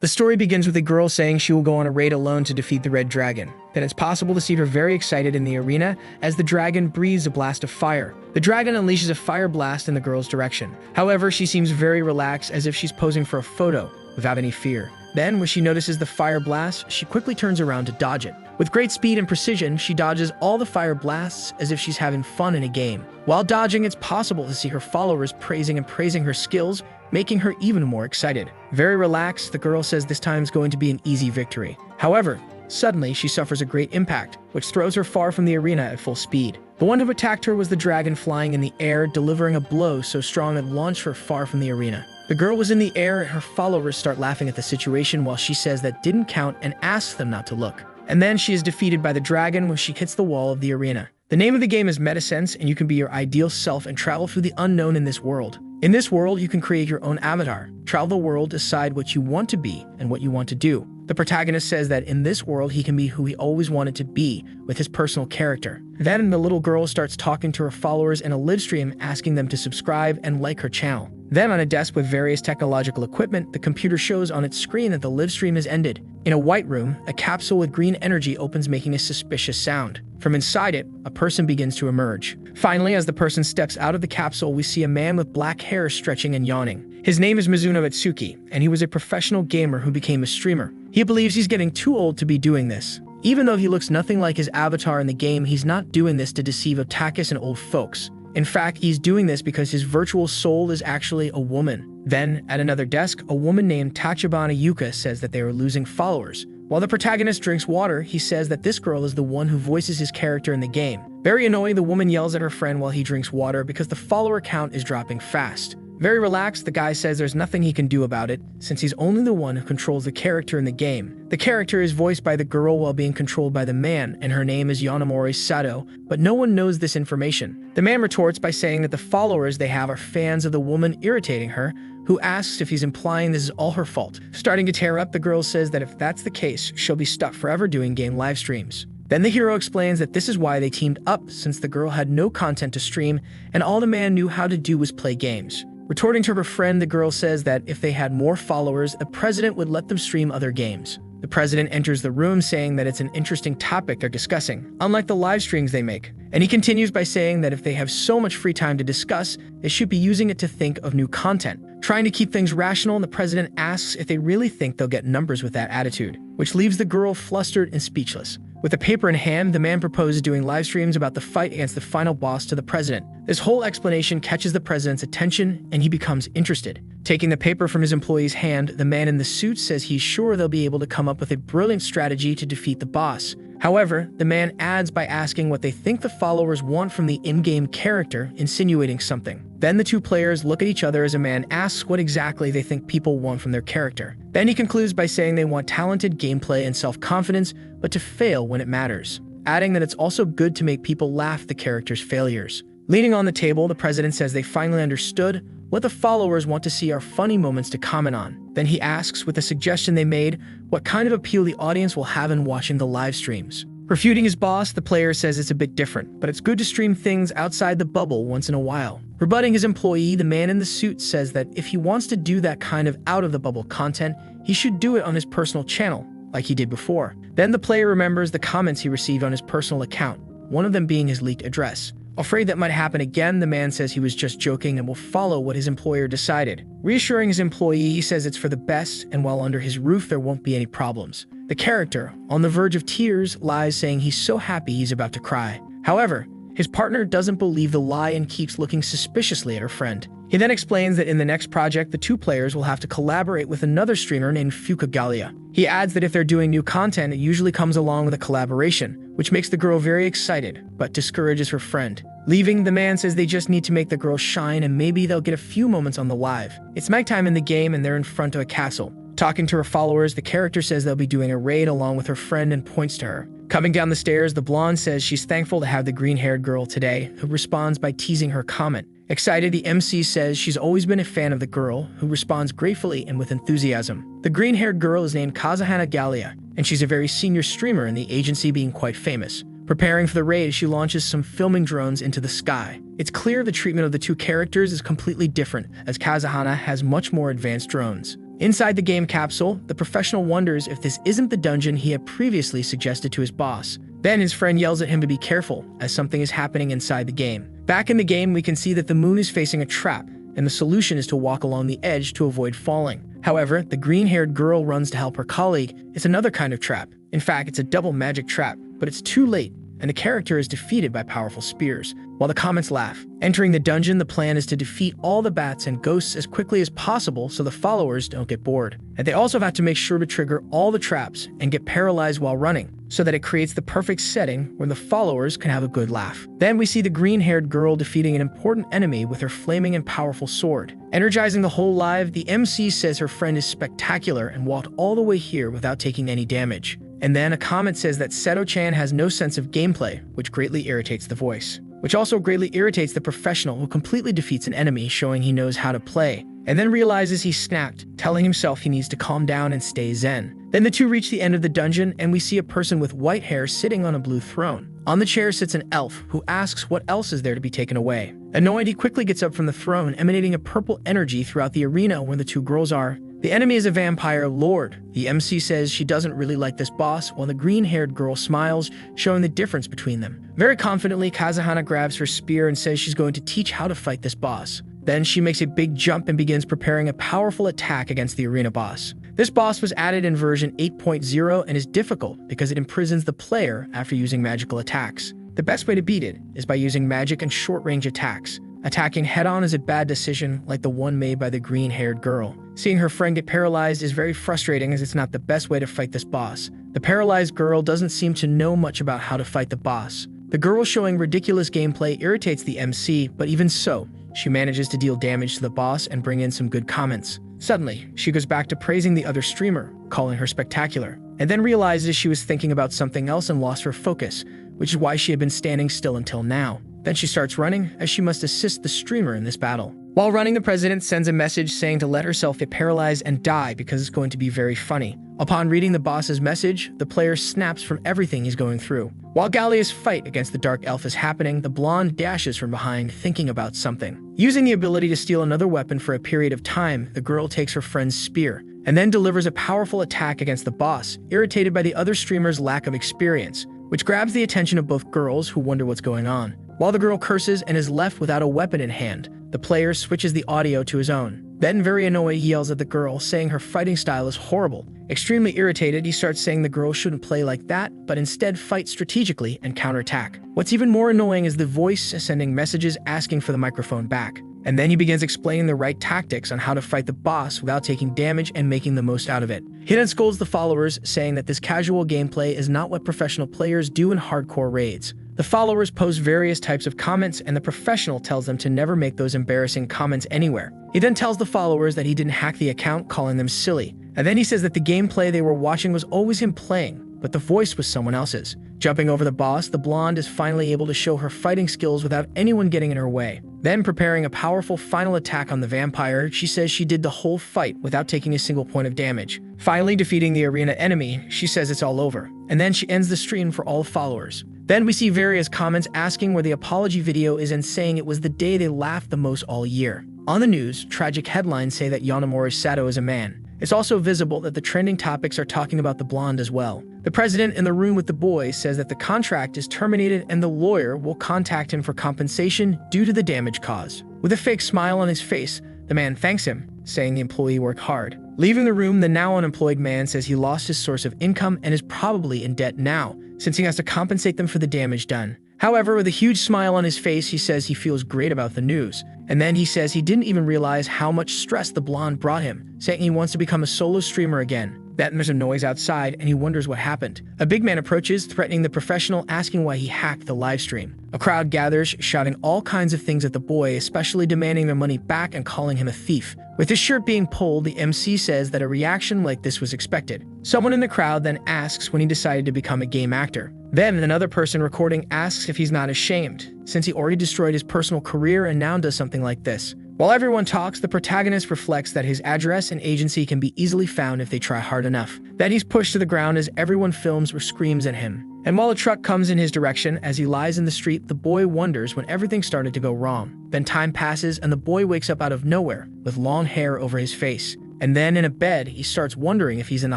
The story begins with a girl saying she will go on a raid alone to defeat the red dragon. Then it's possible to see her very excited in the arena as the dragon breathes a blast of fire. The dragon unleashes a fire blast in the girl's direction. However, she seems very relaxed as if she's posing for a photo without any fear. Then, when she notices the fire blast, she quickly turns around to dodge it. With great speed and precision, she dodges all the fire blasts as if she's having fun in a game. While dodging, it's possible to see her followers praising her skills, making her even more excited. Very relaxed, the girl says this time is going to be an easy victory. However, suddenly she suffers a great impact, which throws her far from the arena at full speed. The one who attacked her was the dragon flying in the air, delivering a blow so strong it launched her far from the arena. The girl was in the air and her followers start laughing at the situation while she says that didn't count and asks them not to look. And then she is defeated by the dragon when she hits the wall of the arena. The name of the game is MetaSense, and you can be your ideal self and travel through the unknown in this world. In this world, you can create your own avatar, travel the world, decide what you want to be and what you want to do. The protagonist says that in this world, he can be who he always wanted to be with his personal character. Then the little girl starts talking to her followers in a live stream, asking them to subscribe and like her channel. Then on a desk with various technological equipment, the computer shows on its screen that the live stream has ended. In a white room, a capsule with green energy opens, making a suspicious sound. From inside it, a person begins to emerge. Finally, as the person steps out of the capsule, we see a man with black hair stretching and yawning. His name is Mizuno Atsuki, and he was a professional gamer who became a streamer. He believes he's getting too old to be doing this. Even though he looks nothing like his avatar in the game, he's not doing this to deceive otakus and old folks. In fact, he's doing this because his virtual soul is actually a woman. Then, at another desk, a woman named Tachibana Yuka says that they are losing followers. While the protagonist drinks water, he says that this girl is the one who voices his character in the game. Very annoying, the woman yells at her friend while he drinks water because the follower count is dropping fast. Very relaxed, the guy says there's nothing he can do about it, since he's only the one who controls the character in the game. The character is voiced by the girl while being controlled by the man, and her name is Yanomori Sato, but no one knows this information. The man retorts by saying that the followers they have are fans of the woman irritating her, who asks if he's implying this is all her fault. Starting to tear up, the girl says that if that's the case, she'll be stuck forever doing game live streams. Then the hero explains that this is why they teamed up, since the girl had no content to stream, and all the man knew how to do was play games. Retorting to her friend, the girl says that if they had more followers, the president would let them stream other games. The president enters the room saying that it's an interesting topic they're discussing, unlike the live streams they make. And he continues by saying that if they have so much free time to discuss, they should be using it to think of new content. Trying to keep things rational, the president asks if they really think they'll get numbers with that attitude, which leaves the girl flustered and speechless. With a paper in hand, the man proposes doing live streams about the fight against the final boss to the president. This whole explanation catches the president's attention, and he becomes interested. Taking the paper from his employee's hand, the man in the suit says he's sure they'll be able to come up with a brilliant strategy to defeat the boss. However, the man adds by asking what they think the followers want from the in-game character, insinuating something. Then the two players look at each other as a man asks what exactly they think people want from their character. Then he concludes by saying they want talented gameplay and self-confidence, but to fail when it matters, adding that it's also good to make people laugh at the character's failures. Leaning on the table, the president says they finally understood what the followers want to see are funny moments to comment on. Then he asks, with the suggestion they made, what kind of appeal the audience will have in watching the live streams. Refuting his boss, the player says it's a bit different, but it's good to stream things outside the bubble once in a while. Rebutting his employee, the man in the suit says that if he wants to do that kind of out-of-the-bubble content, he should do it on his personal channel, like he did before. Then the player remembers the comments he received on his personal account, one of them being his leaked address. Afraid that might happen again, the man says he was just joking and will follow what his employer decided. Reassuring his employee, he says it's for the best, and while under his roof there won't be any problems. The character, on the verge of tears, lies saying he's so happy he's about to cry. However, his partner doesn't believe the lie and keeps looking suspiciously at her friend. He then explains that in the next project, the two players will have to collaborate with another streamer named Fukugalia. He adds that if they're doing new content, it usually comes along with a collaboration, which makes the girl very excited, but discourages her friend. Leaving, the man says they just need to make the girl shine and maybe they'll get a few moments on the live. It's nighttime in the game and they're in front of a castle. Talking to her followers, the character says they'll be doing a raid along with her friend and points to her. Coming down the stairs, the blonde says she's thankful to have the green-haired girl today, who responds by teasing her comment. Excited, the MC says she's always been a fan of the girl, who responds gratefully and with enthusiasm. The green-haired girl is named Kazuhana Gallia, and she's a very senior streamer in the agency, being quite famous. Preparing for the raid, she launches some filming drones into the sky. It's clear the treatment of the two characters is completely different, as Kazuhana has much more advanced drones. Inside the game capsule, the professional wonders if this isn't the dungeon he had previously suggested to his boss. Then his friend yells at him to be careful, as something is happening inside the game. Back in the game, we can see that the moon is facing a trap, and the solution is to walk along the edge to avoid falling. However, the green-haired girl runs to help her colleague. It's another kind of trap. In fact, it's a double magic trap, but it's too late, and the character is defeated by powerful spears, while the comments laugh. Entering the dungeon, the plan is to defeat all the bats and ghosts as quickly as possible so the followers don't get bored. And they also have to make sure to trigger all the traps and get paralyzed while running, so that it creates the perfect setting where the followers can have a good laugh. Then we see the green-haired girl defeating an important enemy with her flaming and powerful sword. Energizing the whole live, the MC says her friend is spectacular and walked all the way here without taking any damage. And then a comment says that Seto-chan has no sense of gameplay, which greatly irritates the voice. Which also greatly irritates the professional who completely defeats an enemy, showing he knows how to play, and then realizes he's snapped, telling himself he needs to calm down and stay zen. Then the two reach the end of the dungeon, and we see a person with white hair sitting on a blue throne. On the chair sits an elf, who asks what else is there to be taken away. Annoyed, he quickly gets up from the throne, emanating a purple energy throughout the arena where the two girls are. The enemy is a vampire lord. The MC says she doesn't really like this boss, while the green-haired girl smiles, showing the difference between them. Very confidently, Kazuhana grabs her spear and says she's going to teach how to fight this boss. Then she makes a big jump and begins preparing a powerful attack against the arena boss. This boss was added in version 8.0 and is difficult because it imprisons the player after using magical attacks. The best way to beat it is by using magic and short-range attacks. Attacking head-on is a bad decision, like the one made by the green-haired girl. Seeing her friend get paralyzed is very frustrating, as it's not the best way to fight this boss. The paralyzed girl doesn't seem to know much about how to fight the boss. The girl showing ridiculous gameplay irritates the MC, but even so, she manages to deal damage to the boss and bring in some good comments. Suddenly, she goes back to praising the other streamer, calling her spectacular, and then realizes she was thinking about something else and lost her focus, which is why she had been standing still until now. Then she starts running, as she must assist the streamer in this battle. While running, the president sends a message saying to let herself get paralyzed and die because it's going to be very funny. Upon reading the boss's message, the player snaps from everything he's going through. While Gallia's fight against the dark elf is happening, the blonde dashes from behind, thinking about something. Using the ability to steal another weapon for a period of time, the girl takes her friend's spear, and then delivers a powerful attack against the boss, irritated by the other streamer's lack of experience, which grabs the attention of both girls who wonder what's going on. While the girl curses and is left without a weapon in hand, the player switches the audio to his own. Then, very annoyed, he yells at the girl, saying her fighting style is horrible. Extremely irritated, he starts saying the girl shouldn't play like that, but instead fight strategically and counterattack. What's even more annoying is the voice sending messages asking for the microphone back. And then he begins explaining the right tactics on how to fight the boss without taking damage and making the most out of it. He then scolds the followers, saying that this casual gameplay is not what professional players do in hardcore raids. The followers post various types of comments, and the professional tells them to never make those embarrassing comments anywhere. He then tells the followers that he didn't hack the account, calling them silly. And then he says that the gameplay they were watching was always him playing, but the voice was someone else's. Jumping over the boss, the blonde is finally able to show her fighting skills without anyone getting in her way. Then, preparing a powerful final attack on the vampire, she says she did the whole fight without taking a single point of damage. Finally defeating the arena enemy, she says it's all over. And then she ends the stream for all followers. Then we see various comments asking where the apology video is and saying it was the day they laughed the most all year. On the news, tragic headlines say that Yanomori Sato is a man. It's also visible that the trending topics are talking about the blonde as well. The president in the room with the boy says that the contract is terminated and the lawyer will contact him for compensation due to the damage caused. With a fake smile on his face, the man thanks him, saying the employee worked hard. Leaving the room, the now unemployed man says he lost his source of income and is probably in debt now, since he has to compensate them for the damage done. However, with a huge smile on his face, he says he feels great about the news. And then he says he didn't even realize how much stress the blonde brought him, saying he wants to become a solo streamer again. Then there's a noise outside, and he wonders what happened. A big man approaches, threatening the professional, asking why he hacked the live stream. A crowd gathers, shouting all kinds of things at the boy, especially demanding their money back and calling him a thief. With his shirt being pulled, the MC says that a reaction like this was expected. Someone in the crowd then asks when he decided to become a game actor. Then another person recording asks if he's not ashamed, since he already destroyed his personal career and now does something like this. While everyone talks, the protagonist reflects that his address and agency can be easily found if they try hard enough. Then he's pushed to the ground as everyone films or screams at him. And while a truck comes in his direction, as he lies in the street, the boy wonders when everything started to go wrong. Then time passes and the boy wakes up out of nowhere with long hair over his face. And then in a bed, he starts wondering if he's in the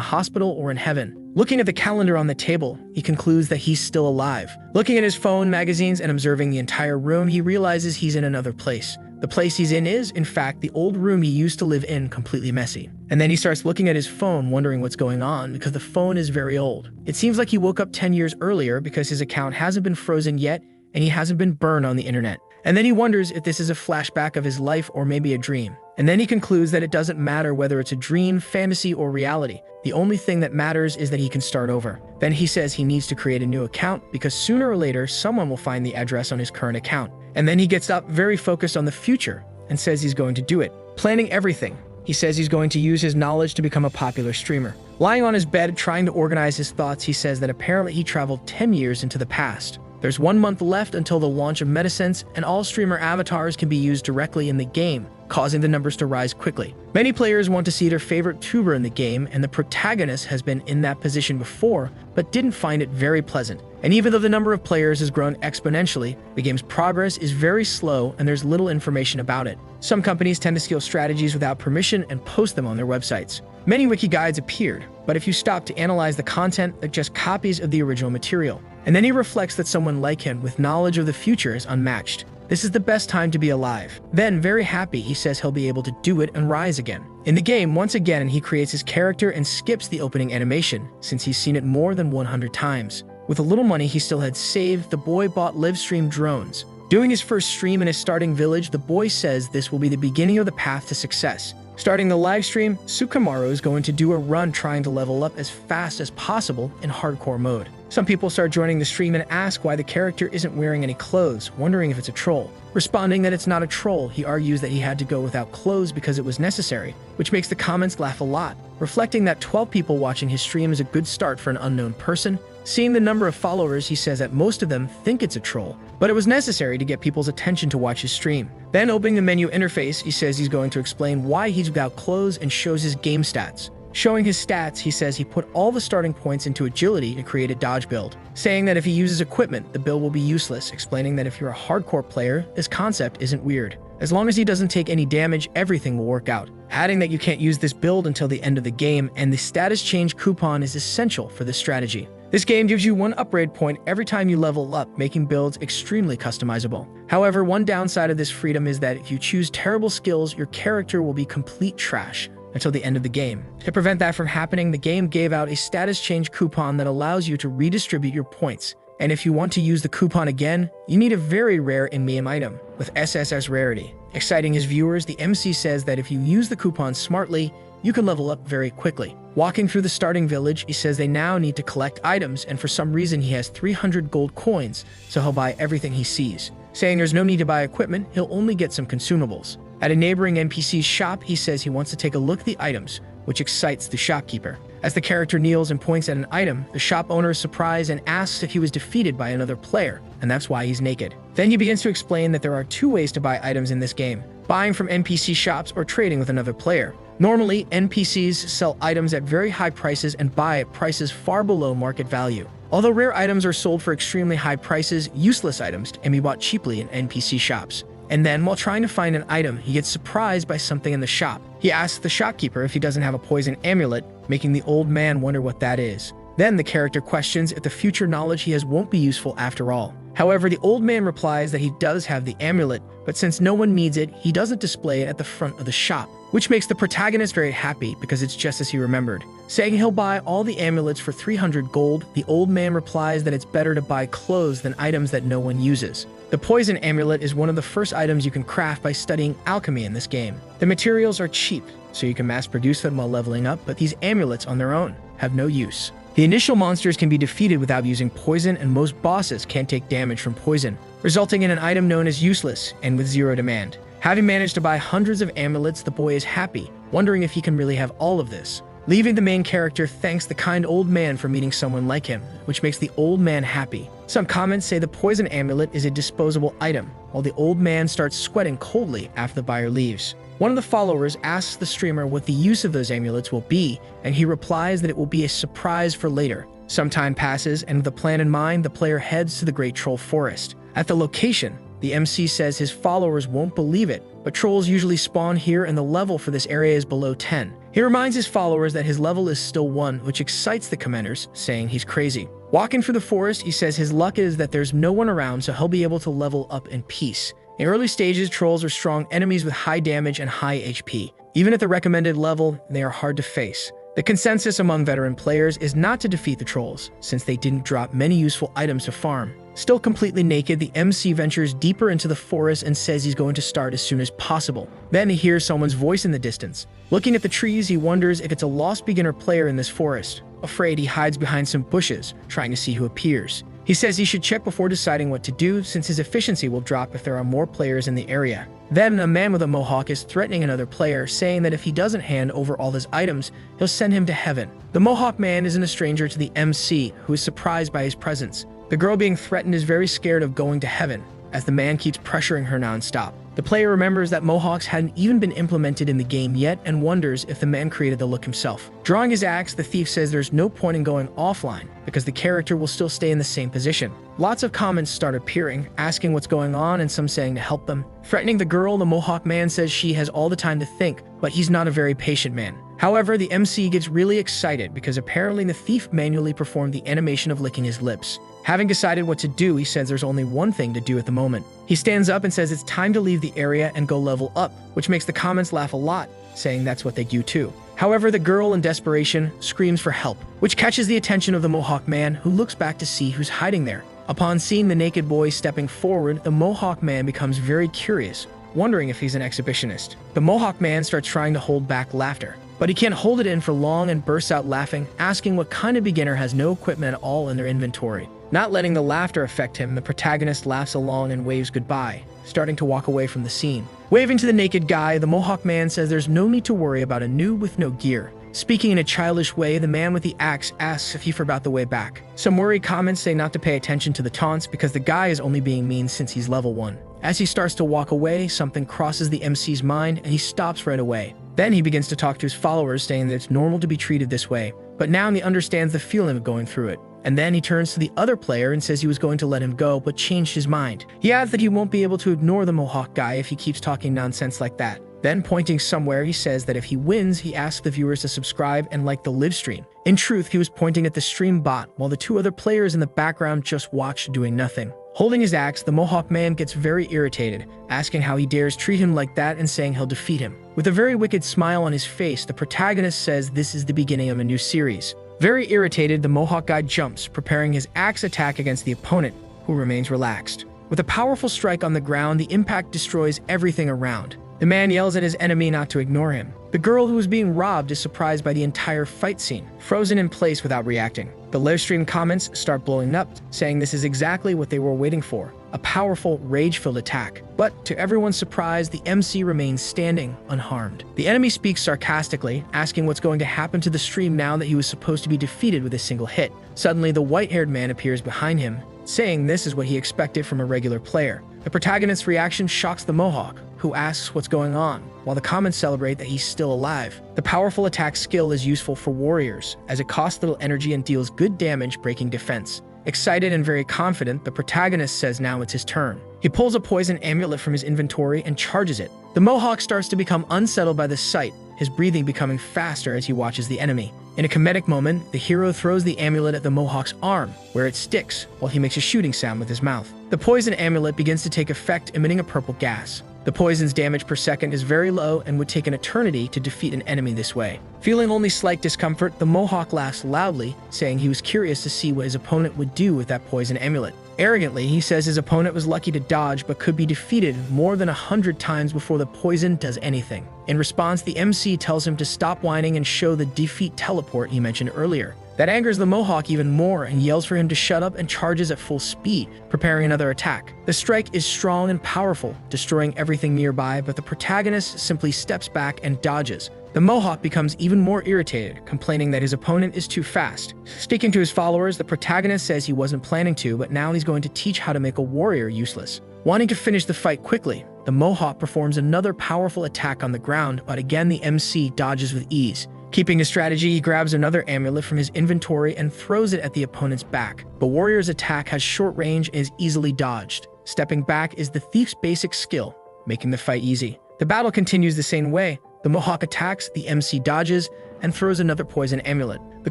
hospital or in heaven. Looking at the calendar on the table, he concludes that he's still alive. Looking at his phone, magazines, and observing the entire room, he realizes he's in another place. The place he's in is, in fact, the old room he used to live in, completely messy. And then he starts looking at his phone, wondering what's going on because the phone is very old. It seems like he woke up 10 years earlier because his account hasn't been frozen yet and he hasn't been burned on the internet. And then he wonders if this is a flashback of his life or maybe a dream. And then he concludes that it doesn't matter whether it's a dream, fantasy, or reality. The only thing that matters is that he can start over. Then he says he needs to create a new account because sooner or later someone will find the address on his current account. And then he gets up very focused on the future and says he's going to do it, planning everything. He says he's going to use his knowledge to become a popular streamer. Lying on his bed trying to organize his thoughts, he says that apparently he traveled 10 years into the past. There's 1 month left until the launch of Medisense, and all streamer avatars can be used directly in the game, causing the numbers to rise quickly. Many players want to see their favorite tuber in the game, and the protagonist has been in that position before, but didn't find it very pleasant. And even though the number of players has grown exponentially, the game's progress is very slow and there's little information about it. Some companies tend to steal strategies without permission and post them on their websites. Many wiki guides appeared, but if you stop to analyze the content, they're just copies of the original material. And then he reflects that someone like him with knowledge of the future is unmatched. This is the best time to be alive. Then, very happy, he says he'll be able to do it and rise again. In the game, once again, he creates his character and skips the opening animation, since he's seen it more than 100 times. With a little money he still had saved, the boy bought live-stream drones. Doing his first stream in his starting village, the boy says this will be the beginning of the path to success. Starting the live stream, Sukamaru is going to do a run trying to level up as fast as possible in hardcore mode. Some people start joining the stream and ask why the character isn't wearing any clothes, wondering if it's a troll. Responding that it's not a troll, he argues that he had to go without clothes because it was necessary, which makes the comments laugh a lot. Reflecting that 12 people watching his stream is a good start for an unknown person. Seeing the number of followers, he says that most of them think it's a troll, but it was necessary to get people's attention to watch his stream. Then opening the menu interface, he says he's going to explain why he's without clothes and shows his game stats. Showing his stats, he says he put all the starting points into agility to create a dodge build, saying that if he uses equipment, the build will be useless, explaining that if you're a hardcore player, this concept isn't weird. As long as he doesn't take any damage, everything will work out. Adding that you can't use this build until the end of the game, and the status change coupon is essential for this strategy. This game gives you 1 upgrade point every time you level up, making builds extremely customizable. However, one downside of this freedom is that if you choose terrible skills, your character will be complete trash until the end of the game. To prevent that from happening, the game gave out a status change coupon that allows you to redistribute your points. And if you want to use the coupon again, you need a very rare in-game item with SSS rarity. Exciting his viewers, the MC says that if you use the coupon smartly, you can level up very quickly. Walking through the starting village, he says they now need to collect items, and for some reason he has 300 gold coins, so he'll buy everything he sees. Saying there's no need to buy equipment, he'll only get some consumables. At a neighboring NPC's shop, he says he wants to take a look at the items, which excites the shopkeeper. As the character kneels and points at an item, the shop owner is surprised and asks if he was defeated by another player, and that's why he's naked. Then he begins to explain that there are 2 ways to buy items in this game: buying from NPC shops or trading with another player. Normally, NPCs sell items at very high prices and buy at prices far below market value. Although rare items are sold for extremely high prices, useless items can be bought cheaply in NPC shops. And then, while trying to find an item, he gets surprised by something in the shop. He asks the shopkeeper if he doesn't have a poison amulet, making the old man wonder what that is. Then the character questions if the future knowledge he has won't be useful after all. However, the old man replies that he does have the amulet, but since no one needs it, he doesn't display it at the front of the shop, which makes the protagonist very happy because it's just as he remembered. Saying he'll buy all the amulets for 300 gold, the old man replies that it's better to buy clothes than items that no one uses. The poison amulet is one of the first items you can craft by studying alchemy in this game. The materials are cheap, so you can mass produce them while leveling up, but these amulets on their own have no use. The initial monsters can be defeated without using poison, and most bosses can't take damage from poison, resulting in an item known as useless and with 0 demand. Having managed to buy hundreds of amulets, the boy is happy, wondering if he can really have all of this. Leaving, the main character thanks the kind old man for meeting someone like him, which makes the old man happy. Some comments say the poison amulet is a disposable item, while the old man starts sweating coldly after the buyer leaves. One of the followers asks the streamer what the use of those amulets will be, and he replies that it will be a surprise for later. Some time passes, and with a plan in mind, the player heads to the Great Troll Forest. At the location, The MC says his followers won't believe it, but trolls usually spawn here and the level for this area is below 10. He reminds his followers that his level is still 1, which excites the commenters, saying he's crazy. Walking through the forest, he says his luck is that there's no one around, so he'll be able to level up in peace. In early stages, trolls are strong enemies with high damage and high HP. Even at the recommended level, they are hard to face. The consensus among veteran players is not to defeat the trolls, since they didn't drop many useful items to farm. Still completely naked, the MC ventures deeper into the forest and says he's going to start as soon as possible. Then he hears someone's voice in the distance. Looking at the trees, he wonders if it's a lost beginner player in this forest. Afraid, he hides behind some bushes, trying to see who appears. He says he should check before deciding what to do, since his efficiency will drop if there are more players in the area. Then, a man with a mohawk is threatening another player, saying that if he doesn't hand over all his items, he'll send him to heaven. The mohawk man isn't a stranger to the MC, who is surprised by his presence. The girl being threatened is very scared of going to heaven, as the man keeps pressuring her non-stop. The player remembers that mohawks hadn't even been implemented in the game yet and wonders if the man created the look himself. Drawing his axe, the thief says there's no point in going offline, because the character will still stay in the same position. Lots of comments start appearing, asking what's going on and some saying to help them. Threatening the girl, the mohawk man says she has all the time to think, but he's not a very patient man. However, the MC gets really excited because apparently the thief manually performed the animation of licking his lips. Having decided what to do, he says there's only one thing to do at the moment. He stands up and says it's time to leave the area and go level up, which makes the comments laugh a lot, saying that's what they do too. However, the girl in desperation screams for help, which catches the attention of the mohawk man, who looks back to see who's hiding there. Upon seeing the naked boy stepping forward, the mohawk man becomes very curious, wondering if he's an exhibitionist. The mohawk man starts trying to hold back laughter, but he can't hold it in for long and bursts out laughing, asking what kind of beginner has no equipment at all in their inventory. Not letting the laughter affect him, the protagonist laughs along and waves goodbye, starting to walk away from the scene. Waving to the naked guy, the mohawk man says there's no need to worry about a noob with no gear. Speaking in a childish way, the man with the axe asks if he forgot the way back. Some worried comments say not to pay attention to the taunts because the guy is only being mean since he's level 1. As he starts to walk away, something crosses the MC's mind and he stops right away. Then he begins to talk to his followers, saying that it's normal to be treated this way, but now he understands the feeling of going through it. And then he turns to the other player and says he was going to let him go, but changed his mind. He adds that he won't be able to ignore the mohawk guy if he keeps talking nonsense like that. Then, pointing somewhere, he says that if he wins, he asks the viewers to subscribe and like the live stream. In truth, he was pointing at the stream bot, while the two other players in the background just watched doing nothing. Holding his axe, the mohawk man gets very irritated, asking how he dares treat him like that and saying he'll defeat him. With a very wicked smile on his face, the protagonist says this is the beginning of a new series. Very irritated, the mohawk guy jumps, preparing his axe attack against the opponent, who remains relaxed. With a powerful strike on the ground, the impact destroys everything around. The man yells at his enemy not to ignore him. The girl who is being robbed is surprised by the entire fight scene, frozen in place without reacting. The livestream comments start blowing up, saying this is exactly what they were waiting for, a powerful, rage-filled attack. But to everyone's surprise, the MC remains standing, unharmed. The enemy speaks sarcastically, asking what's going to happen to the stream now that he was supposed to be defeated with a single hit. Suddenly, the white-haired man appears behind him, saying this is what he expected from a regular player. The protagonist's reaction shocks the mohawk, who asks what's going on, while the comments celebrate that he's still alive. The powerful attack skill is useful for warriors, as it costs little energy and deals good damage breaking defense. Excited and very confident, the protagonist says now it's his turn. He pulls a poison amulet from his inventory and charges it. The mohawk starts to become unsettled by the sight, his breathing becoming faster as he watches the enemy. In a comedic moment, the hero throws the amulet at the mohawk's arm, where it sticks, while he makes a shooting sound with his mouth. The poison amulet begins to take effect, emitting a purple gas. The poison's damage per second is very low and would take an eternity to defeat an enemy this way. Feeling only slight discomfort, the mohawk laughs loudly, saying he was curious to see what his opponent would do with that poison amulet. Arrogantly, he says his opponent was lucky to dodge but could be defeated more than 100 times before the poison does anything. In response, the MC tells him to stop whining and show the defeat teleport he mentioned earlier. That angers the mohawk even more and yells for him to shut up and charges at full speed, preparing another attack. The strike is strong and powerful, destroying everything nearby, but the protagonist simply steps back and dodges. The mohawk becomes even more irritated, complaining that his opponent is too fast. Sticking to his followers, the protagonist says he wasn't planning to, but now he's going to teach how to make a warrior useless. Wanting to finish the fight quickly, the mohawk performs another powerful attack on the ground, but again the MC dodges with ease. Keeping his strategy, he grabs another amulet from his inventory and throws it at the opponent's back. The warrior's attack has short range and is easily dodged. Stepping back is the thief's basic skill, making the fight easy. The battle continues the same way. The Mohawk attacks, the MC dodges, and throws another poison amulet. The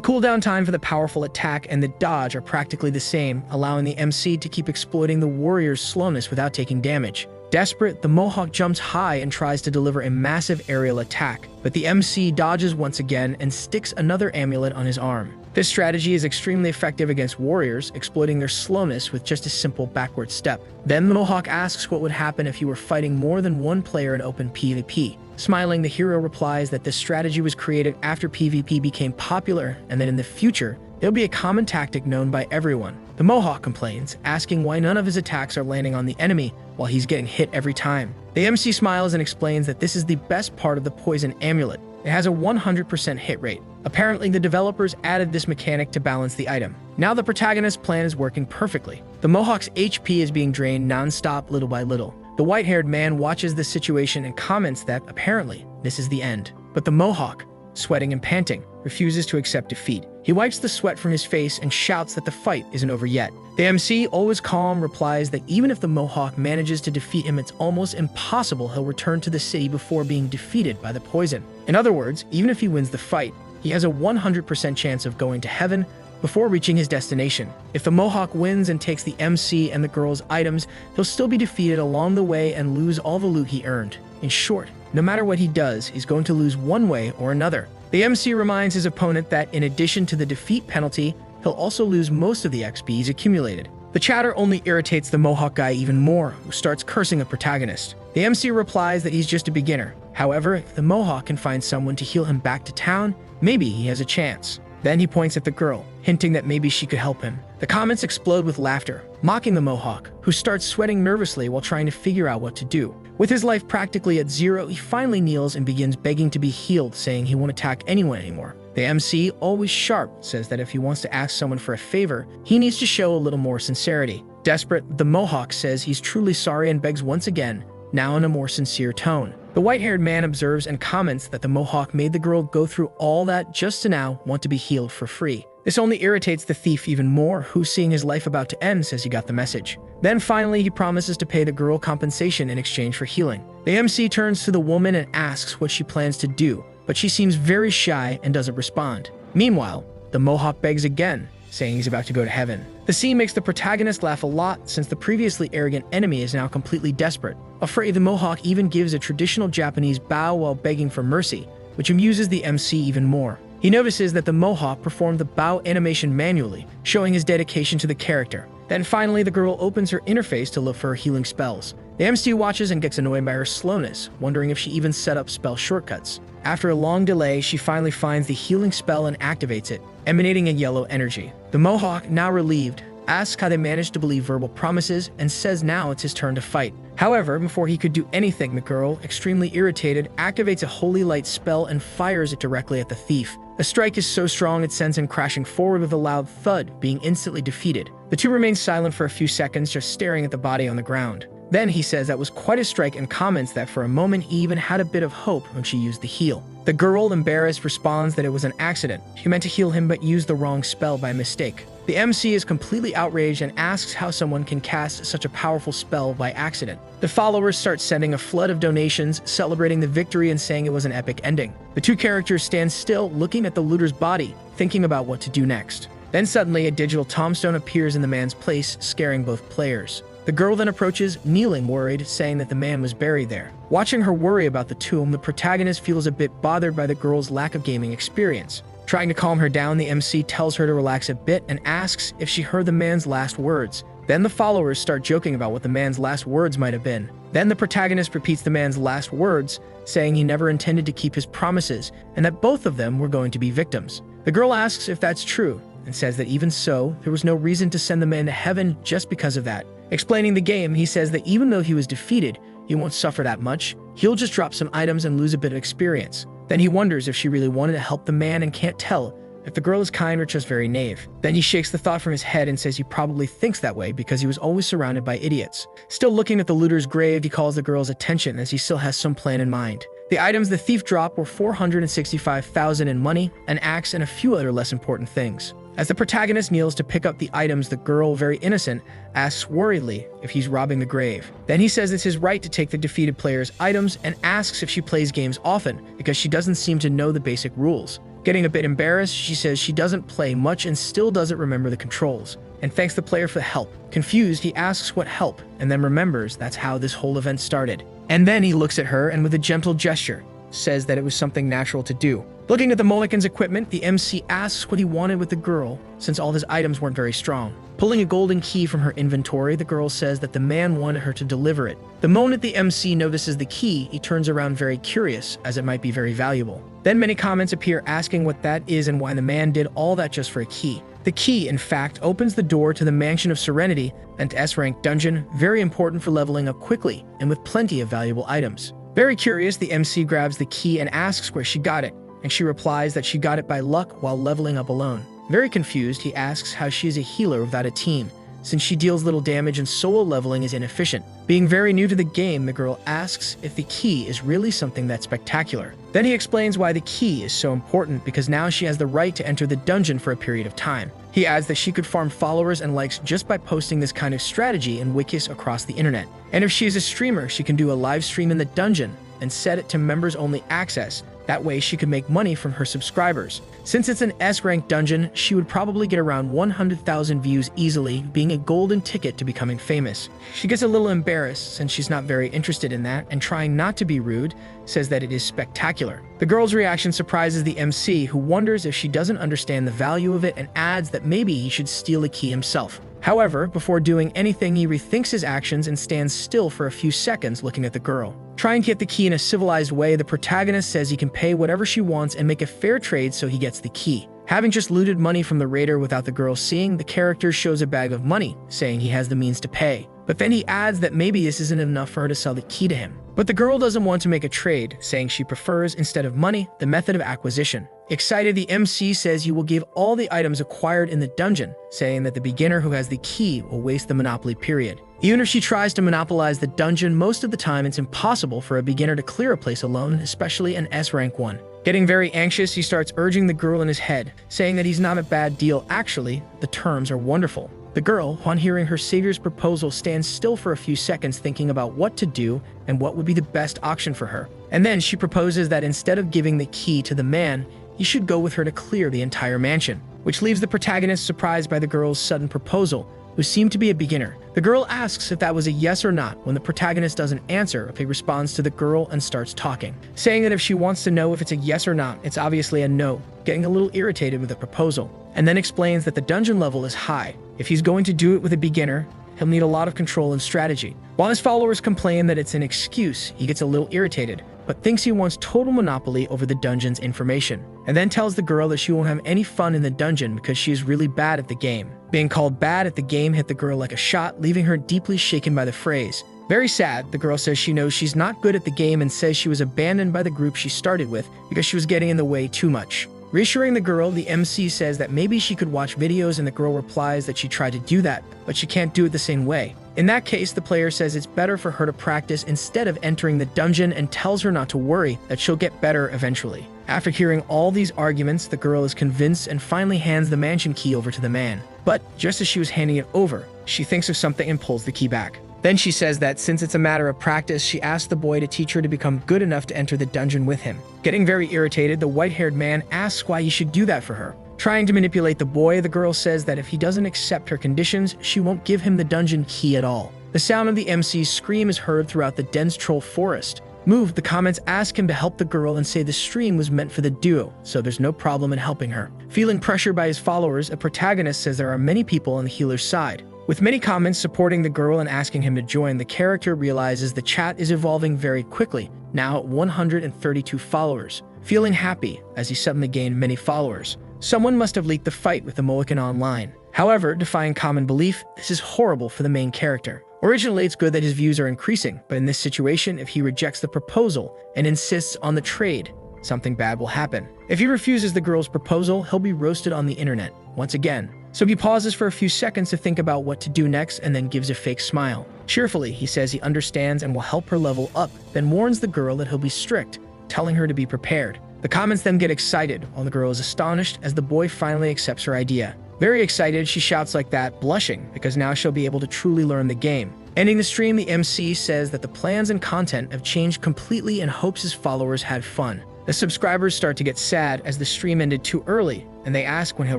cooldown time for the powerful attack and the dodge are practically the same, allowing the MC to keep exploiting the warrior's slowness without taking damage. Desperate, the Mohawk jumps high and tries to deliver a massive aerial attack, but the MC dodges once again and sticks another amulet on his arm. This strategy is extremely effective against warriors, exploiting their slowness with just a simple backward step. Then the Mohawk asks what would happen if you were fighting more than one player in open PvP. Smiling, the hero replies that this strategy was created after PvP became popular and that in the future, it'll be a common tactic known by everyone. The Mohawk complains, asking why none of his attacks are landing on the enemy while he's getting hit every time. The MC smiles and explains that this is the best part of the poison amulet. It has a 100% hit rate. Apparently, the developers added this mechanic to balance the item. Now the protagonist's plan is working perfectly. The Mohawk's HP is being drained non-stop little by little. The white-haired man watches this situation and comments that, apparently, this is the end. But the Mohawk, sweating and panting, refuses to accept defeat. He wipes the sweat from his face and shouts that the fight isn't over yet. The MC, always calm, replies that even if the Mohawk manages to defeat him, it's almost impossible he'll return to the city before being defeated by the poison. In other words, even if he wins the fight, he has a 100% chance of going to heaven before reaching his destination. If the Mohawk wins and takes the MC and the girl's items, he'll still be defeated along the way and lose all the loot he earned. In short, no matter what he does, he's going to lose one way or another. The MC reminds his opponent that in addition to the defeat penalty, he'll also lose most of the XP he's accumulated. The chatter only irritates the Mohawk guy even more, who starts cursing the protagonist. The MC replies that he's just a beginner. However, if the Mohawk can find someone to heal him back to town, maybe he has a chance. Then he points at the girl, hinting that maybe she could help him. The comments explode with laughter, mocking the Mohawk, who starts sweating nervously while trying to figure out what to do. With his life practically at zero, he finally kneels and begins begging to be healed, saying he won't attack anyone anymore. The MC, always sharp, says that if he wants to ask someone for a favor, he needs to show a little more sincerity. Desperate, the Mohawk says he's truly sorry and begs once again, now in a more sincere tone. The white-haired man observes and comments that the Mohawk made the girl go through all that just to now want to be healed for free. This only irritates the thief even more, who, seeing his life about to end, says he got the message. Then finally, he promises to pay the girl compensation in exchange for healing. The MC turns to the woman and asks what she plans to do, but she seems very shy and doesn't respond. Meanwhile, the Mohawk begs again, saying he's about to go to heaven. The scene makes the protagonist laugh a lot since the previously arrogant enemy is now completely desperate. Afraid, the Mohawk even gives a traditional Japanese bow while begging for mercy, which amuses the MC even more. He notices that the Mohawk performed the bow animation manually, showing his dedication to the character. Then finally, the girl opens her interface to look for her healing spells. The MC watches and gets annoyed by her slowness, wondering if she even set up spell shortcuts. After a long delay, she finally finds the healing spell and activates it, emanating a yellow energy. The Mohawk, now relieved, asks how they managed to believe verbal promises and says now it's his turn to fight. However, before he could do anything, the girl, extremely irritated, activates a holy light spell and fires it directly at the thief. The strike is so strong it sends him crashing forward with a loud thud, being instantly defeated. The two remain silent for a few seconds, just staring at the body on the ground. Then he says that was quite a strike and comments that for a moment he even had a bit of hope when she used the heal. The girl, embarrassed, responds that it was an accident. She meant to heal him but used the wrong spell by mistake. The MC is completely outraged and asks how someone can cast such a powerful spell by accident. The followers start sending a flood of donations, celebrating the victory and saying it was an epic ending. The two characters stand still, looking at the looter's body, thinking about what to do next. Then suddenly a digital tombstone appears in the man's place, scaring both players. The girl then approaches, kneeling, worried, saying that the man was buried there. Watching her worry about the tomb, the protagonist feels a bit bothered by the girl's lack of gaming experience. Trying to calm her down, the MC tells her to relax a bit and asks if she heard the man's last words. Then the followers start joking about what the man's last words might have been. Then the protagonist repeats the man's last words, saying he never intended to keep his promises and that both of them were going to be victims. The girl asks if that's true and says that even so, there was no reason to send the man to heaven just because of that. Explaining the game, he says that even though he was defeated, he won't suffer that much. He'll just drop some items and lose a bit of experience. Then he wonders if she really wanted to help the man and can't tell if the girl is kind or just very naive. Then he shakes the thought from his head and says he probably thinks that way because he was always surrounded by idiots. Still looking at the looter's grave, he calls the girl's attention as he still has some plan in mind. The items the thief dropped were 465,000 in money, an axe, and a few other less important things. As the protagonist kneels to pick up the items, the girl, very innocent, asks worriedly if he's robbing the grave. Then he says it's his right to take the defeated player's items and asks if she plays games often because she doesn't seem to know the basic rules. Getting a bit embarrassed, she says she doesn't play much and still doesn't remember the controls, and thanks the player for the help. Confused, he asks what help, and then remembers that's how this whole event started. And then he looks at her and with a gentle gesture, says that it was something natural to do. Looking at the Mulligan's equipment, the MC asks what he wanted with the girl, since all his items weren't very strong. Pulling a golden key from her inventory, the girl says that the man wanted her to deliver it. The moment the MC notices the key, he turns around very curious, as it might be very valuable. Then many comments appear asking what that is and why the man did all that just for a key. The key, in fact, opens the door to the Mansion of Serenity, an S-rank dungeon, very important for leveling up quickly, and with plenty of valuable items. Very curious, the MC grabs the key and asks where she got it, and she replies that she got it by luck while leveling up alone. Very confused, he asks how she is a healer without a team, since she deals little damage and solo leveling is inefficient. Being very new to the game, the girl asks if the key is really something that's spectacular. Then he explains why the key is so important, because now she has the right to enter the dungeon for a period of time. He adds that she could farm followers and likes just by posting this kind of strategy in wikis across the internet. And if she is a streamer, she can do a live stream in the dungeon and set it to members-only access. That way she could make money from her subscribers. Since it's an S-rank dungeon, she would probably get around 100,000 views easily, being a golden ticket to becoming famous. She gets a little embarrassed since she's not very interested in that, and trying not to be rude, says that it is spectacular. The girl's reaction surprises the MC, who wonders if she doesn't understand the value of it and adds that maybe he should steal the key himself. However, before doing anything, he rethinks his actions and stands still for a few seconds looking at the girl. Trying to get the key in a civilized way, the protagonist says he can pay whatever she wants and make a fair trade so he gets the key. Having just looted money from the raider without the girl seeing, the character shows a bag of money, saying he has the means to pay. But then he adds that maybe this isn't enough for her to sell the key to him. But the girl doesn't want to make a trade, saying she prefers, instead of money, the method of acquisition. Excited, the MC says he will give all the items acquired in the dungeon, saying that the beginner who has the key will waste the monopoly period. Even if she tries to monopolize the dungeon, most of the time it's impossible for a beginner to clear a place alone, especially an S-rank one. Getting very anxious, he starts urging the girl in his head, saying that he's not a bad deal. Actually, the terms are wonderful. The girl, upon hearing her savior's proposal, stands still for a few seconds thinking about what to do and what would be the best option for her. And then she proposes that instead of giving the key to the man, he should go with her to clear the entire mansion, which leaves the protagonist surprised by the girl's sudden proposal, who seemed to be a beginner. The girl asks if that was a yes or not. When the protagonist doesn't answer, he responds to the girl and starts talking, saying that if she wants to know if it's a yes or not, it's obviously a no, getting a little irritated with the proposal, and then explains that the dungeon level is high. If he's going to do it with a beginner, he'll need a lot of control and strategy. While his followers complain that it's an excuse, he gets a little irritated, but thinks he wants total monopoly over the dungeon's information, and then tells the girl that she won't have any fun in the dungeon because she is really bad at the game. Being called bad at the game hit the girl like a shot, leaving her deeply shaken by the phrase. Very sad, the girl says she knows she's not good at the game and says she was abandoned by the group she started with because she was getting in the way too much. Reassuring the girl, the MC says that maybe she could watch videos, and the girl replies that she tried to do that, but she can't do it the same way. In that case, the player says it's better for her to practice instead of entering the dungeon and tells her not to worry, that she'll get better eventually. After hearing all these arguments, the girl is convinced and finally hands the mansion key over to the man. But just as she was handing it over, she thinks of something and pulls the key back. Then she says that since it's a matter of practice, she asks the boy to teach her to become good enough to enter the dungeon with him. Getting very irritated, the white-haired man asks why he should do that for her. Trying to manipulate the boy, the girl says that if he doesn't accept her conditions, she won't give him the dungeon key at all. The sound of the MC's scream is heard throughout the dense troll forest. Moved, the comments ask him to help the girl and say the stream was meant for the duo, so there's no problem in helping her. Feeling pressured by his followers, a protagonist says there are many people on the healer's side. With many comments supporting the girl and asking him to join, the character realizes the chat is evolving very quickly, now at 132 followers. Feeling happy, as he suddenly gained many followers. Someone must have leaked the fight with the Mulligan online. However, defying common belief, this is horrible for the main character. Originally, it's good that his views are increasing, but in this situation, if he rejects the proposal and insists on the trade, something bad will happen. If he refuses the girl's proposal, he'll be roasted on the internet, once again. So he pauses for a few seconds to think about what to do next and then gives a fake smile. Cheerfully, he says he understands and will help her level up, then warns the girl that he'll be strict, telling her to be prepared. The comments then get excited, while the girl is astonished as the boy finally accepts her idea. Very excited, she shouts like that, blushing, because now she'll be able to truly learn the game. Ending the stream, the MC says that the plans and content have changed completely and hopes his followers had fun. The subscribers start to get sad as the stream ended too early, and they ask when he'll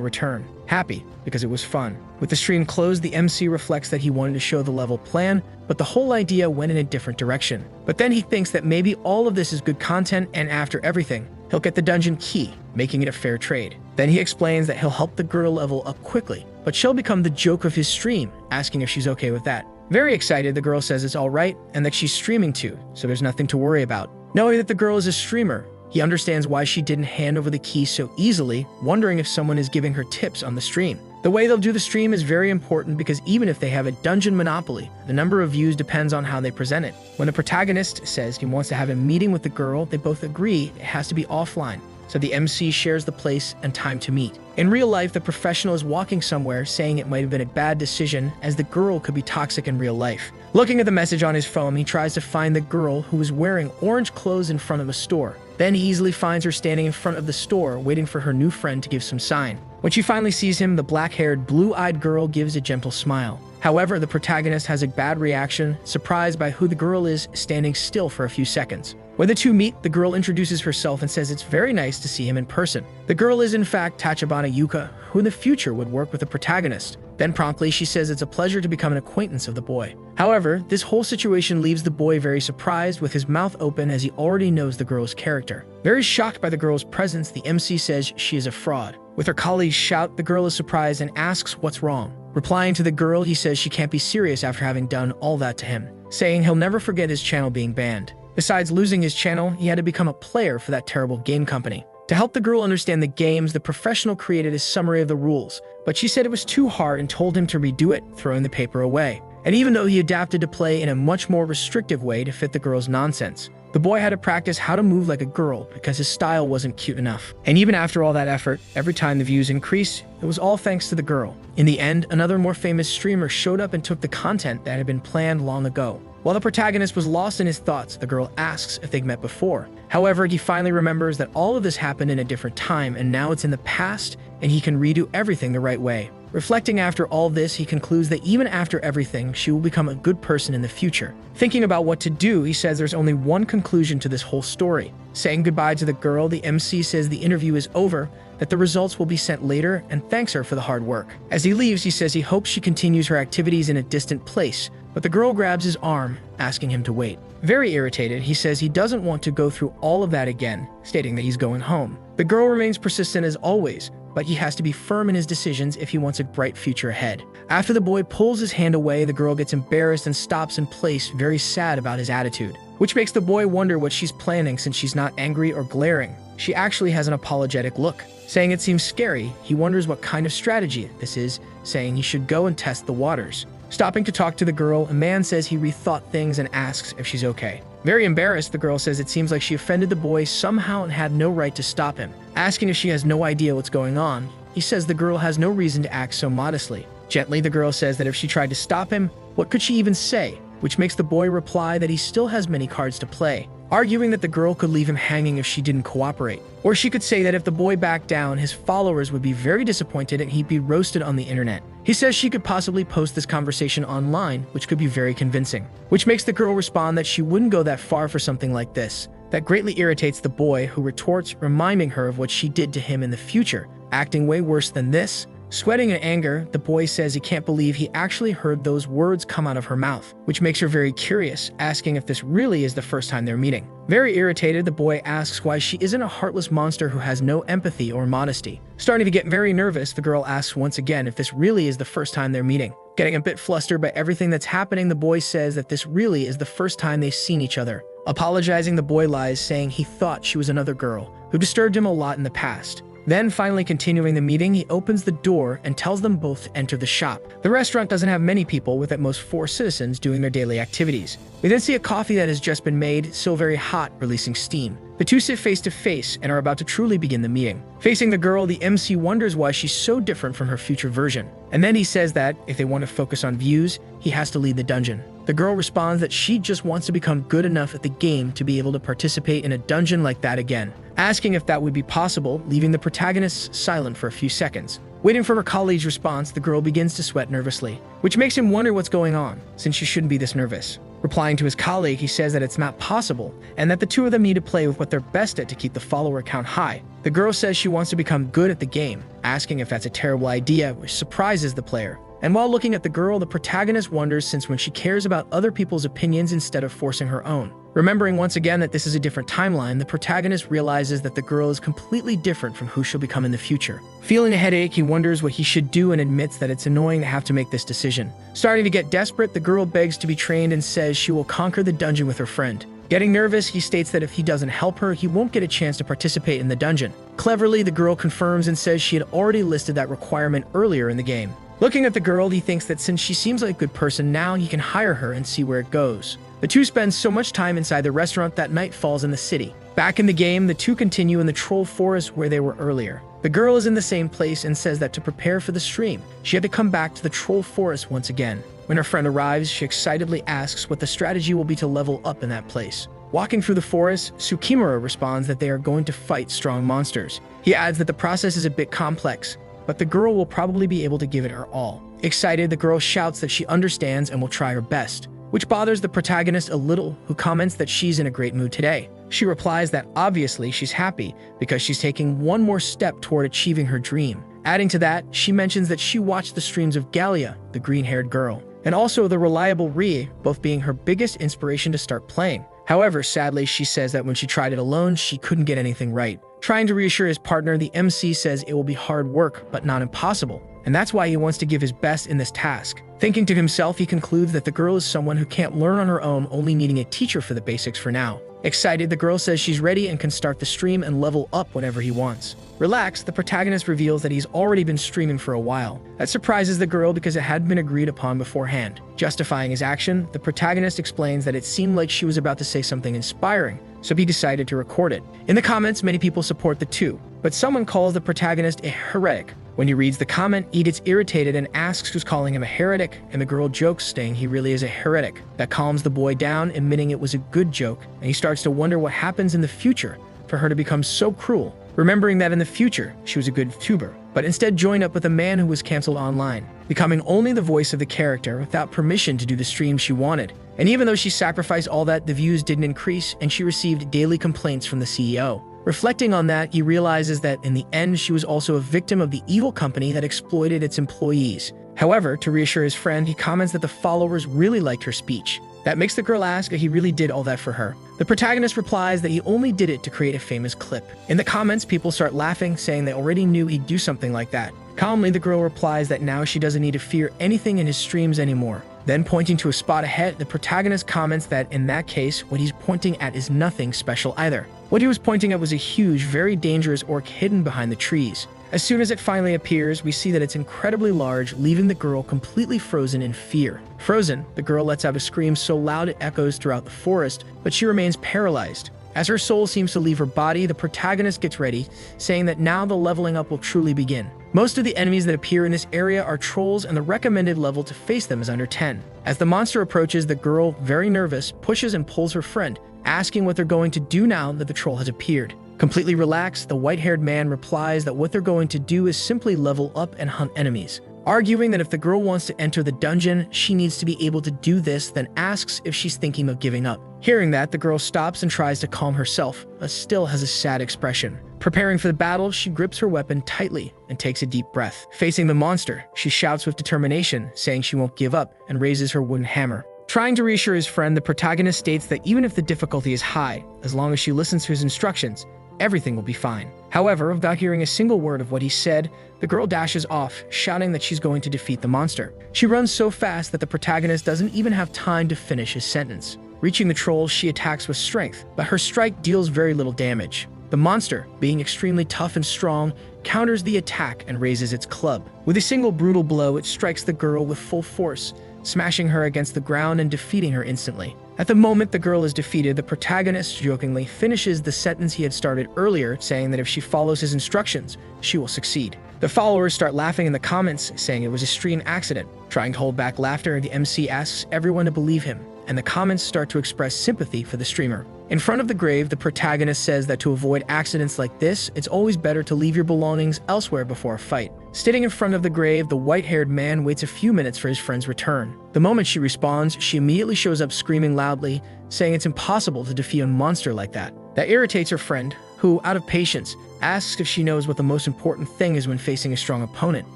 return. Happy, because it was fun. With the stream closed, the MC reflects that he wanted to show the level plan, but the whole idea went in a different direction. But then he thinks that maybe all of this is good content, and after everything, he'll get the dungeon key, making it a fair trade. Then he explains that he'll help the girl level up quickly, but she'll become the joke of his stream, asking if she's okay with that. Very excited, the girl says it's alright, and that she's streaming too, so there's nothing to worry about. Knowing that the girl is a streamer, he understands why she didn't hand over the key so easily, wondering if someone is giving her tips on the stream. The way they'll do the stream is very important because even if they have a dungeon monopoly, the number of views depends on how they present it. When the protagonist says he wants to have a meeting with the girl, they both agree it has to be offline, so the MC shares the place and time to meet. In real life, the professional is walking somewhere saying it might have been a bad decision as the girl could be toxic in real life. Looking at the message on his phone, he tries to find the girl who was wearing orange clothes in front of a store. Then he easily finds her standing in front of the store, waiting for her new friend to give some sign. When she finally sees him, the black-haired, blue-eyed girl gives a gentle smile. However, the protagonist has a bad reaction, surprised by who the girl is, standing still for a few seconds. When the two meet, the girl introduces herself and says it's very nice to see him in person. The girl is in fact Tachibana Yuka, who in the future would work with the protagonist. Then promptly she says it's a pleasure to become an acquaintance of the boy. However, this whole situation leaves the boy very surprised, with his mouth open as he already knows the girl's character. Very shocked by the girl's presence, the MC says she is a fraud. With her colleagues shout, the girl is surprised and asks what's wrong. Replying to the girl, he says she can't be serious after having done all that to him, saying he'll never forget his channel being banned. Besides losing his channel, he had to become a player for that terrible game company. To help the girl understand the games, the professional created a summary of the rules, but she said it was too hard and told him to redo it, throwing the paper away. And even though he adapted to play in a much more restrictive way to fit the girl's nonsense, the boy had to practice how to move like a girl because his style wasn't cute enough. And even after all that effort, every time the views increased, it was all thanks to the girl. In the end, another more famous streamer showed up and took the content that had been planned long ago. While the protagonist was lost in his thoughts, the girl asks if they've met before. However, he finally remembers that all of this happened in a different time and now it's in the past and he can redo everything the right way. Reflecting after all this, he concludes that even after everything, she will become a good person in the future. Thinking about what to do, he says there's only one conclusion to this whole story. Saying goodbye to the girl, the MC says the interview is over, that the results will be sent later, and thanks her for the hard work. As he leaves, he says he hopes she continues her activities in a distant place, but the girl grabs his arm, asking him to wait. Very irritated, he says he doesn't want to go through all of that again, stating that he's going home. The girl remains persistent as always, but he has to be firm in his decisions if he wants a bright future ahead. After the boy pulls his hand away, the girl gets embarrassed and stops in place, very sad about his attitude, which makes the boy wonder what she's planning since she's not angry or glaring. She actually has an apologetic look. Saying it seems scary, he wonders what kind of strategy this is, saying he should go and test the waters. Stopping to talk to the girl, a man says he rethought things and asks if she's okay. Very embarrassed, the girl says it seems like she offended the boy somehow and had no right to stop him. Asking if she has no idea what's going on, he says the girl has no reason to act so modestly. Gently, the girl says that if she tried to stop him, what could she even say? Which makes the boy reply that he still has many cards to play, arguing that the girl could leave him hanging if she didn't cooperate. Or she could say that if the boy backed down, his followers would be very disappointed and he'd be roasted on the internet. He says she could possibly post this conversation online, which could be very convincing. Which makes the girl respond that she wouldn't go that far for something like this. That greatly irritates the boy, who retorts, reminding her of what she did to him in the future, acting way worse than this. Sweating in anger, the boy says he can't believe he actually heard those words come out of her mouth, which makes her very curious, asking if this really is the first time they're meeting. Very irritated, the boy asks why she isn't a heartless monster who has no empathy or modesty. Starting to get very nervous, the girl asks once again if this really is the first time they're meeting. Getting a bit flustered by everything that's happening, the boy says that this really is the first time they've seen each other. Apologizing, the boy lies, saying he thought she was another girl who disturbed him a lot in the past. Then, finally continuing the meeting, he opens the door and tells them both to enter the shop. The restaurant doesn't have many people, with at most 4 citizens doing their daily activities. We then see a coffee that has just been made, still very hot, releasing steam. The two sit face to face and are about to truly begin the meeting. Facing the girl, the MC wonders why she's so different from her future version. And then he says that, if they want to focus on views, he has to lead the dungeon. The The girl responds that she just wants to become good enough at the game to be able to participate in a dungeon like that again, asking if that would be possible, leaving the protagonist silent for a few seconds. Waiting for her colleague's response, the girl begins to sweat nervously, which makes him wonder what's going on, since she shouldn't be this nervous. Replying to his colleague, he says that it's not possible, and that the two of them need to play with what they're best at to keep the follower count high. The girl says she wants to become good at the game, asking if that's a terrible idea, which surprises the player. And while looking at the girl, the protagonist wonders since when she cares about other people's opinions instead of forcing her own. Remembering once again that this is a different timeline, the protagonist realizes that the girl is completely different from who she'll become in the future. Feeling a headache, he wonders what he should do and admits that it's annoying to have to make this decision. Starting to get desperate, the girl begs to be trained and says she will conquer the dungeon with her friend. Getting nervous, he states that if he doesn't help her, he won't get a chance to participate in the dungeon. Cleverly, the girl confirms and says she had already listed that requirement earlier in the game. Looking at the girl, he thinks that since she seems like a good person now, he can hire her and see where it goes. The two spend so much time inside the restaurant that night falls in the city. Back in the game, the two continue in the troll forest where they were earlier. The girl is in the same place and says that to prepare for the stream, she had to come back to the troll forest once again. When her friend arrives, she excitedly asks what the strategy will be to level up in that place. Walking through the forest, Tsukimura responds that they are going to fight strong monsters. He adds that the process is a bit complex, but the girl will probably be able to give it her all. Excited, the girl shouts that she understands and will try her best, which bothers the protagonist a little, who comments that she's in a great mood today. She replies that obviously she's happy because she's taking one more step toward achieving her dream. Adding to that, she mentions that she watched the streams of Gallia, the green-haired girl, and also the reliable Rie, both being her biggest inspiration to start playing. However, sadly, she says that when she tried it alone, she couldn't get anything right. Trying to reassure his partner, the MC says it will be hard work, but not impossible, and that's why he wants to give his best in this task. Thinking to himself, he concludes that the girl is someone who can't learn on her own, only needing a teacher for the basics for now. Excited, the girl says she's ready and can start the stream and level up whenever he wants. Relaxed, the protagonist reveals that he's already been streaming for a while. That surprises the girl because it had been agreed upon beforehand. Justifying his action, the protagonist explains that it seemed like she was about to say something inspiring, so he decided to record it. In the comments, many people support the two, but someone calls the protagonist a heretic. When he reads the comment, he gets irritated and asks who's calling him a heretic, and the girl jokes, saying he really is a heretic. That calms the boy down, admitting it was a good joke, and he starts to wonder what happens in the future for her to become so cruel, remembering that in the future, she was a good tuber, but instead joined up with a man who was cancelled online, becoming only the voice of the character without permission to do the stream she wanted. And even though she sacrificed all that, the views didn't increase, and she received daily complaints from the CEO. Reflecting on that, he realizes that in the end, she was also a victim of the evil company that exploited its employees. However, to reassure his friend, he comments that the followers really liked her speech. That makes the girl ask if he really did all that for her. The protagonist replies that he only did it to create a famous clip. In the comments, people start laughing, saying they already knew he'd do something like that. Calmly, the girl replies that now she doesn't need to fear anything in his streams anymore. Then, pointing to a spot ahead, the protagonist comments that in that case, what he's pointing at is nothing special either. What he was pointing at was a huge, very dangerous orc hidden behind the trees. As soon as it finally appears, we see that it's incredibly large, leaving the girl completely frozen in fear. Frozen, the girl lets out a scream so loud it echoes throughout the forest, but she remains paralyzed. As her soul seems to leave her body, the protagonist gets ready, saying that now the leveling up will truly begin. Most of the enemies that appear in this area are trolls, and the recommended level to face them is under 10. As the monster approaches, the girl, very nervous, pushes and pulls her friend, asking what they're going to do now that the troll has appeared. Completely relaxed, the white-haired man replies that what they're going to do is simply level up and hunt enemies. Arguing that if the girl wants to enter the dungeon, she needs to be able to do this, then asks if she's thinking of giving up. Hearing that, the girl stops and tries to calm herself, but still has a sad expression. Preparing for the battle, she grips her weapon tightly and takes a deep breath. Facing the monster, she shouts with determination, saying she won't give up, and raises her wooden hammer. Trying to reassure his friend, the protagonist states that even if the difficulty is high, as long as she listens to his instructions, everything will be fine. However, without hearing a single word of what he said, the girl dashes off, shouting that she's going to defeat the monster. She runs so fast that the protagonist doesn't even have time to finish his sentence. Reaching the troll, she attacks with strength, but her strike deals very little damage. The monster, being extremely tough and strong, counters the attack and raises its club. With a single brutal blow, it strikes the girl with full force, smashing her against the ground and defeating her instantly. At the moment the girl is defeated, the protagonist jokingly finishes the sentence he had started earlier, saying that if she follows his instructions, she will succeed. The followers start laughing in the comments, saying it was a stream accident. Trying to hold back laughter, the MC asks everyone to believe him, and the comments start to express sympathy for the streamer. In front of the grave, the protagonist says that to avoid accidents like this, it's always better to leave your belongings elsewhere before a fight. Sitting in front of the grave, the white-haired man waits a few minutes for his friend's return. The moment she responds, she immediately shows up screaming loudly, saying it's impossible to defeat a monster like that. That irritates her friend, who, out of patience, asks if she knows what the most important thing is when facing a strong opponent.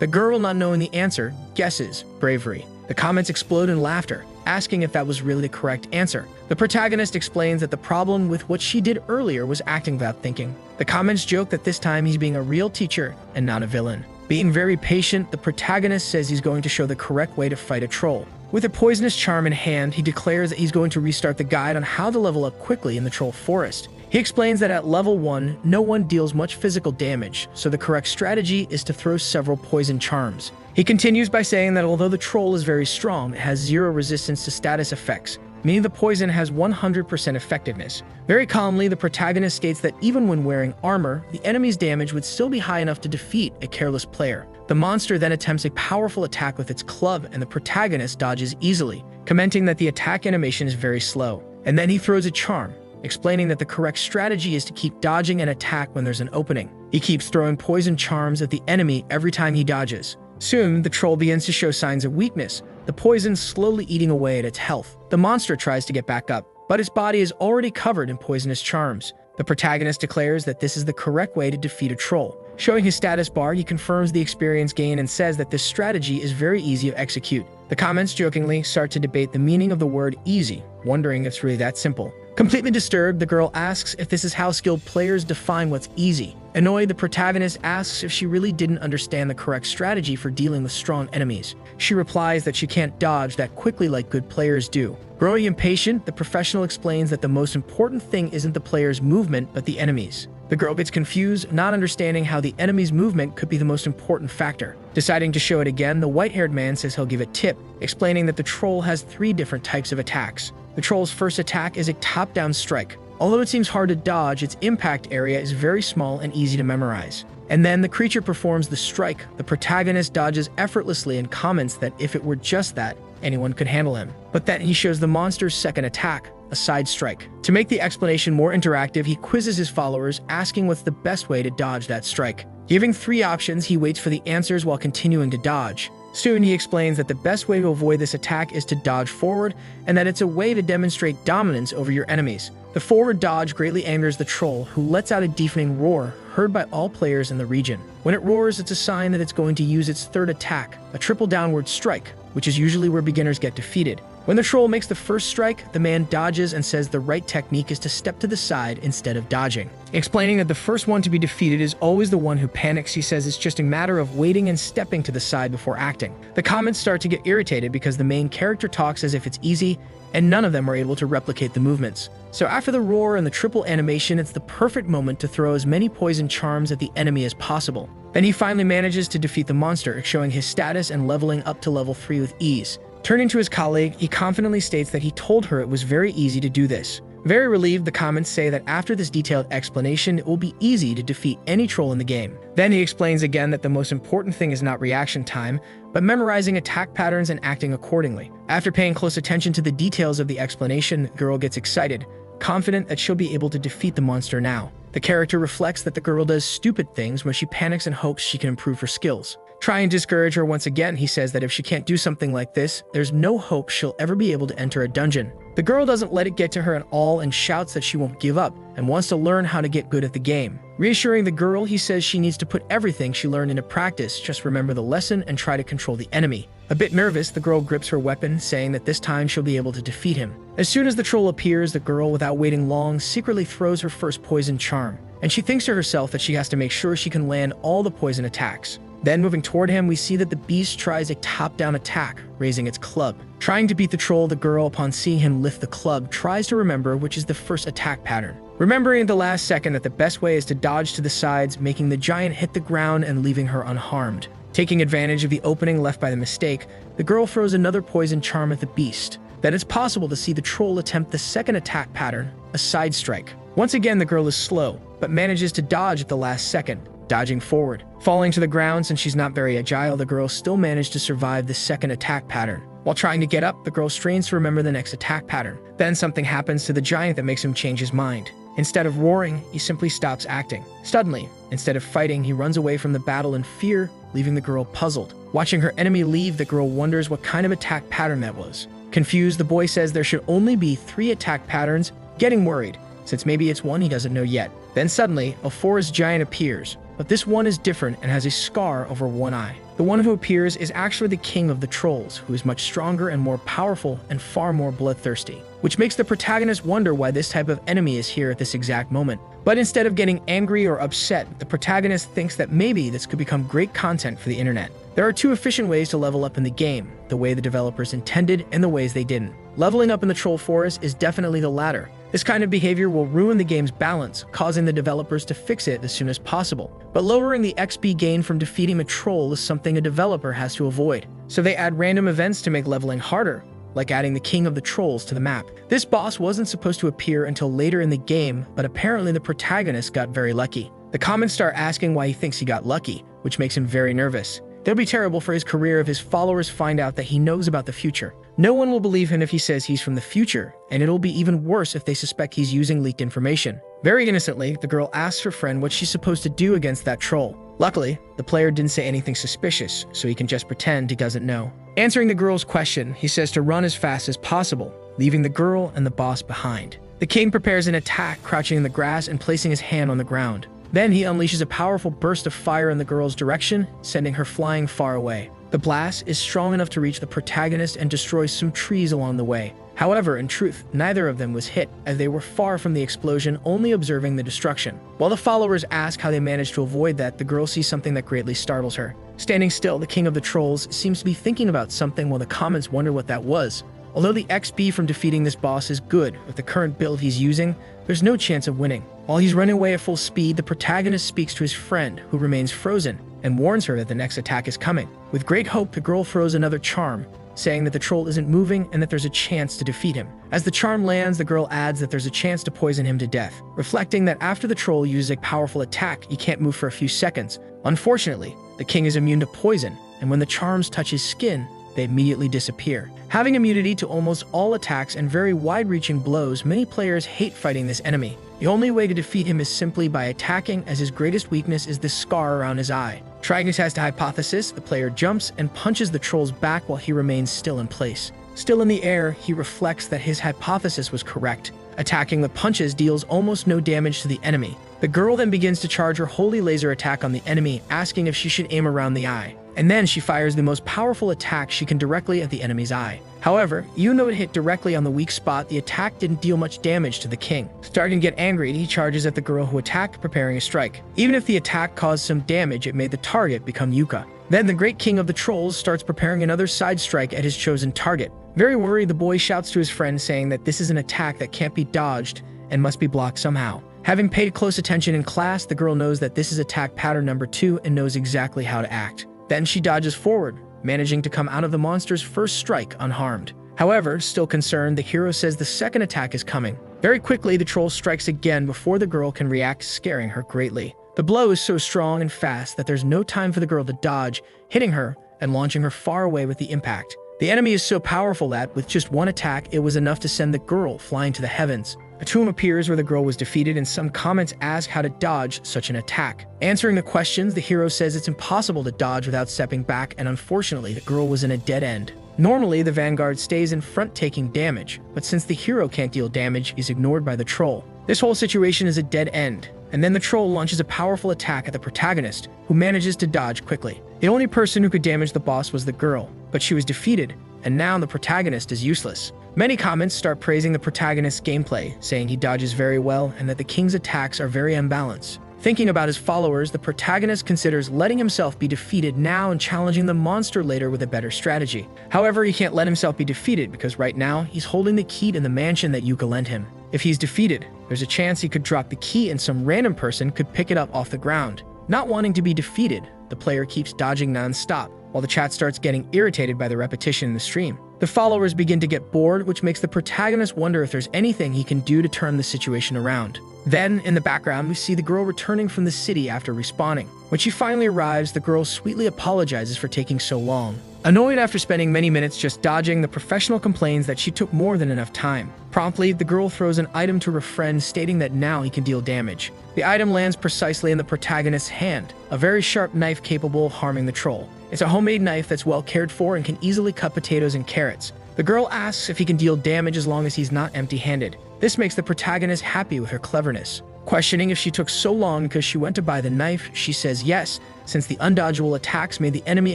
The girl, not knowing the answer, guesses bravery. The comments explode in laughter, asking if that was really the correct answer. The protagonist explains that the problem with what she did earlier was acting without thinking. The comments joke that this time he's being a real teacher and not a villain. Being very patient, the protagonist says he's going to show the correct way to fight a troll. With a poisonous charm in hand, he declares that he's going to restart the guide on how to level up quickly in the troll forest. He explains that at level 1, no one deals much physical damage, so the correct strategy is to throw several poison charms. He continues by saying that although the troll is very strong, it has 0 resistance to status effects, meaning the poison has 100% effectiveness. Very calmly, the protagonist states that even when wearing armor, the enemy's damage would still be high enough to defeat a careless player. The monster then attempts a powerful attack with its club, and the protagonist dodges easily, commenting that the attack animation is very slow. And then he throws a charm, explaining that the correct strategy is to keep dodging an attack when there's an opening. He keeps throwing poison charms at the enemy every time he dodges. Soon, the troll begins to show signs of weakness, the poison slowly eating away at its health. The monster tries to get back up, but its body is already covered in poisonous charms. The protagonist declares that this is the correct way to defeat a troll. Showing his status bar, he confirms the experience gain and says that this strategy is very easy to execute. The comments jokingly start to debate the meaning of the word easy, wondering if it's really that simple. Completely disturbed, the girl asks if this is how skilled players define what's easy. Annoyed, the protagonist asks if she really didn't understand the correct strategy for dealing with strong enemies. She replies that she can't dodge that quickly like good players do. Growing impatient, the professional explains that the most important thing isn't the player's movement, but the enemy's. The girl gets confused, not understanding how the enemy's movement could be the most important factor. Deciding to show it again, the white-haired man says he'll give a tip, explaining that the troll has 3 different types of attacks. The troll's first attack is a top-down strike. Although it seems hard to dodge, its impact area is very small and easy to memorize. And then the creature performs the strike. The protagonist dodges effortlessly and comments that if it were just that, anyone could handle him. But then he shows the monster's second attack, a side strike. To make the explanation more interactive, he quizzes his followers, asking what's the best way to dodge that strike. Giving 3 options, he waits for the answers while continuing to dodge. Soon, he explains that the best way to avoid this attack is to dodge forward, and that it's a way to demonstrate dominance over your enemies. The forward dodge greatly angers the troll, who lets out a deafening roar, heard by all players in the region. When it roars, it's a sign that it's going to use its third attack, a triple downward strike, which is usually where beginners get defeated. When the troll makes the first strike, the man dodges and says the right technique is to step to the side instead of dodging. Explaining that the first one to be defeated is always the one who panics, he says it's just a matter of waiting and stepping to the side before acting. The comments start to get irritated because the main character talks as if it's easy, and none of them are able to replicate the movements. So after the roar and the triple animation, it's the perfect moment to throw as many poison charms at the enemy as possible. Then he finally manages to defeat the monster, showing his status and leveling up to level 3 with ease. Turning to his colleague, he confidently states that he told her it was very easy to do this. Very relieved, the comments say that after this detailed explanation, it will be easy to defeat any troll in the game. Then he explains again that the most important thing is not reaction time, but memorizing attack patterns and acting accordingly. After paying close attention to the details of the explanation, the girl gets excited, confident that she'll be able to defeat the monster now. The character reflects that the girl does stupid things when she panics and hopes she can improve her skills. Trying to discourage her once again, he says that if she can't do something like this, there's no hope she'll ever be able to enter a dungeon. The girl doesn't let it get to her at all and shouts that she won't give up and wants to learn how to get good at the game. Reassuring the girl, he says she needs to put everything she learned into practice, just remember the lesson and try to control the enemy. A bit nervous, the girl grips her weapon, saying that this time she'll be able to defeat him. As soon as the troll appears, the girl, without waiting long, secretly throws her first poison charm, and she thinks to herself that she has to make sure she can land all the poison attacks. Then, moving toward him, we see that the beast tries a top-down attack, raising its club. Trying to beat the troll, the girl, upon seeing him lift the club, tries to remember which is the first attack pattern. Remembering at the last second that the best way is to dodge to the sides, making the giant hit the ground and leaving her unharmed. Taking advantage of the opening left by the mistake, the girl throws another poison charm at the beast. Then it's possible to see the troll attempt the second attack pattern, a side strike. Once again, the girl is slow, but manages to dodge at the last second. dodging forward. Falling to the ground since she's not very agile, the girl still managed to survive the second attack pattern. While trying to get up, the girl strains to remember the next attack pattern. Then something happens to the giant that makes him change his mind. Instead of roaring, he simply stops acting. Suddenly, instead of fighting, he runs away from the battle in fear, leaving the girl puzzled. Watching her enemy leave, the girl wonders what kind of attack pattern that was. Confused, the boy says there should only be 3 attack patterns, getting worried, since maybe it's one he doesn't know yet. Then suddenly, a forest giant appears, but this one is different and has a scar over one eye. The one who appears is actually the king of the trolls, who is much stronger and more powerful and far more bloodthirsty, which makes the protagonist wonder why this type of enemy is here at this exact moment. But instead of getting angry or upset, the protagonist thinks that maybe this could become great content for the internet. There are 2 efficient ways to level up in the game, the way the developers intended and the ways they didn't. Leveling up in the troll forest is definitely the latter. This kind of behavior will ruin the game's balance, causing the developers to fix it as soon as possible. But lowering the XP gain from defeating a troll is something a developer has to avoid. So they add random events to make leveling harder, like adding the king of the trolls to the map. This boss wasn't supposed to appear until later in the game, but apparently the protagonist got very lucky. The comments start asking why he thinks he got lucky, which makes him very nervous. It'll be terrible for his career if his followers find out that he knows about the future. No one will believe him if he says he's from the future, and it'll be even worse if they suspect he's using leaked information. Very innocently, the girl asks her friend what she's supposed to do against that troll. Luckily, the player didn't say anything suspicious, so he can just pretend he doesn't know. Answering the girl's question, he says to run as fast as possible, leaving the girl and the boss behind. The king prepares an attack, crouching in the grass and placing his hand on the ground. Then he unleashes a powerful burst of fire in the girl's direction, sending her flying far away. The blast is strong enough to reach the protagonist and destroy some trees along the way. However, in truth, neither of them was hit, as they were far from the explosion, only observing the destruction. While the followers ask how they managed to avoid that, the girl sees something that greatly startles her. Standing still, the king of the trolls seems to be thinking about something while the comments wonder what that was. Although the XP from defeating this boss is good, with the current build he's using, there's no chance of winning. While he's running away at full speed, the protagonist speaks to his friend, who remains frozen, and warns her that the next attack is coming. With great hope, the girl throws another charm, saying that the troll isn't moving and that there's a chance to defeat him. As the charm lands, the girl adds that there's a chance to poison him to death, reflecting that after the troll uses a powerful attack, he can't move for a few seconds. Unfortunately, the king is immune to poison, and when the charms touch his skin, they immediately disappear. Having immunity to almost all attacks and very wide-reaching blows, many players hate fighting this enemy. The only way to defeat him is simply by attacking, as his greatest weakness is the scar around his eye. Trying to test a hypothesis, the player jumps and punches the troll's back while he remains still in place. Still in the air, he reflects that his hypothesis was correct. Attacking with punches deals almost no damage to the enemy. The girl then begins to charge her holy laser attack on the enemy, asking if she should aim around the eye. And then she fires the most powerful attack she can directly at the enemy's eye. However, even though it hit directly on the weak spot, the attack didn't deal much damage to the king. Starting to get angry, he charges at the girl who attacked, preparing a strike. Even if the attack caused some damage, it made the target become Yuka. Then the great king of the trolls starts preparing another side strike at his chosen target. Very worried, the boy shouts to his friend, saying that this is an attack that can't be dodged and must be blocked somehow. Having paid close attention in class, the girl knows that this is attack pattern number 2 and knows exactly how to act. Then she dodges forward, managing to come out of the monster's first strike unharmed. However, still concerned, the hero says the second attack is coming. Very quickly, the troll strikes again before the girl can react, scaring her greatly. The blow is so strong and fast that there's no time for the girl to dodge, hitting her and launching her far away with the impact. The enemy is so powerful that, with just one attack, it was enough to send the girl flying to the heavens. A tomb appears where the girl was defeated, and some comments ask how to dodge such an attack. Answering the questions, the hero says it's impossible to dodge without stepping back, and unfortunately, the girl was in a dead end. Normally, the vanguard stays in front taking damage, but since the hero can't deal damage, he's ignored by the troll. This whole situation is a dead end, and then the troll launches a powerful attack at the protagonist, who manages to dodge quickly. The only person who could damage the boss was the girl, but she was defeated, and now the protagonist is useless. Many comments start praising the protagonist's gameplay, saying he dodges very well and that the king's attacks are very unbalanced. Thinking about his followers, the protagonist considers letting himself be defeated now and challenging the monster later with a better strategy. However, he can't let himself be defeated because right now, he's holding the key to the mansion that Yuka lent him. If he's defeated, there's a chance he could drop the key and some random person could pick it up off the ground. Not wanting to be defeated, the player keeps dodging non-stop, while the chat starts getting irritated by the repetition in the stream. The followers begin to get bored, which makes the protagonist wonder if there's anything he can do to turn the situation around. Then, in the background, we see the girl returning from the city after respawning. When she finally arrives, the girl sweetly apologizes for taking so long. Annoyed after spending many minutes just dodging, the professional complains that she took more than enough time. Promptly, the girl throws an item to her friend, stating that now he can deal damage. The item lands precisely in the protagonist's hand, a very sharp knife capable of harming the troll. It's a homemade knife that's well cared for and can easily cut potatoes and carrots. The girl asks if he can deal damage as long as he's not empty-handed. This makes the protagonist happy with her cleverness. Questioning if she took so long because she went to buy the knife, she says yes, since the undodgeable attacks made the enemy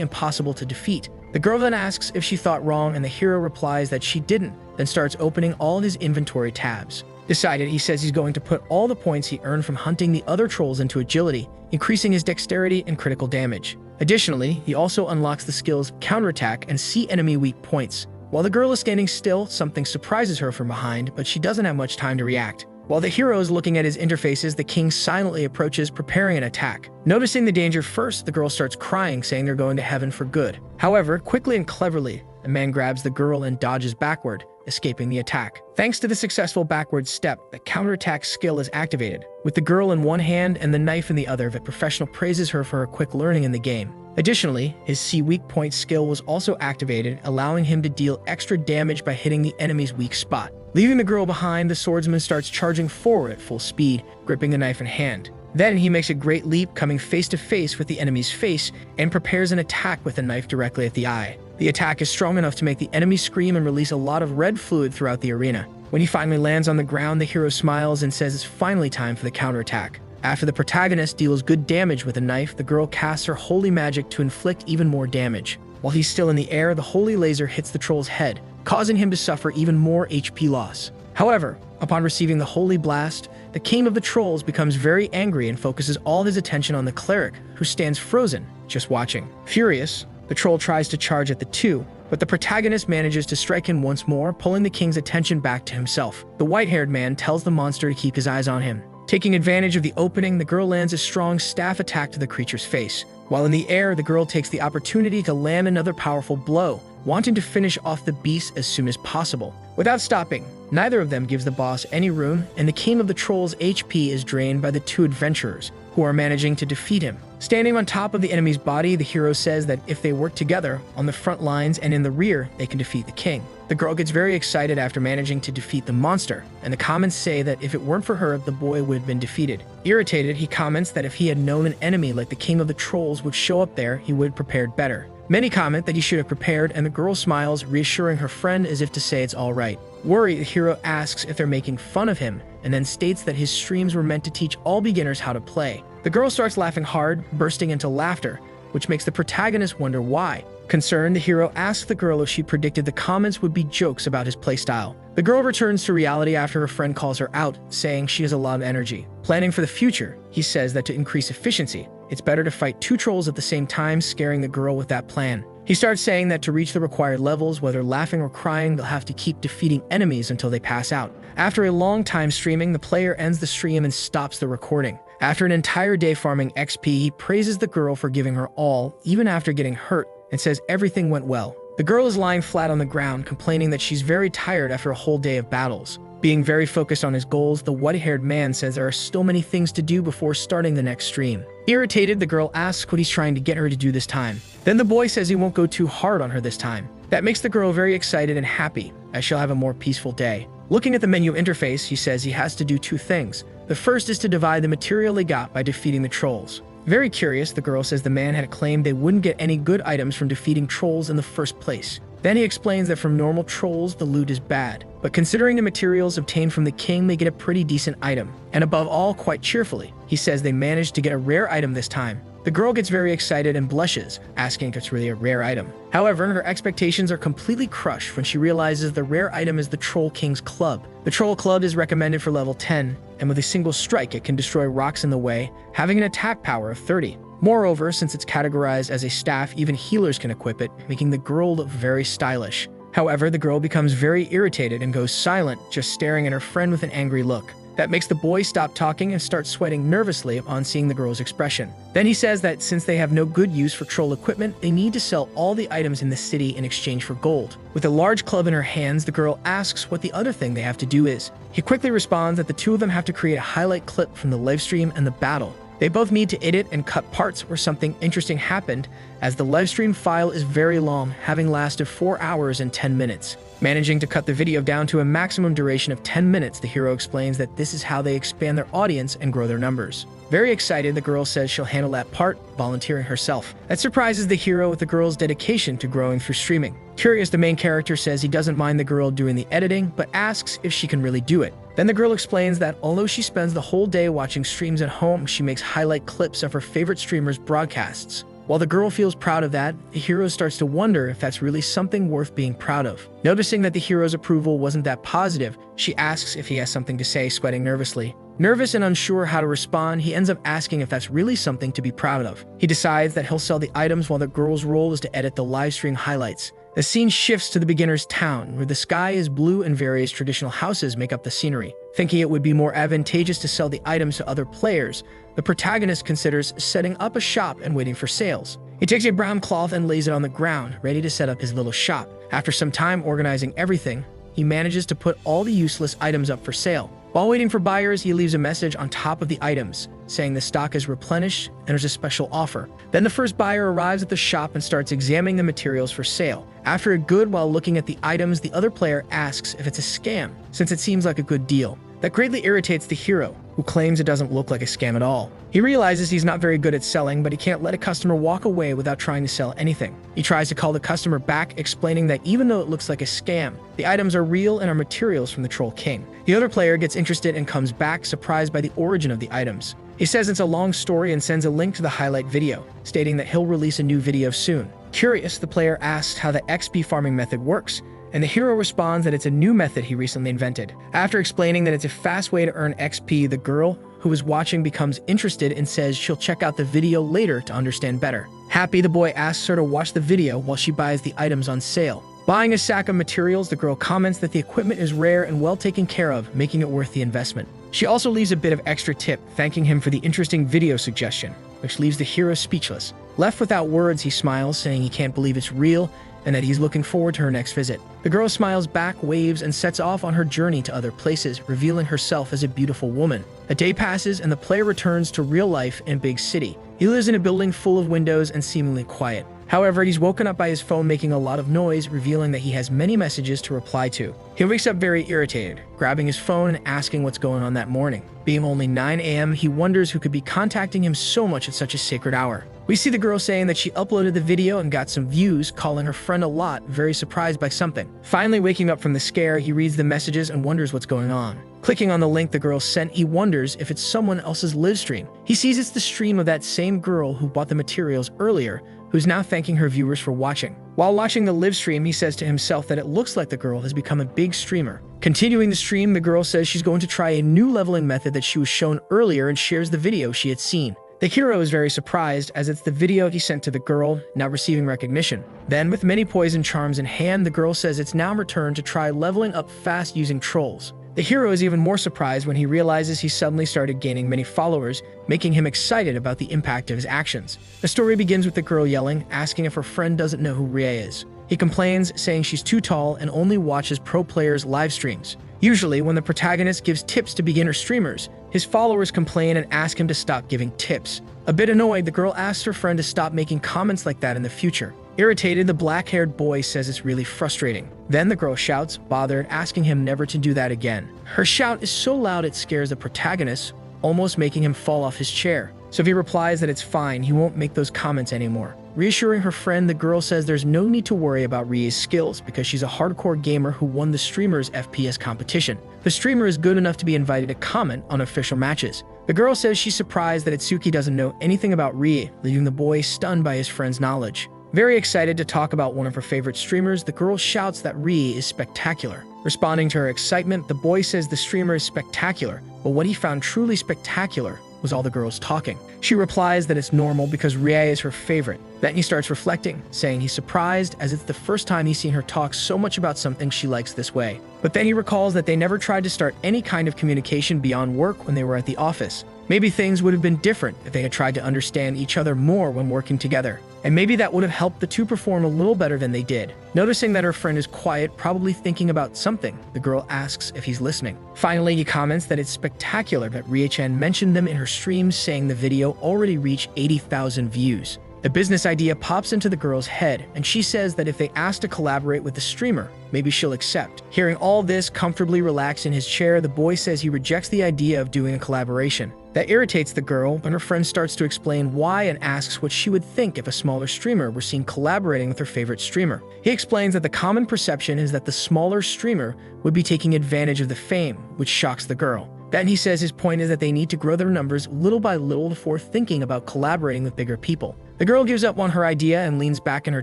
impossible to defeat. The girl then asks if she thought wrong, and the hero replies that she didn't, then starts opening all his inventory tabs. Decided, he says he's going to put all the points he earned from hunting the other trolls into agility, increasing his dexterity and critical damage. Additionally, he also unlocks the skills Counterattack and See Enemy Weak Points. While the girl is standing still, something surprises her from behind, but she doesn't have much time to react. While the hero is looking at his interfaces, the king silently approaches, preparing an attack. Noticing the danger first, the girl starts crying, saying they're going to heaven for good. However, quickly and cleverly, a man grabs the girl and dodges backward, escaping the attack. Thanks to the successful backward step, the counterattack skill is activated. With the girl in one hand and the knife in the other, the professional praises her for her quick learning in the game. Additionally, his See Weak Point skill was also activated, allowing him to deal extra damage by hitting the enemy's weak spot. Leaving the girl behind, the swordsman starts charging forward at full speed, gripping the knife in hand. Then he makes a great leap, coming face to face with the enemy's face, and prepares an attack with the knife directly at the eye. The attack is strong enough to make the enemy scream and release a lot of red fluid throughout the arena. When he finally lands on the ground, the hero smiles and says it's finally time for the counterattack. After the protagonist deals good damage with a knife, the girl casts her holy magic to inflict even more damage. While he's still in the air, the holy laser hits the troll's head, causing him to suffer even more HP loss. However, upon receiving the holy blast, the king of the trolls becomes very angry and focuses all his attention on the cleric, who stands frozen, just watching. Furious, the troll tries to charge at the two, but the protagonist manages to strike him once more, pulling the king's attention back to himself. The white-haired man tells the monster to keep his eyes on him. Taking advantage of the opening, the girl lands a strong staff attack to the creature's face. While in the air, the girl takes the opportunity to land another powerful blow, wanting to finish off the beast as soon as possible. Without stopping, neither of them gives the boss any room, and the king of the trolls' HP is drained by the two adventurers, who are managing to defeat him. Standing on top of the enemy's body, the hero says that if they work together on the front lines and in the rear, they can defeat the king. The girl gets very excited after managing to defeat the monster, and the comments say that if it weren't for her, the boy would have been defeated. Irritated, he comments that if he had known an enemy like the king of the trolls would show up there, he would have prepared better. Many comment that he should have prepared, and the girl smiles, reassuring her friend as if to say it's all right. Worried, the hero asks if they're making fun of him, and then states that his streams were meant to teach all beginners how to play. The girl starts laughing hard, bursting into laughter, which makes the protagonist wonder why. Concerned, the hero asks the girl if she predicted the comments would be jokes about his playstyle. The girl returns to reality after her friend calls her out, saying she has a lot of energy. Planning for the future, he says that to increase efficiency, it's better to fight two trolls at the same time, scaring the girl with that plan. He starts saying that to reach the required levels, whether laughing or crying, they'll have to keep defeating enemies until they pass out. After a long time streaming, the player ends the stream and stops the recording. After an entire day farming XP, he praises the girl for giving her all, even after getting hurt, and says everything went well. The girl is lying flat on the ground, complaining that she's very tired after a whole day of battles. Being very focused on his goals, the white-haired man says there are still many things to do before starting the next stream. Irritated, the girl asks what he's trying to get her to do this time. Then the boy says he won't go too hard on her this time. That makes the girl very excited and happy, as she'll have a more peaceful day. Looking at the menu interface, he says he has to do two things. The first is to divide the material they got by defeating the trolls. Very curious, the girl says the man had claimed they wouldn't get any good items from defeating trolls in the first place. Then he explains that from normal trolls, the loot is bad. But considering the materials obtained from the king, they get a pretty decent item. And above all, quite cheerfully, he says they managed to get a rare item this time. The girl gets very excited and blushes, asking if it's really a rare item. However, her expectations are completely crushed when she realizes the rare item is the Troll King's Club. The Troll Club is recommended for level 10, and with a single strike it can destroy rocks in the way, having an attack power of 30. Moreover, since it's categorized as a staff, even healers can equip it, making the girl look very stylish. However, the girl becomes very irritated and goes silent, just staring at her friend with an angry look. That makes the boy stop talking and start sweating nervously upon seeing the girl's expression. Then he says that since they have no good use for troll equipment, they need to sell all the items in the city in exchange for gold. With a large club in her hands, the girl asks what the other thing they have to do is. He quickly responds that the two of them have to create a highlight clip from the livestream and the battle. They both need to edit and cut parts where something interesting happened, as the livestream file is very long, having lasted 4 hours and 10 minutes. Managing to cut the video down to a maximum duration of 10 minutes, the hero explains that this is how they expand their audience and grow their numbers. Very excited, the girl says she'll handle that part, volunteering herself. That surprises the hero with the girl's dedication to growing through streaming. Curious, the main character says he doesn't mind the girl doing the editing, but asks if she can really do it. Then the girl explains that although she spends the whole day watching streams at home, she makes highlight clips of her favorite streamers' broadcasts. While the girl feels proud of that, the hero starts to wonder if that's really something worth being proud of. Noticing that the hero's approval wasn't that positive, she asks if he has something to say, sweating nervously. Nervous and unsure how to respond, he ends up asking if that's really something to be proud of. He decides that he'll sell the items while the girl's role is to edit the livestream highlights. The scene shifts to the beginner's town, where the sky is blue and various traditional houses make up the scenery. Thinking it would be more advantageous to sell the items to other players, the protagonist considers setting up a shop and waiting for sales. He takes a brown cloth and lays it on the ground, ready to set up his little shop. After some time organizing everything, he manages to put all the useless items up for sale. While waiting for buyers, he leaves a message on top of the items, saying the stock is replenished and there's a special offer. Then the first buyer arrives at the shop and starts examining the materials for sale. After a good while looking at the items, the other player asks if it's a scam, since it seems like a good deal. That greatly irritates the hero, who claims it doesn't look like a scam at all. He realizes he's not very good at selling, but he can't let a customer walk away without trying to sell anything. He tries to call the customer back, explaining that even though it looks like a scam, the items are real and are materials from the Troll King. The other player gets interested and comes back, surprised by the origin of the items. He says it's a long story and sends a link to the highlight video, stating that he'll release a new video soon. Curious, the player asks how the XP farming method works, and the hero responds that it's a new method he recently invented. After explaining that it's a fast way to earn XP, the girl who is watching becomes interested and says she'll check out the video later to understand better. Happy, the boy asks her to watch the video while she buys the items on sale. Buying a sack of materials, the girl comments that the equipment is rare and well taken care of, making it worth the investment. She also leaves a bit of extra tip, thanking him for the interesting video suggestion, which leaves the hero speechless. Left without words, he smiles, saying he can't believe it's real and that he's looking forward to her next visit. The girl smiles back, waves, and sets off on her journey to other places, revealing herself as a beautiful woman. A day passes and the player returns to real life in a big city. He lives in a building full of windows and seemingly quiet. However, he's woken up by his phone making a lot of noise, revealing that he has many messages to reply to. He wakes up very irritated, grabbing his phone and asking what's going on that morning. Being only 9 a.m., he wonders who could be contacting him so much at such a sacred hour. We see the girl saying that she uploaded the video and got some views, calling her friend a lot, very surprised by something. Finally waking up from the scare, he reads the messages and wonders what's going on. Clicking on the link the girl sent, he wonders if it's someone else's live stream. He sees it's the stream of that same girl who bought the materials earlier, who's now thanking her viewers for watching. While watching the live stream, he says to himself that it looks like the girl has become a big streamer. Continuing the stream, the girl says she's going to try a new leveling method that she was shown earlier and shares the video she had seen. The hero is very surprised, as it's the video he sent to the girl, now receiving recognition. Then, with many poison charms in hand, the girl says it's now returned to try leveling up fast using trolls. The hero is even more surprised when he realizes he suddenly started gaining many followers, making him excited about the impact of his actions. The story begins with the girl yelling, asking if her friend doesn't know who Ria is. He complains, saying she's too tall and only watches pro players' live streams. Usually, when the protagonist gives tips to beginner streamers, his followers complain and ask him to stop giving tips. A bit annoyed, the girl asks her friend to stop making comments like that in the future. Irritated, the black-haired boy says it's really frustrating. Then the girl shouts, bothered, asking him never to do that again. Her shout is so loud it scares the protagonist, almost making him fall off his chair. So he replies that it's fine, he won't make those comments anymore. Reassuring her friend, the girl says there's no need to worry about Ria's skills because she's a hardcore gamer who won the streamer's FPS competition. The streamer is good enough to be invited to comment on official matches. The girl says she's surprised that Itsuki doesn't know anything about Ria, leaving the boy stunned by his friend's knowledge. Very excited to talk about one of her favorite streamers, the girl shouts that Ria is spectacular. Responding to her excitement, the boy says the streamer is spectacular, but what he found truly spectacular was all the girls talking. She replies that it's normal because Rie is her favorite. Then he starts reflecting, saying he's surprised as it's the first time he's seen her talk so much about something she likes this way. But then he recalls that they never tried to start any kind of communication beyond work when they were at the office. Maybe things would have been different if they had tried to understand each other more when working together. And maybe that would have helped the two perform a little better than they did. Noticing that her friend is quiet, probably thinking about something, the girl asks if he's listening. Finally, he comments that it's spectacular that Rie-chan mentioned them in her stream, saying the video already reached 80,000 views. A business idea pops into the girl's head, and she says that if they ask to collaborate with the streamer, maybe she'll accept. Hearing all this, comfortably relaxed in his chair, the boy says he rejects the idea of doing a collaboration. That irritates the girl, but her friend starts to explain why and asks what she would think if a smaller streamer were seen collaborating with her favorite streamer. He explains that the common perception is that the smaller streamer would be taking advantage of the fame, which shocks the girl. Then he says his point is that they need to grow their numbers little by little before thinking about collaborating with bigger people. The girl gives up on her idea and leans back in her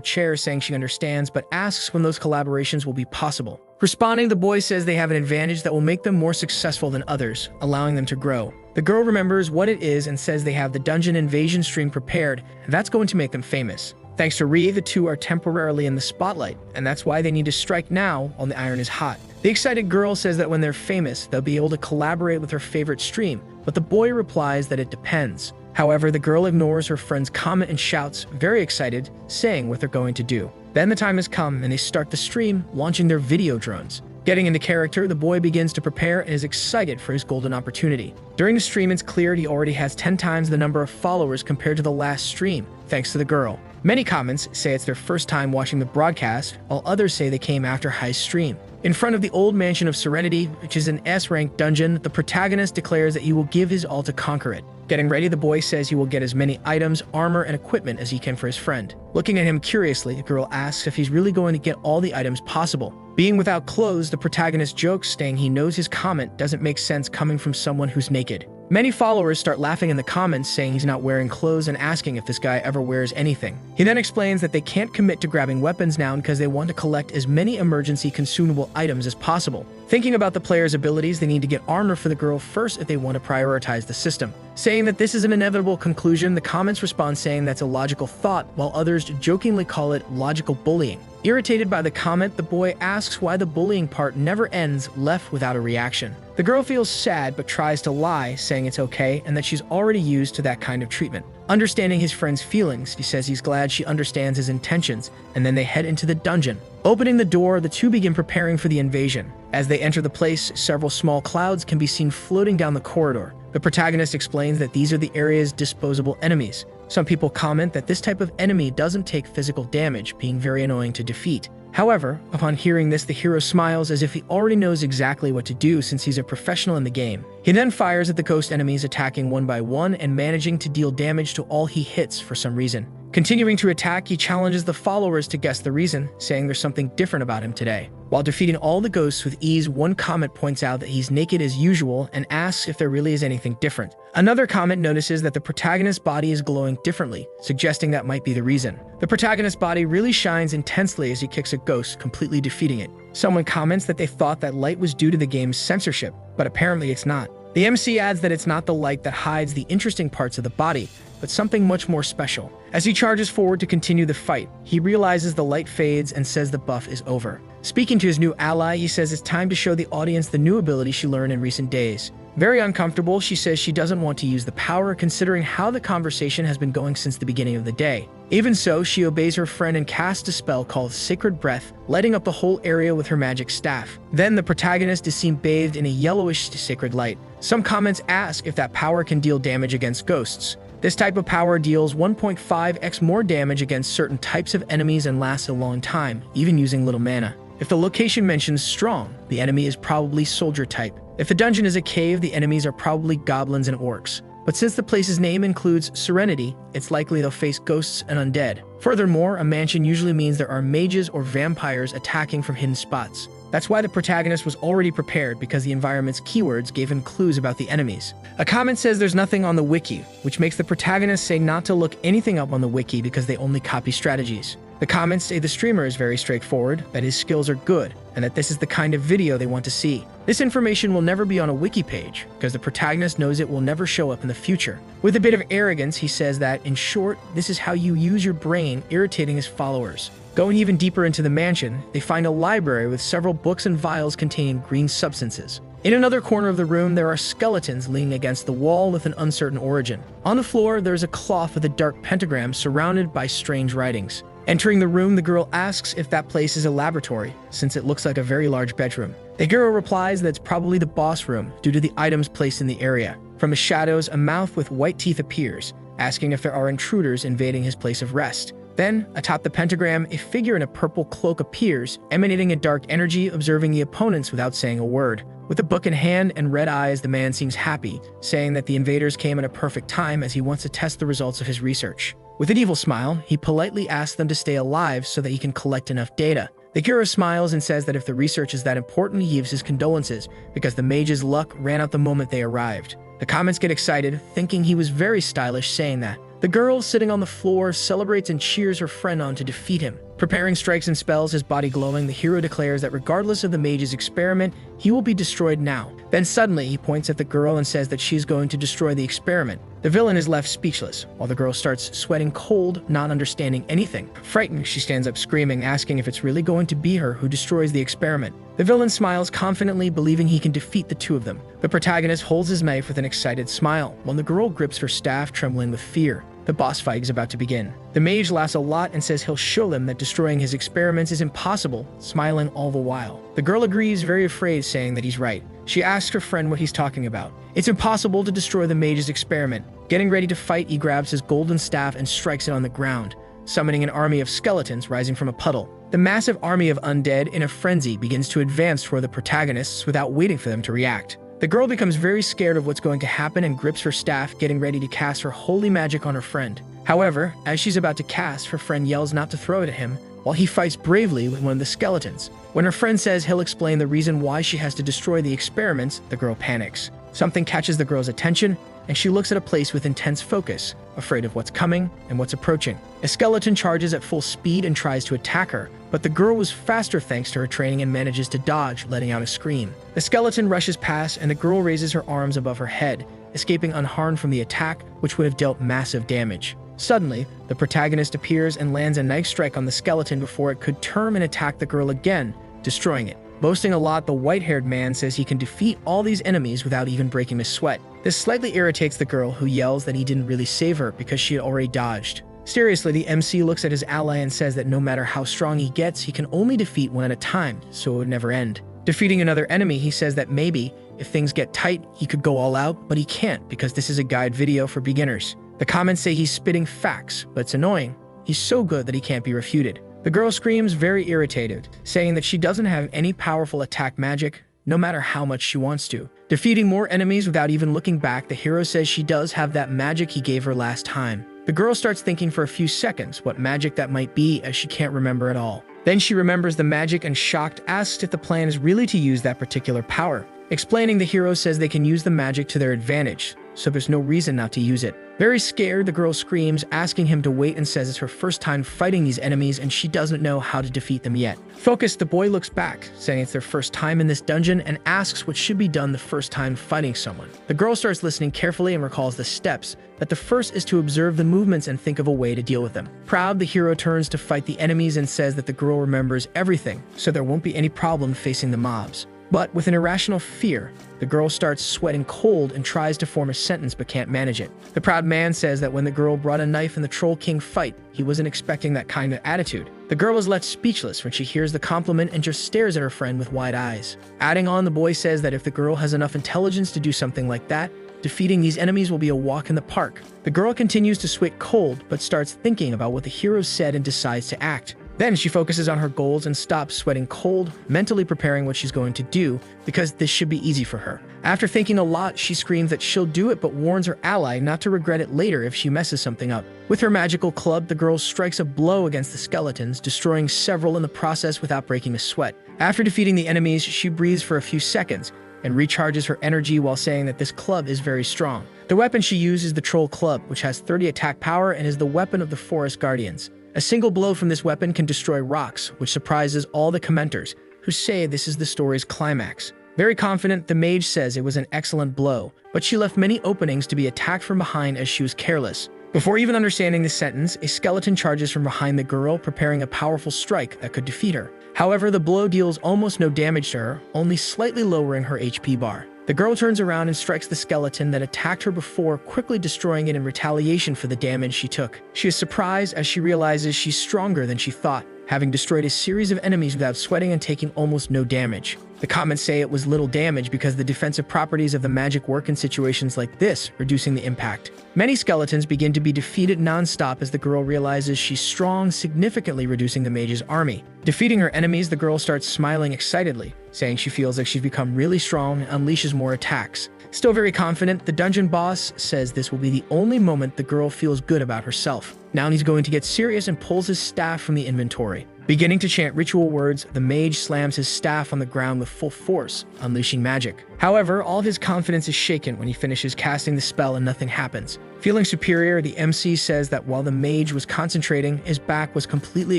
chair, saying she understands, but asks when those collaborations will be possible. Responding, the boy says they have an advantage that will make them more successful than others, allowing them to grow. The girl remembers what it is and says they have the dungeon invasion stream prepared, and that's going to make them famous. Thanks to Rie, the two are temporarily in the spotlight, and that's why they need to strike now while the iron is hot. The excited girl says that when they're famous, they'll be able to collaborate with her favorite stream, but the boy replies that it depends. However, the girl ignores her friend's comment and shouts, very excited, saying what they're going to do. Then the time has come and they start the stream, launching their video drones. Getting into character, the boy begins to prepare and is excited for his golden opportunity. During the stream, it's clear he already has 10 times the number of followers compared to the last stream, thanks to the girl. Many comments say it's their first time watching the broadcast, while others say they came after Hai's stream. In front of the old mansion of Serenity, which is an S-rank dungeon, the protagonist declares that he will give his all to conquer it. Getting ready, the boy says he will get as many items, armor, and equipment as he can for his friend. Looking at him curiously, the girl asks if he's really going to get all the items possible. Being without clothes, the protagonist jokes, saying he knows his comment doesn't make sense coming from someone who's naked. Many followers start laughing in the comments, saying he's not wearing clothes and asking if this guy ever wears anything. He then explains that they can't commit to grabbing weapons now because they want to collect as many emergency consumable items as possible. Thinking about the player's abilities, they need to get armor for the girl first if they want to prioritize the system. Saying that this is an inevitable conclusion, the comments respond saying that's a logical thought, while others jokingly call it logical bullying. Irritated by the comment, the boy asks why the bullying part never ends, left without a reaction. The girl feels sad but tries to lie, saying it's okay and that she's already used to that kind of treatment. Understanding his friend's feelings, he says he's glad she understands his intentions, and then they head into the dungeon. Opening the door, the two begin preparing for the invasion. As they enter the place, several small clouds can be seen floating down the corridor. The protagonist explains that these are the area's disposable enemies. Some people comment that this type of enemy doesn't take physical damage, being very annoying to defeat. However, upon hearing this, the hero smiles as if he already knows exactly what to do since he's a professional in the game. He then fires at the ghost enemies, attacking one by one and managing to deal damage to all he hits for some reason. Continuing to attack, he challenges the followers to guess the reason, saying there's something different about him today. While defeating all the ghosts with ease, one comment points out that he's naked as usual and asks if there really is anything different. Another comment notices that the protagonist's body is glowing differently, suggesting that might be the reason. The protagonist's body really shines intensely as he kicks a ghost, completely defeating it. Someone comments that they thought that light was due to the game's censorship, but apparently it's not. The MC adds that it's not the light that hides the interesting parts of the body, but something much more special. As he charges forward to continue the fight, he realizes the light fades and says the buff is over. Speaking to his new ally, he says it's time to show the audience the new ability she learned in recent days. Very uncomfortable, she says she doesn't want to use the power considering how the conversation has been going since the beginning of the day. Even so, she obeys her friend and casts a spell called Sacred Breath, lighting up the whole area with her magic staff. Then the protagonist is seen bathed in a yellowish sacred light. Some comments ask if that power can deal damage against ghosts. This type of power deals 1.5x more damage against certain types of enemies and lasts a long time, even using little mana. If the location mentions strong, the enemy is probably soldier type. If the dungeon is a cave, the enemies are probably goblins and orcs. But since the place's name includes Serenity, it's likely they'll face ghosts and undead. Furthermore, a mansion usually means there are mages or vampires attacking from hidden spots. That's why the protagonist was already prepared, because the environment's keywords gave him clues about the enemies. A comment says there's nothing on the wiki, which makes the protagonist say not to look anything up on the wiki because they only copy strategies. The The comments say the streamer is very straightforward, that his skills are good, and that this is the kind of video they want to see. This information will never be on a wiki page, because the protagonist knows it will never show up in the future. With a bit of arrogance, he says that, in short, this is how you use your brain, irritating his followers. Going even deeper into the mansion, they find a library with several books and vials containing green substances. In another corner of the room, there are skeletons leaning against the wall with an uncertain origin. On the floor, there is a cloth with a dark pentagram surrounded by strange writings. Entering the room, the girl asks if that place is a laboratory, since it looks like a very large bedroom. The hero replies that it's probably the boss room due to the items placed in the area. From the shadows, a mouth with white teeth appears, asking if there are intruders invading his place of rest. Then, atop the pentagram, a figure in a purple cloak appears, emanating a dark energy, observing the opponents without saying a word. With a book in hand and red eyes, the man seems happy, saying that the invaders came at a perfect time as he wants to test the results of his research. With an evil smile, he politely asks them to stay alive so that he can collect enough data. The hero smiles and says that if the research is that important, he gives his condolences, because the mage's luck ran out the moment they arrived. The comments get excited, thinking he was very stylish saying that. The girl, sitting on the floor, celebrates and cheers her friend on to defeat him. Preparing strikes and spells, his body glowing, the hero declares that regardless of the mage's experiment, he will be destroyed now. Then suddenly, he points at the girl and says that she's going to destroy the experiment. The villain is left speechless, while the girl starts sweating cold, not understanding anything. Frightened, she stands up screaming, asking if it's really going to be her who destroys the experiment. The villain smiles confidently, believing he can defeat the two of them. The protagonist holds his knife with an excited smile, while the girl grips her staff, trembling with fear. The boss fight is about to begin. The mage laughs a lot and says he'll show them that destroying his experiments is impossible, smiling all the while. The girl agrees, very afraid, saying that he's right. She asks her friend what he's talking about. It's impossible to destroy the mage's experiment. Getting ready to fight, he grabs his golden staff and strikes it on the ground, summoning an army of skeletons rising from a puddle. The massive army of undead, in a frenzy, begins to advance toward the protagonists without waiting for them to react. The girl becomes very scared of what's going to happen and grips her staff, getting ready to cast her holy magic on her friend. However, as she's about to cast, her friend yells not to throw it at him, while he fights bravely with one of the skeletons. When her friend says he'll explain the reason why she has to destroy the experiments, the girl panics. Something catches the girl's attention, and she looks at a place with intense focus, afraid of what's coming and what's approaching. A skeleton charges at full speed and tries to attack her, but the girl was faster thanks to her training and manages to dodge, letting out a scream. The skeleton rushes past, and the girl raises her arms above her head, escaping unharmed from the attack, which would have dealt massive damage. Suddenly, the protagonist appears and lands a knife strike on the skeleton before it could turn and attack the girl again, destroying it. Boasting a lot, the white-haired man says he can defeat all these enemies without even breaking a sweat. This slightly irritates the girl, who yells that he didn't really save her because she had already dodged. Seriously, the MC looks at his ally and says that no matter how strong he gets, he can only defeat one at a time, so it would never end. Defeating another enemy, he says that maybe, if things get tight, he could go all out, but he can't because this is a guide video for beginners. The comments say he's spitting facts, but it's annoying. He's so good that he can't be refuted. The girl screams, very irritated, saying that she doesn't have any powerful attack magic, no matter how much she wants to. Defeating more enemies without even looking back, the hero says she does have that magic he gave her last time. The girl starts thinking for a few seconds what magic that might be, as she can't remember at all. Then she remembers the magic and, shocked, asks if the plan is really to use that particular power. Explaining, the hero says they can use the magic to their advantage, so there's no reason not to use it. Very scared, the girl screams, asking him to wait, and says it's her first time fighting these enemies and she doesn't know how to defeat them yet. Focused, the boy looks back, saying it's their first time in this dungeon, and asks what should be done the first time fighting someone. The girl starts listening carefully and recalls the steps, that the first is to observe the movements and think of a way to deal with them. Proud, the hero turns to fight the enemies and says that the girl remembers everything, so there won't be any problem facing the mobs. But with an irrational fear, the girl starts sweating cold and tries to form a sentence but can't manage it. The proud man says that when the girl brought a knife in the Troll King fight, he wasn't expecting that kind of attitude. The girl is left speechless when she hears the compliment and just stares at her friend with wide eyes. Adding on, the boy says that if the girl has enough intelligence to do something like that, defeating these enemies will be a walk in the park. The girl continues to sweat cold but starts thinking about what the hero said and decides to act. Then she focuses on her goals and stops sweating cold, mentally preparing what she's going to do, because this should be easy for her. After thinking a lot, she screams that she'll do it but warns her ally not to regret it later if she messes something up. With her magical club, the girl strikes a blow against the skeletons, destroying several in the process without breaking a sweat. After defeating the enemies, she breathes for a few seconds and recharges her energy while saying that this club is very strong. The weapon she uses is the Troll Club, which has 30 attack power and is the weapon of the Forest Guardians. A single blow from this weapon can destroy rocks, which surprises all the commenters, who say this is the story's climax. Very confident, the mage says it was an excellent blow, but she left many openings to be attacked from behind as she was careless. Before even understanding the sentence, a skeleton charges from behind the girl, preparing a powerful strike that could defeat her. However, the blow deals almost no damage to her, only slightly lowering her HP bar. The girl turns around and strikes the skeleton that attacked her before, quickly destroying it in retaliation for the damage she took. She is surprised as she realizes she's stronger than she thought, having destroyed a series of enemies without sweating and taking almost no damage. The comments say it was little damage because the defensive properties of the magic work in situations like this, reducing the impact. Many skeletons begin to be defeated non-stop as the girl realizes she's strong, significantly reducing the mage's army. Defeating her enemies, the girl starts smiling excitedly, saying she feels like she's become really strong and unleashes more attacks. Still very confident, the dungeon boss says this will be the only moment the girl feels good about herself. Now he's going to get serious and pulls his staff from the inventory. Beginning to chant ritual words, the mage slams his staff on the ground with full force, unleashing magic. However, all of his confidence is shaken when he finishes casting the spell and nothing happens. Feeling superior, the MC says that while the mage was concentrating, his back was completely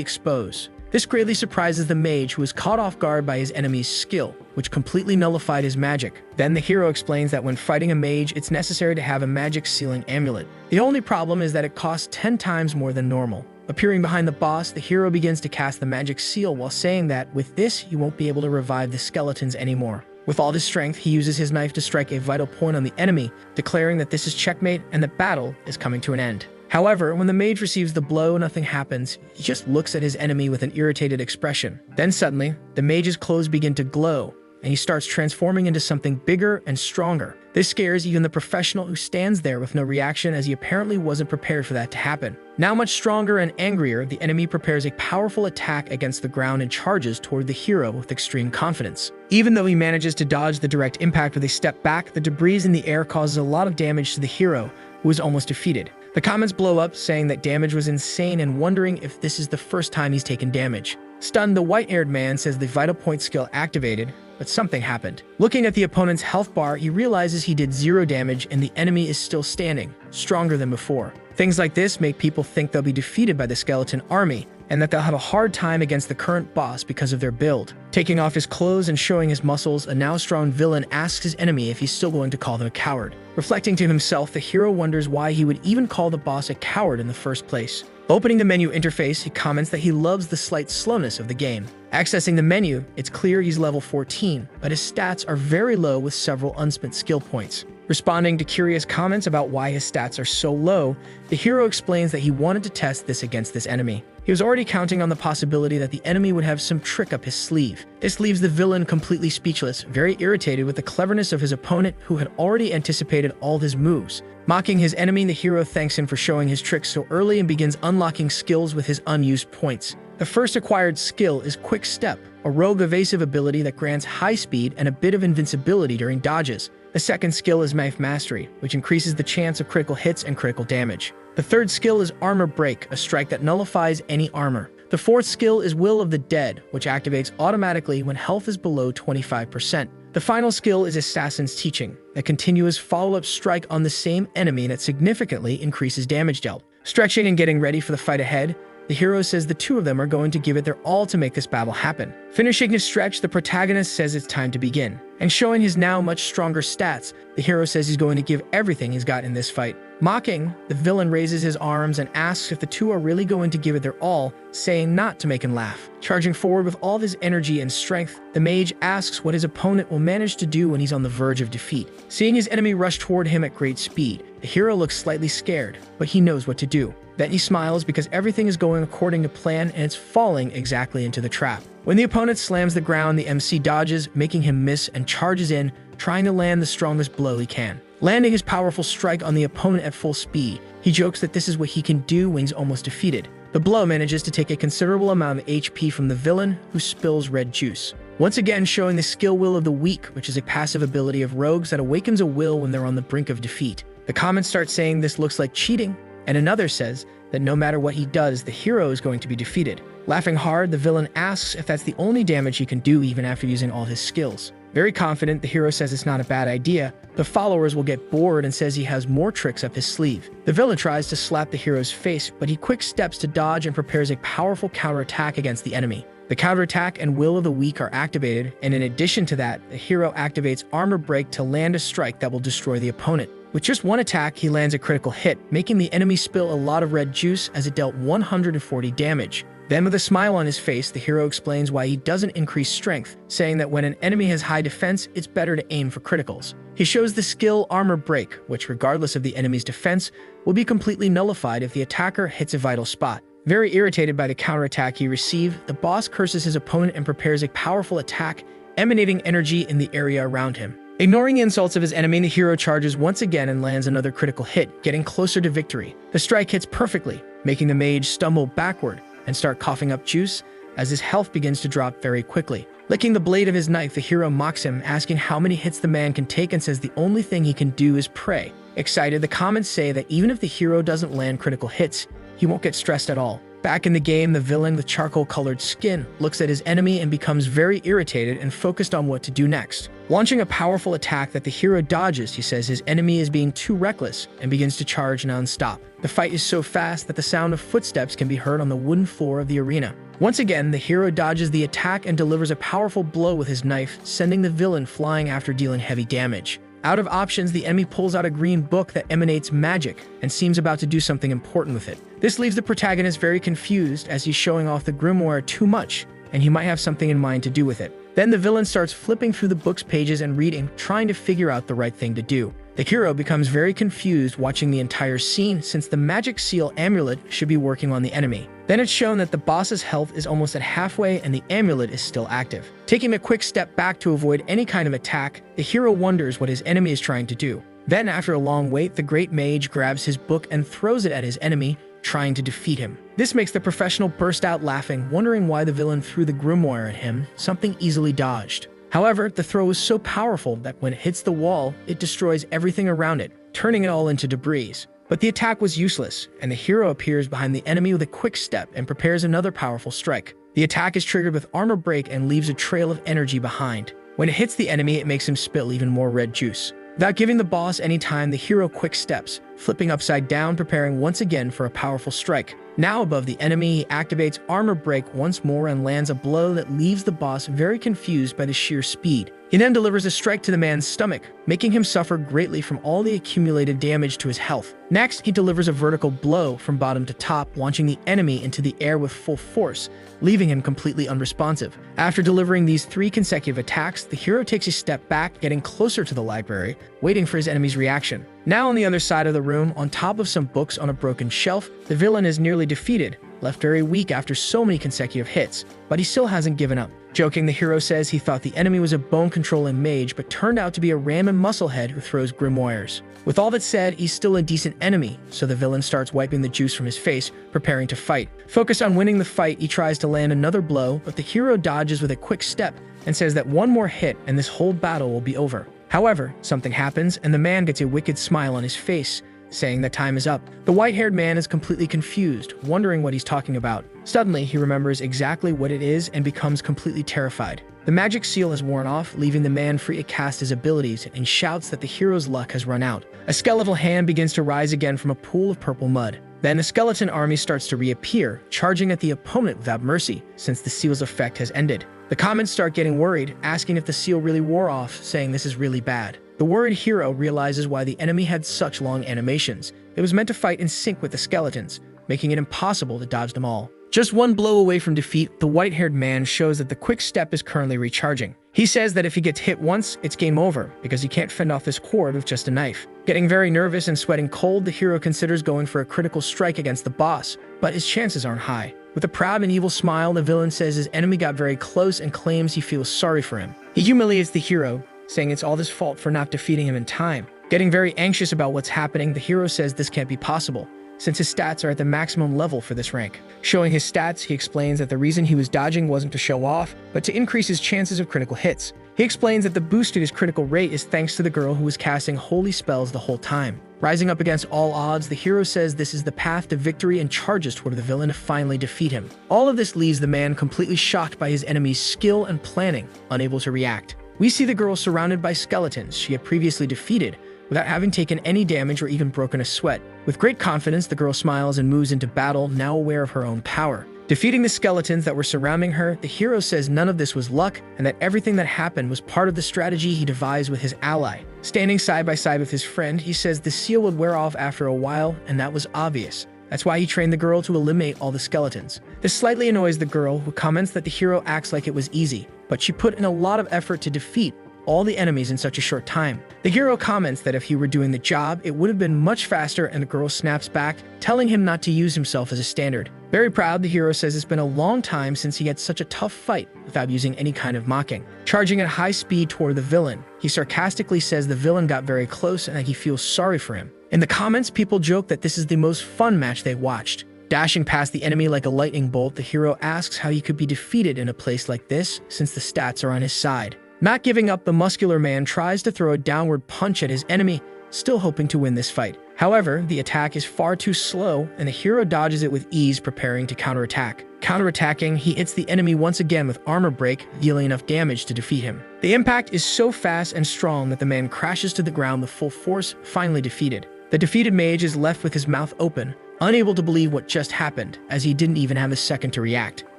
exposed. This greatly surprises the mage, who is caught off guard by his enemy's skill, which completely nullified his magic. Then the hero explains that when fighting a mage, it's necessary to have a magic sealing amulet. The only problem is that it costs 10 times more than normal. Appearing behind the boss, the hero begins to cast the magic seal while saying that with this, you won't be able to revive the skeletons anymore. With all his strength, he uses his knife to strike a vital point on the enemy, declaring that this is checkmate and the battle is coming to an end. However, when the mage receives the blow, nothing happens. He just looks at his enemy with an irritated expression. Then suddenly, the mage's clothes begin to glow, and he starts transforming into something bigger and stronger. This scares even the professional, who stands there with no reaction, as he apparently wasn't prepared for that to happen. Now much stronger and angrier, the enemy prepares a powerful attack against the ground and charges toward the hero with extreme confidence. Even though he manages to dodge the direct impact with a step back, the debris in the air causes a lot of damage to the hero, who is almost defeated. The comments blow up, saying that damage was insane and wondering if this is the first time he's taken damage. Stunned, the white-haired man says the vital point skill activated, but something happened. Looking at the opponent's health bar, he realizes he did 0 damage and the enemy is still standing, stronger than before. Things like this make people think they'll be defeated by the skeleton army, and that they'll have a hard time against the current boss because of their build. Taking off his clothes and showing his muscles, a now strong villain asks his enemy if he's still going to call them a coward. Reflecting to himself, the hero wonders why he would even call the boss a coward in the first place. Opening the menu interface, he comments that he loves the slight slowness of the game. Accessing the menu, it's clear he's level 14, but his stats are very low with several unspent skill points. Responding to curious comments about why his stats are so low, the hero explains that he wanted to test this against this enemy. He was already counting on the possibility that the enemy would have some trick up his sleeve. This leaves the villain completely speechless, very irritated with the cleverness of his opponent, who had already anticipated all of his moves. Mocking his enemy, the hero thanks him for showing his tricks so early and begins unlocking skills with his unused points. The first acquired skill is Quick Step, a rogue evasive ability that grants high speed and a bit of invincibility during dodges. The second skill is Knife Mastery, which increases the chance of critical hits and critical damage. The third skill is Armor Break, a strike that nullifies any armor. The fourth skill is Will of the Dead, which activates automatically when health is below 25%. The final skill is Assassin's Teaching, a continuous follow-up strike on the same enemy that significantly increases damage dealt. Stretching and getting ready for the fight ahead, the hero says the two of them are going to give it their all to make this battle happen. Finishing his stretch, the protagonist says it's time to begin. And showing his now much stronger stats, the hero says he's going to give everything he's got in this fight. Mocking, the villain raises his arms and asks if the two are really going to give it their all, saying not to make him laugh. Charging forward with all of his energy and strength, the mage asks what his opponent will manage to do when he's on the verge of defeat. Seeing his enemy rush toward him at great speed, the hero looks slightly scared, but he knows what to do. Then he smiles because everything is going according to plan and it's falling exactly into the trap. When the opponent slams the ground, the MC dodges, making him miss, and charges in, trying to land the strongest blow he can. Landing his powerful strike on the opponent at full speed, he jokes that this is what he can do when he's almost defeated. The blow manages to take a considerable amount of HP from the villain, who spills red juice. Once again showing the skill Will of the Weak, which is a passive ability of rogues that awakens a will when they're on the brink of defeat. The comments start saying this looks like cheating, and another says that no matter what he does, the hero is going to be defeated. Laughing hard, the villain asks if that's the only damage he can do even after using all his skills. Very confident, the hero says it's not a bad idea. The followers will get bored and says he has more tricks up his sleeve. The villain tries to slap the hero's face, but he quick steps to dodge and prepares a powerful counterattack against the enemy. The counterattack and Will of the Weak are activated, and in addition to that, the hero activates Armor Break to land a strike that will destroy the opponent. With just one attack, he lands a critical hit, making the enemy spill a lot of red juice as it dealt 140 damage. Then with a smile on his face, the hero explains why he doesn't increase strength, saying that when an enemy has high defense, it's better to aim for criticals. He shows the skill Armor Break, which regardless of the enemy's defense, will be completely nullified if the attacker hits a vital spot. Very irritated by the counterattack he received, the boss curses his opponent and prepares a powerful attack, emanating energy in the area around him. Ignoring the insults of his enemy, the hero charges once again and lands another critical hit, getting closer to victory. The strike hits perfectly, making the mage stumble backward and start coughing up juice as his health begins to drop very quickly. Licking the blade of his knife, the hero mocks him, asking how many hits the man can take and says the only thing he can do is pray. Excited, the comments say that even if the hero doesn't land critical hits, he won't get stressed at all. Back in the game, the villain with charcoal-colored skin looks at his enemy and becomes very irritated and focused on what to do next. Launching a powerful attack that the hero dodges, he says his enemy is being too reckless and begins to charge non-stop. The fight is so fast that the sound of footsteps can be heard on the wooden floor of the arena. Once again, the hero dodges the attack and delivers a powerful blow with his knife, sending the villain flying after dealing heavy damage. Out of options, the enemy pulls out a green book that emanates magic and seems about to do something important with it. This leaves the protagonist very confused as he's showing off the grimoire too much, and he might have something in mind to do with it. Then the villain starts flipping through the book's pages and reading, trying to figure out the right thing to do. The hero becomes very confused watching the entire scene since the magic seal amulet should be working on the enemy. Then it's shown that the boss's health is almost at halfway and the amulet is still active. Taking a quick step back to avoid any kind of attack, the hero wonders what his enemy is trying to do. Then after a long wait, the great mage grabs his book and throws it at his enemy, trying to defeat him. This makes the professional burst out laughing, wondering why the villain threw the grimoire at him, something easily dodged. However, the throw is so powerful that when it hits the wall, it destroys everything around it, turning it all into debris. But the attack was useless, and the hero appears behind the enemy with a quick step and prepares another powerful strike. The attack is triggered with Armor Break and leaves a trail of energy behind. When it hits the enemy, it makes him spill even more red juice. Without giving the boss any time, the hero quick steps, flipping upside down, preparing once again for a powerful strike. Now above the enemy, he activates Armor Break once more and lands a blow that leaves the boss very confused by the sheer speed. He then delivers a strike to the man's stomach, making him suffer greatly from all the accumulated damage to his health. Next, he delivers a vertical blow from bottom to top, launching the enemy into the air with full force, leaving him completely unresponsive. After delivering these 3 consecutive attacks, the hero takes a step back, getting closer to the library, waiting for his enemy's reaction. Now on the other side of the room, on top of some books on a broken shelf, the villain is nearly defeated, left very weak after so many consecutive hits, but he still hasn't given up. Joking, the hero says he thought the enemy was a bone-controlling mage, but turned out to be a random musclehead who throws grimoires. With all that said, he's still a decent enemy, so the villain starts wiping the juice from his face, preparing to fight. Focused on winning the fight, he tries to land another blow, but the hero dodges with a quick step and says that one more hit and this whole battle will be over. However, something happens, and the man gets a wicked smile on his face, saying that time is up. The white-haired man is completely confused, wondering what he's talking about. Suddenly, he remembers exactly what it is and becomes completely terrified. The magic seal has worn off, leaving the man free to cast his abilities, and shouts that the hero's luck has run out. A skeletal hand begins to rise again from a pool of purple mud. Then a skeleton army starts to reappear, charging at the opponent without mercy, since the seal's effect has ended. The comments start getting worried, asking if the seal really wore off, saying this is really bad. The worried hero realizes why the enemy had such long animations. It was meant to fight in sync with the skeletons, making it impossible to dodge them all. Just one blow away from defeat, the white-haired man shows that the quick step is currently recharging. He says that if he gets hit once, it's game over, because he can't fend off this horde with just a knife. Getting very nervous and sweating cold, the hero considers going for a critical strike against the boss, but his chances aren't high. With a proud and evil smile, the villain says his enemy got very close and claims he feels sorry for him. He humiliates the hero, saying it's all his fault for not defeating him in time. Getting very anxious about what's happening, the hero says this can't be possible, since his stats are at the maximum level for this rank. Showing his stats, he explains that the reason he was dodging wasn't to show off, but to increase his chances of critical hits. He explains that the boost to his critical rate is thanks to the girl who was casting holy spells the whole time. Rising up against all odds, the hero says this is the path to victory and charges toward the villain to finally defeat him. All of this leaves the man completely shocked by his enemy's skill and planning, unable to react. We see the girl surrounded by skeletons she had previously defeated without having taken any damage or even broken a sweat. With great confidence, the girl smiles and moves into battle, now aware of her own power. Defeating the skeletons that were surrounding her, the hero says none of this was luck and that everything that happened was part of the strategy he devised with his ally. Standing side by side with his friend, he says the seal would wear off after a while, and that was obvious. That's why he trained the girl to eliminate all the skeletons. This slightly annoys the girl, who comments that the hero acts like it was easy, but she put in a lot of effort to defeat all the enemies in such a short time. The hero comments that if he were doing the job, it would have been much faster, and the girl snaps back, telling him not to use himself as a standard. Very proud, the hero says it's been a long time since he had such a tough fight without using any kind of mocking. Charging at high speed toward the villain, he sarcastically says the villain got very close and that he feels sorry for him. In the comments, people joke that this is the most fun match they watched. Dashing past the enemy like a lightning bolt, the hero asks how he could be defeated in a place like this since the stats are on his side. Not giving up, the muscular man tries to throw a downward punch at his enemy, still hoping to win this fight. However, the attack is far too slow, and the hero dodges it with ease, preparing to counterattack. Counterattacking, he hits the enemy once again with armor break, dealing enough damage to defeat him. The impact is so fast and strong that the man crashes to the ground with full force, finally defeated. The defeated mage is left with his mouth open, unable to believe what just happened, as he didn't even have a second to react.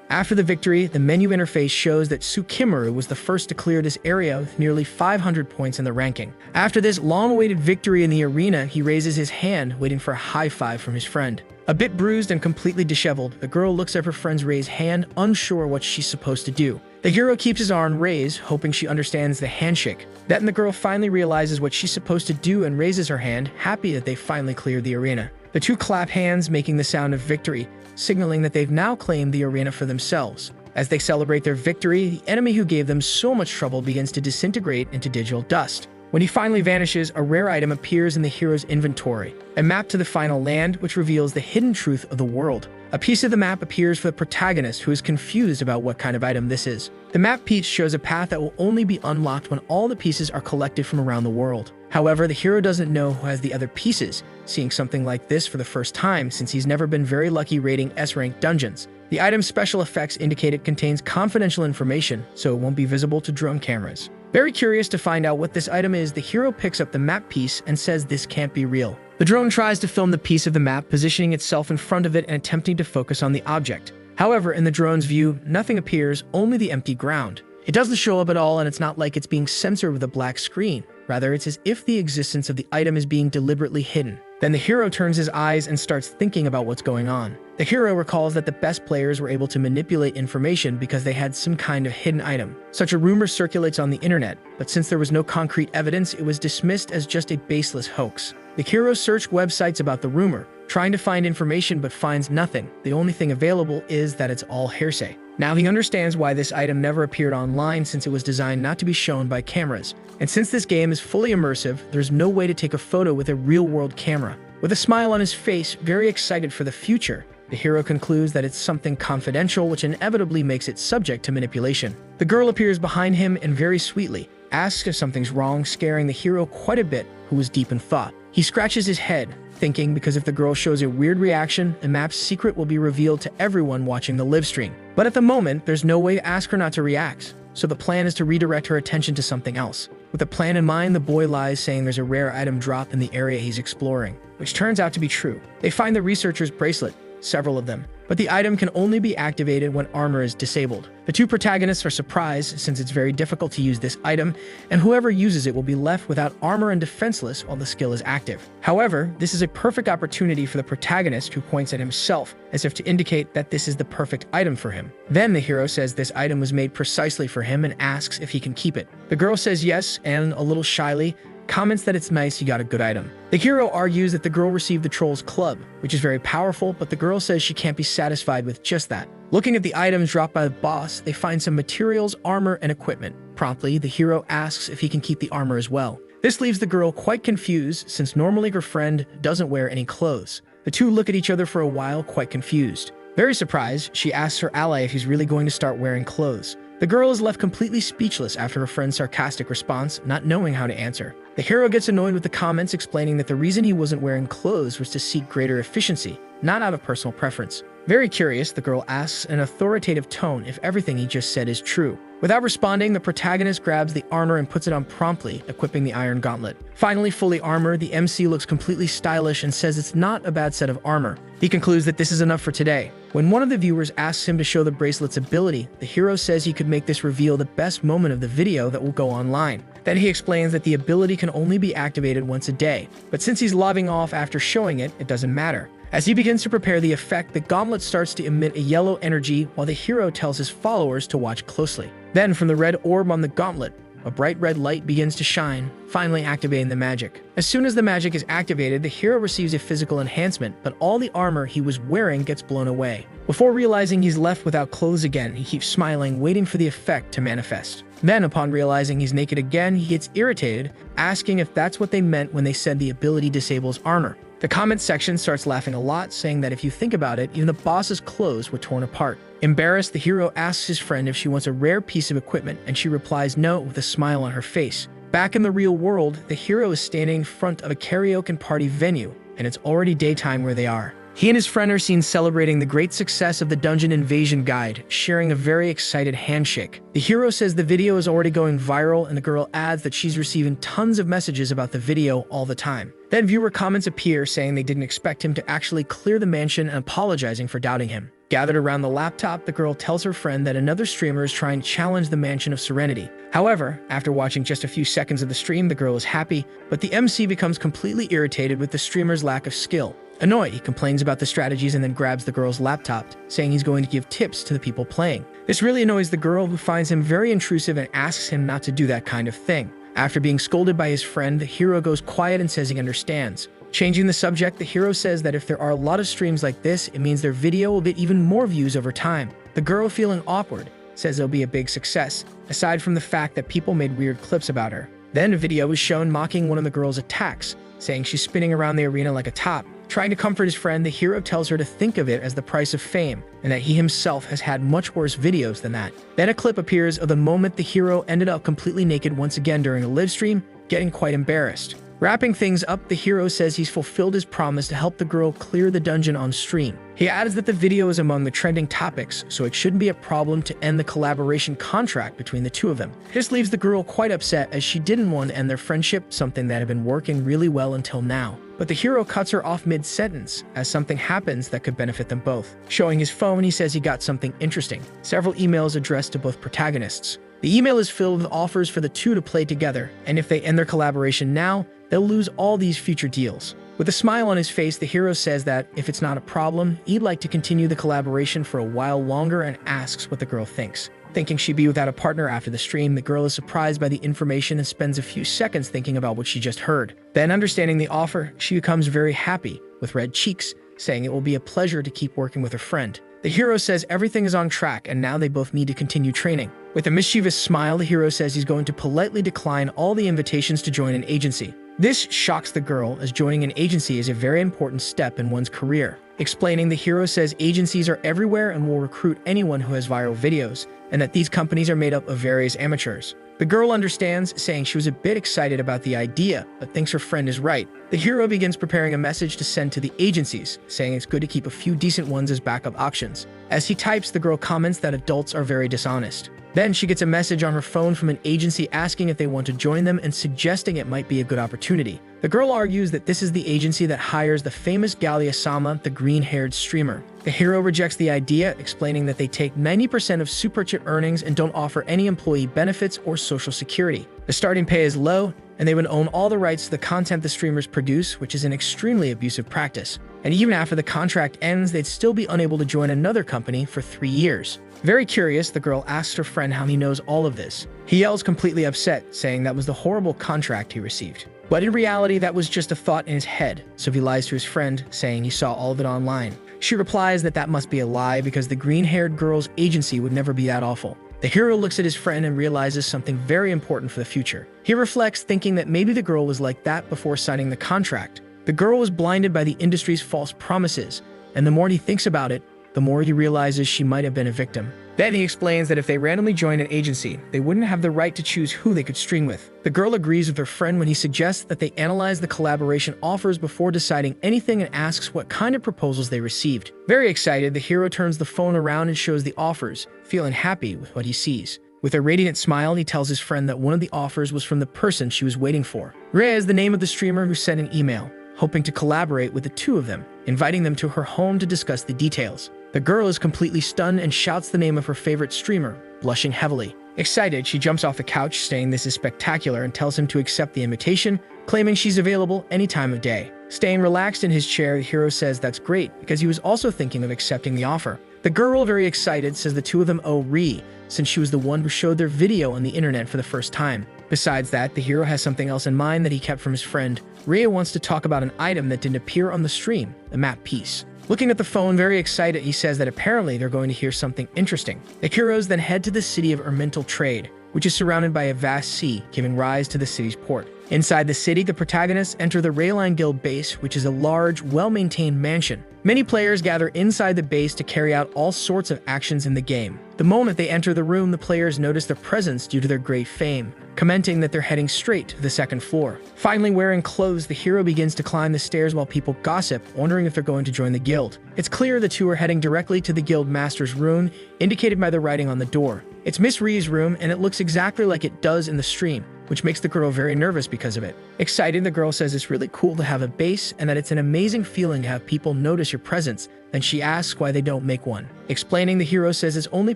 After the victory, the menu interface shows that Tsukimaru was the first to clear this area with nearly 500 points in the ranking. After this long-awaited victory in the arena, he raises his hand, waiting for a high five from his friend. A bit bruised and completely disheveled, the girl looks at her friend's raised hand, unsure what she's supposed to do. The hero keeps his arm raised, hoping she understands the handshake. Then the girl finally realizes what she's supposed to do and raises her hand, happy that they finally cleared the arena. The two clap hands, making the sound of victory, signaling that they've now claimed the arena for themselves. As they celebrate their victory, the enemy who gave them so much trouble begins to disintegrate into digital dust. When he finally vanishes, a rare item appears in the hero's inventory, a map to the final land, which reveals the hidden truth of the world. A piece of the map appears for the protagonist, who is confused about what kind of item this is. The map piece shows a path that will only be unlocked when all the pieces are collected from around the world. However, the hero doesn't know who has the other pieces, seeing something like this for the first time since he's never been very lucky raiding S-rank dungeons. The item's special effects indicate it contains confidential information, so it won't be visible to drone cameras. Very curious to find out what this item is, the hero picks up the map piece and says this can't be real. The drone tries to film the piece of the map, positioning itself in front of it and attempting to focus on the object. However, in the drone's view, nothing appears, only the empty ground. It doesn't show up at all, and it's not like it's being censored with a black screen. Rather, it's as if the existence of the item is being deliberately hidden. Then the hero turns his eyes and starts thinking about what's going on. The hero recalls that the best players were able to manipulate information because they had some kind of hidden item. Such a rumor circulates on the internet, but since there was no concrete evidence, it was dismissed as just a baseless hoax. The hero searched websites about the rumor, trying to find information but finds nothing. The only thing available is that it's all hearsay. Now he understands why this item never appeared online, since it was designed not to be shown by cameras. And since this game is fully immersive, there's no way to take a photo with a real-world camera. With a smile on his face, very excited for the future, the hero concludes that it's something confidential, which inevitably makes it subject to manipulation. The girl appears behind him and very sweetly asks if something's wrong, scaring the hero quite a bit, who was deep in thought. He scratches his head, thinking because if the girl shows a weird reaction, the map's secret will be revealed to everyone watching the live stream. But at the moment, there's no way to ask her not to react, so the plan is to redirect her attention to something else. With a plan in mind, the boy lies, saying there's a rare item drop in the area he's exploring, which turns out to be true. They find the researcher's bracelet, several of them, but the item can only be activated when armor is disabled. The two protagonists are surprised since it's very difficult to use this item, and whoever uses it will be left without armor and defenseless while the skill is active. However, this is a perfect opportunity for the protagonist, who points at himself as if to indicate that this is the perfect item for him. Then the hero says this item was made precisely for him and asks if he can keep it. The girl says yes, and a little shyly comments that it's nice he got a good item. The hero argues that the girl received the troll's club, which is very powerful, but the girl says she can't be satisfied with just that. Looking at the items dropped by the boss, they find some materials, armor, and equipment. Promptly, the hero asks if he can keep the armor as well. This leaves the girl quite confused, since normally her friend doesn't wear any clothes. The two look at each other for a while, quite confused. Very surprised, she asks her ally if he's really going to start wearing clothes. The girl is left completely speechless after her friend's sarcastic response, not knowing how to answer. The hero gets annoyed with the comments, explaining that the reason he wasn't wearing clothes was to seek greater efficiency, not out of personal preference. Very curious, the girl asks in an authoritative tone if everything he just said is true. Without responding, the protagonist grabs the armor and puts it on promptly, equipping the iron gauntlet. Finally, fully armored, the MC looks completely stylish and says it's not a bad set of armor. He concludes that this is enough for today. When one of the viewers asks him to show the bracelet's ability, the hero says he could make this reveal the best moment of the video that will go online. Then he explains that the ability can only be activated once a day, but since he's lobbing off after showing it, it doesn't matter. As he begins to prepare the effect, the gauntlet starts to emit a yellow energy while the hero tells his followers to watch closely. Then, from the red orb on the gauntlet, a bright red light begins to shine, finally activating the magic. As soon as the magic is activated, the hero receives a physical enhancement, but all the armor he was wearing gets blown away. Before realizing he's left without clothes again, he keeps smiling, waiting for the effect to manifest. Then, upon realizing he's naked again, he gets irritated, asking if that's what they meant when they said the ability disables armor. The comment section starts laughing a lot, saying that if you think about it, even the boss's clothes were torn apart. Embarrassed, the hero asks his friend if she wants a rare piece of equipment, and she replies no with a smile on her face. Back in the real world, the hero is standing in front of a karaoke party venue, and it's already daytime where they are. He and his friend are seen celebrating the great success of the Dungeon Invasion Guide, sharing a very excited handshake. The hero says the video is already going viral, and the girl adds that she's receiving tons of messages about the video all the time. Then viewer comments appear saying they didn't expect him to actually clear the mansion and apologizing for doubting him. Gathered around the laptop, the girl tells her friend that another streamer is trying to challenge the Mansion of Serenity. However, after watching just a few seconds of the stream, the girl is happy, but the MC becomes completely irritated with the streamer's lack of skill. Annoyed, he complains about the strategies and then grabs the girl's laptop, saying he's going to give tips to the people playing. This really annoys the girl, who finds him very intrusive and asks him not to do that kind of thing. After being scolded by his friend, the hero goes quiet and says he understands. Changing the subject, the hero says that if there are a lot of streams like this, it means their video will get even more views over time. The girl, feeling awkward, says it'll be a big success, aside from the fact that people made weird clips about her. Then a video is shown mocking one of the girl's attacks, saying she's spinning around the arena like a top. Trying to comfort his friend, the hero tells her to think of it as the price of fame, and that he himself has had much worse videos than that. Then a clip appears of the moment the hero ended up completely naked once again during a live stream, getting quite embarrassed. Wrapping things up, the hero says he's fulfilled his promise to help the girl clear the dungeon on stream. He adds that the video is among the trending topics, so it shouldn't be a problem to end the collaboration contract between the two of them. This leaves the girl quite upset, as she didn't want to end their friendship, something that had been working really well until now. But the hero cuts her off mid-sentence, as something happens that could benefit them both. Showing his phone, he says he got something interesting. Several emails addressed to both protagonists. The email is filled with offers for the two to play together, and if they end their collaboration now, they'll lose all these future deals. With a smile on his face, the hero says that if it's not a problem, he'd like to continue the collaboration for a while longer and asks what the girl thinks. Thinking she'd be without a partner after the stream, the girl is surprised by the information and spends a few seconds thinking about what she just heard. Then, understanding the offer, she becomes very happy, with red cheeks, saying it will be a pleasure to keep working with her friend. The hero says everything is on track and now they both need to continue training. With a mischievous smile, the hero says he's going to politely decline all the invitations to join an agency. This shocks the girl, as joining an agency is a very important step in one's career. Explaining, the hero says agencies are everywhere and will recruit anyone who has viral videos, and that these companies are made up of various amateurs. The girl understands, saying she was a bit excited about the idea, but thinks her friend is right. The hero begins preparing a message to send to the agencies, saying it's good to keep a few decent ones as backup options. As he types, the girl comments that adults are very dishonest. Then she gets a message on her phone from an agency asking if they want to join them and suggesting it might be a good opportunity. The girl argues that this is the agency that hires the famous Gallia-sama, the green-haired streamer. The hero rejects the idea, explaining that they take 90% of super chip earnings and don't offer any employee benefits or social security. The starting pay is low, and they would own all the rights to the content the streamers produce, which is an extremely abusive practice. And even after the contract ends, they'd still be unable to join another company for 3 years. Very curious, the girl asks her friend how he knows all of this. He yells, completely upset, saying that was the horrible contract he received. But in reality, that was just a thought in his head, so he lies to his friend, saying he saw all of it online. She replies that that must be a lie because the green-haired girl's agency would never be that awful. The hero looks at his friend and realizes something very important for the future. He reflects, thinking that maybe the girl was like that before signing the contract. The girl was blinded by the industry's false promises, and the more he thinks about it, the more he realizes she might have been a victim. Then he explains that if they randomly joined an agency, they wouldn't have the right to choose who they could stream with. The girl agrees with her friend when he suggests that they analyze the collaboration offers before deciding anything and asks what kind of proposals they received. Very excited, the hero turns the phone around and shows the offers, feeling happy with what he sees. With a radiant smile, he tells his friend that one of the offers was from the person she was waiting for. Rhea is the name of the streamer who sent an email, hoping to collaborate with the two of them, inviting them to her home to discuss the details. The girl is completely stunned and shouts the name of her favorite streamer, blushing heavily. Excited, she jumps off the couch, saying this is spectacular, and tells him to accept the invitation, claiming she's available any time of day. Staying relaxed in his chair, the hero says that's great because he was also thinking of accepting the offer. The girl, very excited, says the two of them owe Rhea, since she was the one who showed their video on the internet for the first time. Besides that, the hero has something else in mind that he kept from his friend. Rhea wants to talk about an item that didn't appear on the stream, the map piece. Looking at the phone, very excited, he says that apparently they're going to hear something interesting. The heroes then head to the city of Ermental Trade, which is surrounded by a vast sea, giving rise to the city's port. Inside the city, the protagonists enter the Rayline Guild base, which is a large, well-maintained mansion. Many players gather inside the base to carry out all sorts of actions in the game. The moment they enter the room, the players notice their presence due to their great fame, commenting that they're heading straight to the second floor. Finally, wearing clothes, the hero begins to climb the stairs while people gossip, wondering if they're going to join the guild. It's clear the two are heading directly to the guild master's room, indicated by the writing on the door. It's Miss Rhea's room, and it looks exactly like it does in the stream, which makes the girl very nervous because of it. Excited, the girl says it's really cool to have a base and that it's an amazing feeling to have people notice your presence. Then she asks why they don't make one. Explaining, the hero says it's only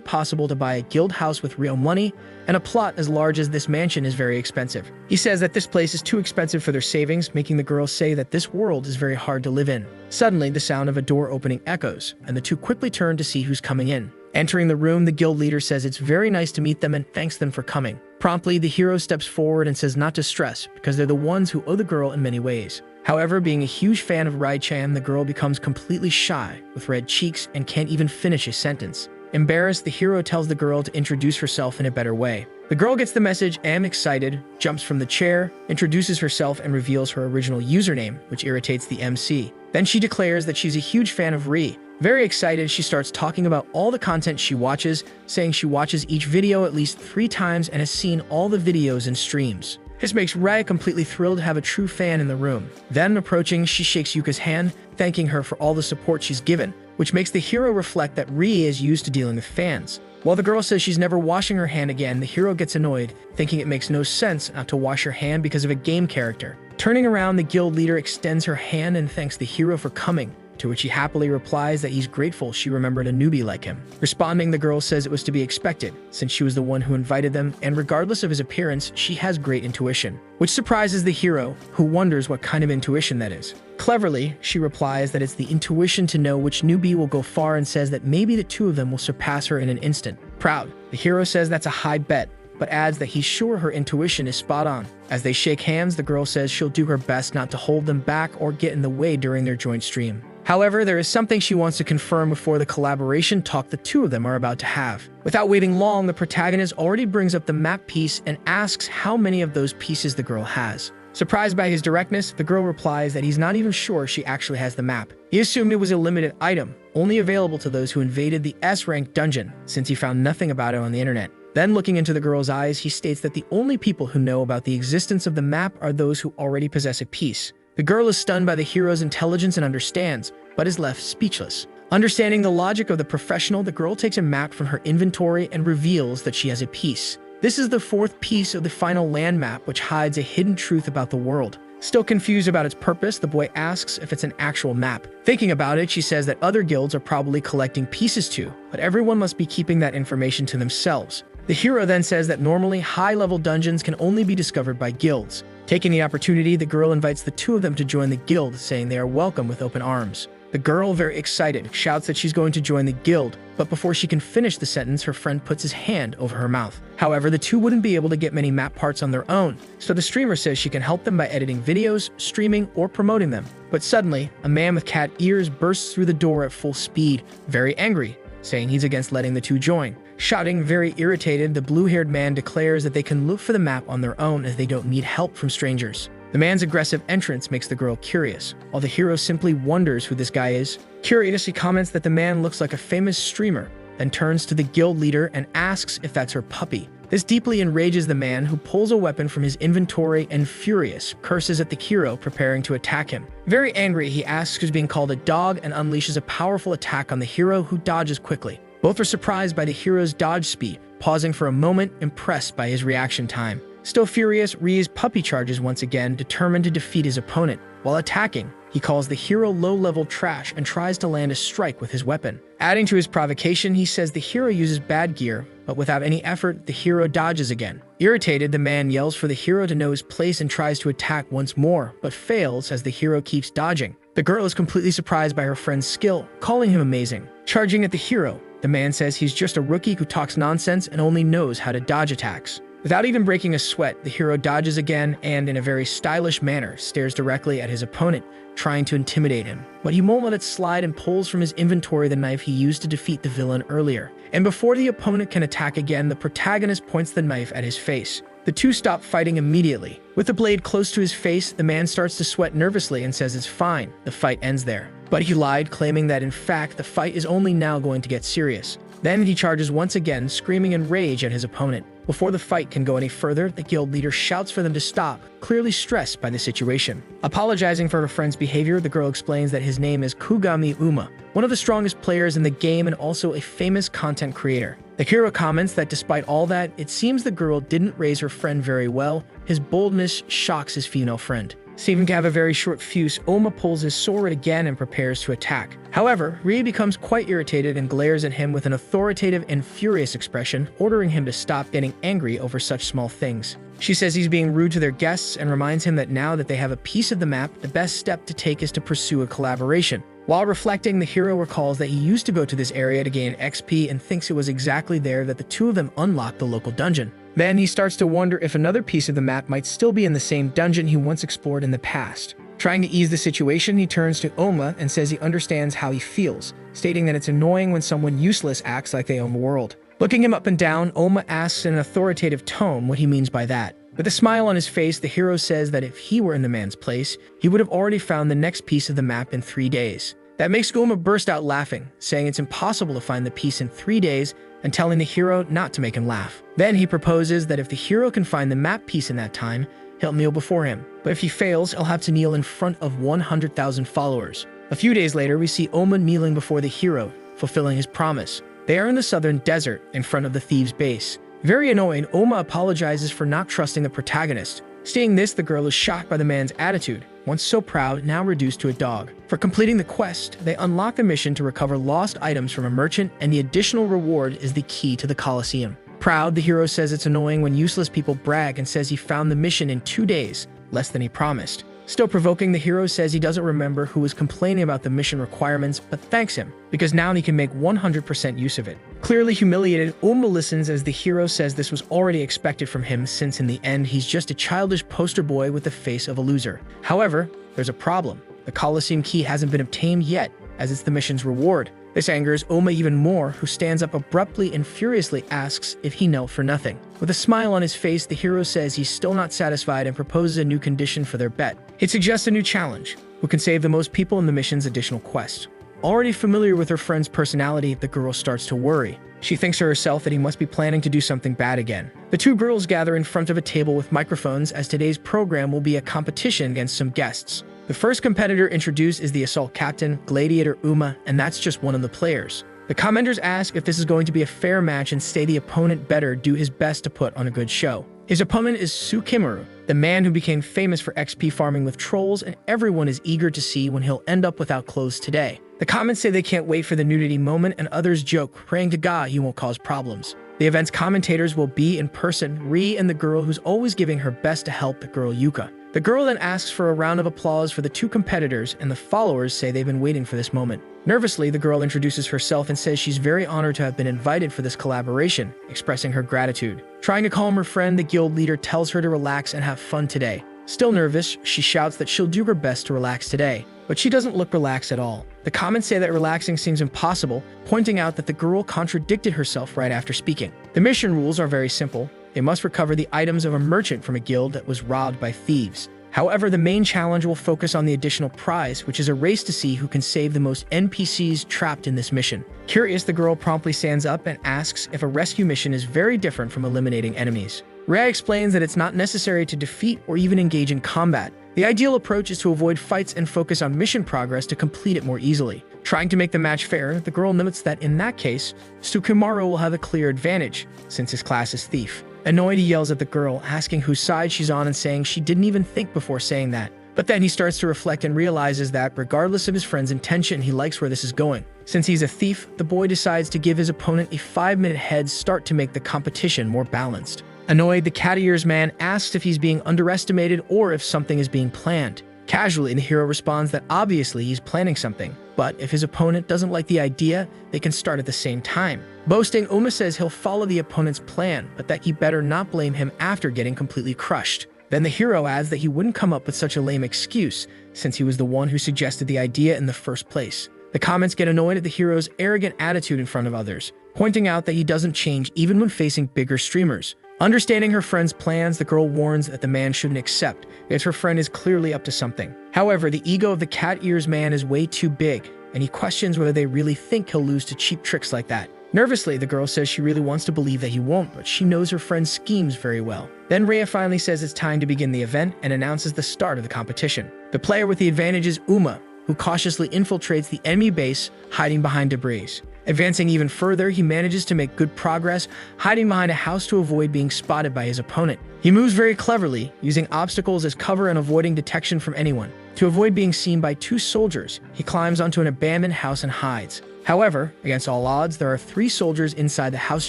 possible to buy a guild house with real money, and a plot as large as this mansion is very expensive. He says that this place is too expensive for their savings, making the girl say that this world is very hard to live in. Suddenly, the sound of a door opening echoes, and the two quickly turn to see who's coming in. Entering the room, the guild leader says it's very nice to meet them and thanks them for coming. Promptly, the hero steps forward and says not to stress, because they're the ones who owe the girl in many ways. However, being a huge fan of Rai-chan, the girl becomes completely shy, with red cheeks, and can't even finish a sentence. Embarrassed, the hero tells the girl to introduce herself in a better way. The girl gets the message, am excited, jumps from the chair, introduces herself, and reveals her original username, which irritates the MC. Then she declares that she's a huge fan of Rhea. Very excited, she starts talking about all the content she watches, saying she watches each video at least 3 times and has seen all the videos and streams. This makes Rhea completely thrilled to have a true fan in the room. Then, approaching, she shakes Yuka's hand, thanking her for all the support she's given, which makes the hero reflect that Rhea is used to dealing with fans. While the girl says she's never washing her hand again, the hero gets annoyed, thinking it makes no sense not to wash her hand because of a game character. Turning around, the guild leader extends her hand and thanks the hero for coming, to which he happily replies that he's grateful she remembered a newbie like him. Responding, the girl says it was to be expected, since she was the one who invited them, and regardless of his appearance, she has great intuition, which surprises the hero, who wonders what kind of intuition that is. Cleverly, she replies that it's the intuition to know which newbie will go far and says that maybe the two of them will surpass her in an instant. Proud, the hero says that's a high bet, but adds that he's sure her intuition is spot on. As they shake hands, the girl says she'll do her best not to hold them back or get in the way during their joint stream. However, there is something she wants to confirm before the collaboration talk the two of them are about to have. Without waiting long, the protagonist already brings up the map piece and asks how many of those pieces the girl has. Surprised by his directness, the girl replies that he's not even sure she actually has the map. He assumed it was a limited item, only available to those who invaded the S-rank dungeon, since he found nothing about it on the internet. Then, looking into the girl's eyes, he states that the only people who know about the existence of the map are those who already possess a piece. The girl is stunned by the hero's intelligence and understands, but is left speechless. Understanding the logic of the professional, the girl takes a map from her inventory and reveals that she has a piece. This is the 4th piece of the final land map, which hides a hidden truth about the world. Still confused about its purpose, the boy asks if it's an actual map. Thinking about it, she says that other guilds are probably collecting pieces too, but everyone must be keeping that information to themselves. The hero then says that normally high-level dungeons can only be discovered by guilds. Taking the opportunity, the girl invites the two of them to join the guild, saying they are welcome with open arms. The girl, very excited, shouts that she's going to join the guild, but before she can finish the sentence, her friend puts his hand over her mouth. However, the two wouldn't be able to get many map parts on their own, so the streamer says she can help them by editing videos, streaming, or promoting them. But suddenly, a man with cat ears bursts through the door at full speed, very angry, saying he's against letting the two join. Shouting, very irritated, the blue-haired man declares that they can look for the map on their own as they don't need help from strangers. The man's aggressive entrance makes the girl curious, while the hero simply wonders who this guy is. Curious, he comments that the man looks like a famous streamer, then turns to the guild leader and asks if that's her puppy. This deeply enrages the man, who pulls a weapon from his inventory and, furious, curses at the hero, preparing to attack him. Very angry, he asks who's being called a dog and unleashes a powerful attack on the hero, who dodges quickly. Both are surprised by the hero's dodge speed, pausing for a moment, impressed by his reaction time. Still furious, Ri's puppy charges once again, determined to defeat his opponent. While attacking, he calls the hero low-level trash and tries to land a strike with his weapon. Adding to his provocation, he says the hero uses bad gear, but without any effort, the hero dodges again. Irritated, the man yells for the hero to know his place and tries to attack once more, but fails as the hero keeps dodging. The girl is completely surprised by her friend's skill, calling him amazing. Charging at the hero, the man says he's just a rookie who talks nonsense and only knows how to dodge attacks. Without even breaking a sweat, the hero dodges again and, in a very stylish manner, stares directly at his opponent, trying to intimidate him. But he won't let it slide and pulls from his inventory the knife he used to defeat the villain earlier. And before the opponent can attack again, the protagonist points the knife at his face. The two stop fighting immediately. With the blade close to his face, the man starts to sweat nervously and says it's fine. The fight ends there. But he lied, claiming that in fact the fight is only now going to get serious. Then he charges once again, screaming in rage at his opponent. Before the fight can go any further, the guild leader shouts for them to stop, clearly stressed by the situation. Apologizing for her friend's behavior, the girl explains that his name is Kugami Uma, one of the strongest players in the game and also a famous content creator. The hero comments that despite all that, it seems the girl didn't raise her friend very well. His boldness shocks his female friend. Seeming to have a very short fuse, Oma pulls his sword again and prepares to attack. However, Rie becomes quite irritated and glares at him with an authoritative and furious expression, ordering him to stop getting angry over such small things. She says he's being rude to their guests and reminds him that now that they have a piece of the map, the best step to take is to pursue a collaboration. While reflecting, the hero recalls that he used to go to this area to gain XP and thinks it was exactly there that the two of them unlocked the local dungeon. Then he starts to wonder if another piece of the map might still be in the same dungeon he once explored in the past. Trying to ease the situation, he turns to Oma and says he understands how he feels, stating that it's annoying when someone useless acts like they own the world. Looking him up and down, Oma asks in an authoritative tone what he means by that. With a smile on his face, the hero says that if he were in the man's place, he would have already found the next piece of the map in 3 days. That makes Oma burst out laughing, saying it's impossible to find the piece in 3 days and telling the hero not to make him laugh. Then he proposes that if the hero can find the map piece in that time, he'll kneel before him. But if he fails, he'll have to kneel in front of 100,000 followers. A few days later, we see Oma kneeling before the hero, fulfilling his promise. They are in the southern desert, in front of the thieves' base. Very annoying, Oma apologizes for not trusting the protagonist. Seeing this, the girl is shocked by the man's attitude. Once so proud, now reduced to a dog. For completing the quest, they unlock the mission to recover lost items from a merchant, and the additional reward is the key to the Colosseum. Proud, the hero says it's annoying when useless people brag and says he found the mission in 2 days, less than he promised. Still provoking, the hero says he doesn't remember who was complaining about the mission requirements, but thanks him, because now he can make 100% use of it. Clearly humiliated, Uma listens as the hero says this was already expected from him, since in the end he's just a childish poster boy with the face of a loser. However, there's a problem. The Colosseum key hasn't been obtained yet, as it's the mission's reward. This angers Oma even more, who stands up abruptly and furiously asks if he knelt for nothing. With a smile on his face, the hero says he's still not satisfied and proposes a new condition for their bet. It suggests a new challenge, who can save the most people in the mission's additional quest. Already familiar with her friend's personality, the girl starts to worry. She thinks to herself that he must be planning to do something bad again. The two girls gather in front of a table with microphones, as today's program will be a competition against some guests. The first competitor introduced is the assault captain, Gladiator Uma, and that's just one of the players. The commenters ask if this is going to be a fair match and say the opponent better do his best to put on a good show. His opponent is Sukimaru, the man who became famous for XP farming with trolls, and everyone is eager to see when he'll end up without clothes today. The comments say they can't wait for the nudity moment, and others joke, praying to God he won't cause problems. The event's commentators will be in person, Rie and the girl who's always giving her best to help the girl Yuka. The girl then asks for a round of applause for the two competitors, and the followers say they've been waiting for this moment. Nervously, the girl introduces herself and says she's very honored to have been invited for this collaboration, expressing her gratitude. Trying to calm her friend, the guild leader tells her to relax and have fun today. Still nervous, she shouts that she'll do her best to relax today, but she doesn't look relaxed at all. The comments say that relaxing seems impossible, pointing out that the girl contradicted herself right after speaking. The mission rules are very simple. They must recover the items of a merchant from a guild that was robbed by thieves. However, the main challenge will focus on the additional prize, which is a race to see who can save the most NPCs trapped in this mission. Curious, the girl promptly stands up and asks if a rescue mission is very different from eliminating enemies. Rhea explains that it's not necessary to defeat or even engage in combat. The ideal approach is to avoid fights and focus on mission progress to complete it more easily. Trying to make the match fair, the girl notes that in that case, Tsukumaru will have a clear advantage, since his class is Thief. Annoyed, he yells at the girl, asking whose side she's on and saying she didn't even think before saying that. But then he starts to reflect and realizes that, regardless of his friend's intention, he likes where this is going. Since he's a thief, the boy decides to give his opponent a 5-minute head start to make the competition more balanced. Annoyed, the cat ears man asks if he's being underestimated or if something is being planned. Casually, the hero responds that obviously he's planning something, but if his opponent doesn't like the idea, they can start at the same time. Boasting, Uma says he'll follow the opponent's plan, but that he better not blame him after getting completely crushed. Then the hero adds that he wouldn't come up with such a lame excuse, since he was the one who suggested the idea in the first place. The comments get annoyed at the hero's arrogant attitude in front of others, pointing out that he doesn't change even when facing bigger streamers. Understanding her friend's plans, the girl warns that the man shouldn't accept, as her friend is clearly up to something. However, the ego of the cat ears man is way too big, and he questions whether they really think he'll lose to cheap tricks like that. Nervously, the girl says she really wants to believe that he won't, but she knows her friend's schemes very well. Then Rhea finally says it's time to begin the event and announces the start of the competition. The player with the advantage is Uma, who cautiously infiltrates the enemy base, hiding behind debris. Advancing even further, he manages to make good progress, hiding behind a house to avoid being spotted by his opponent. He moves very cleverly, using obstacles as cover and avoiding detection from anyone. To avoid being seen by 2 soldiers, he climbs onto an abandoned house and hides. However, against all odds, there are 3 soldiers inside the house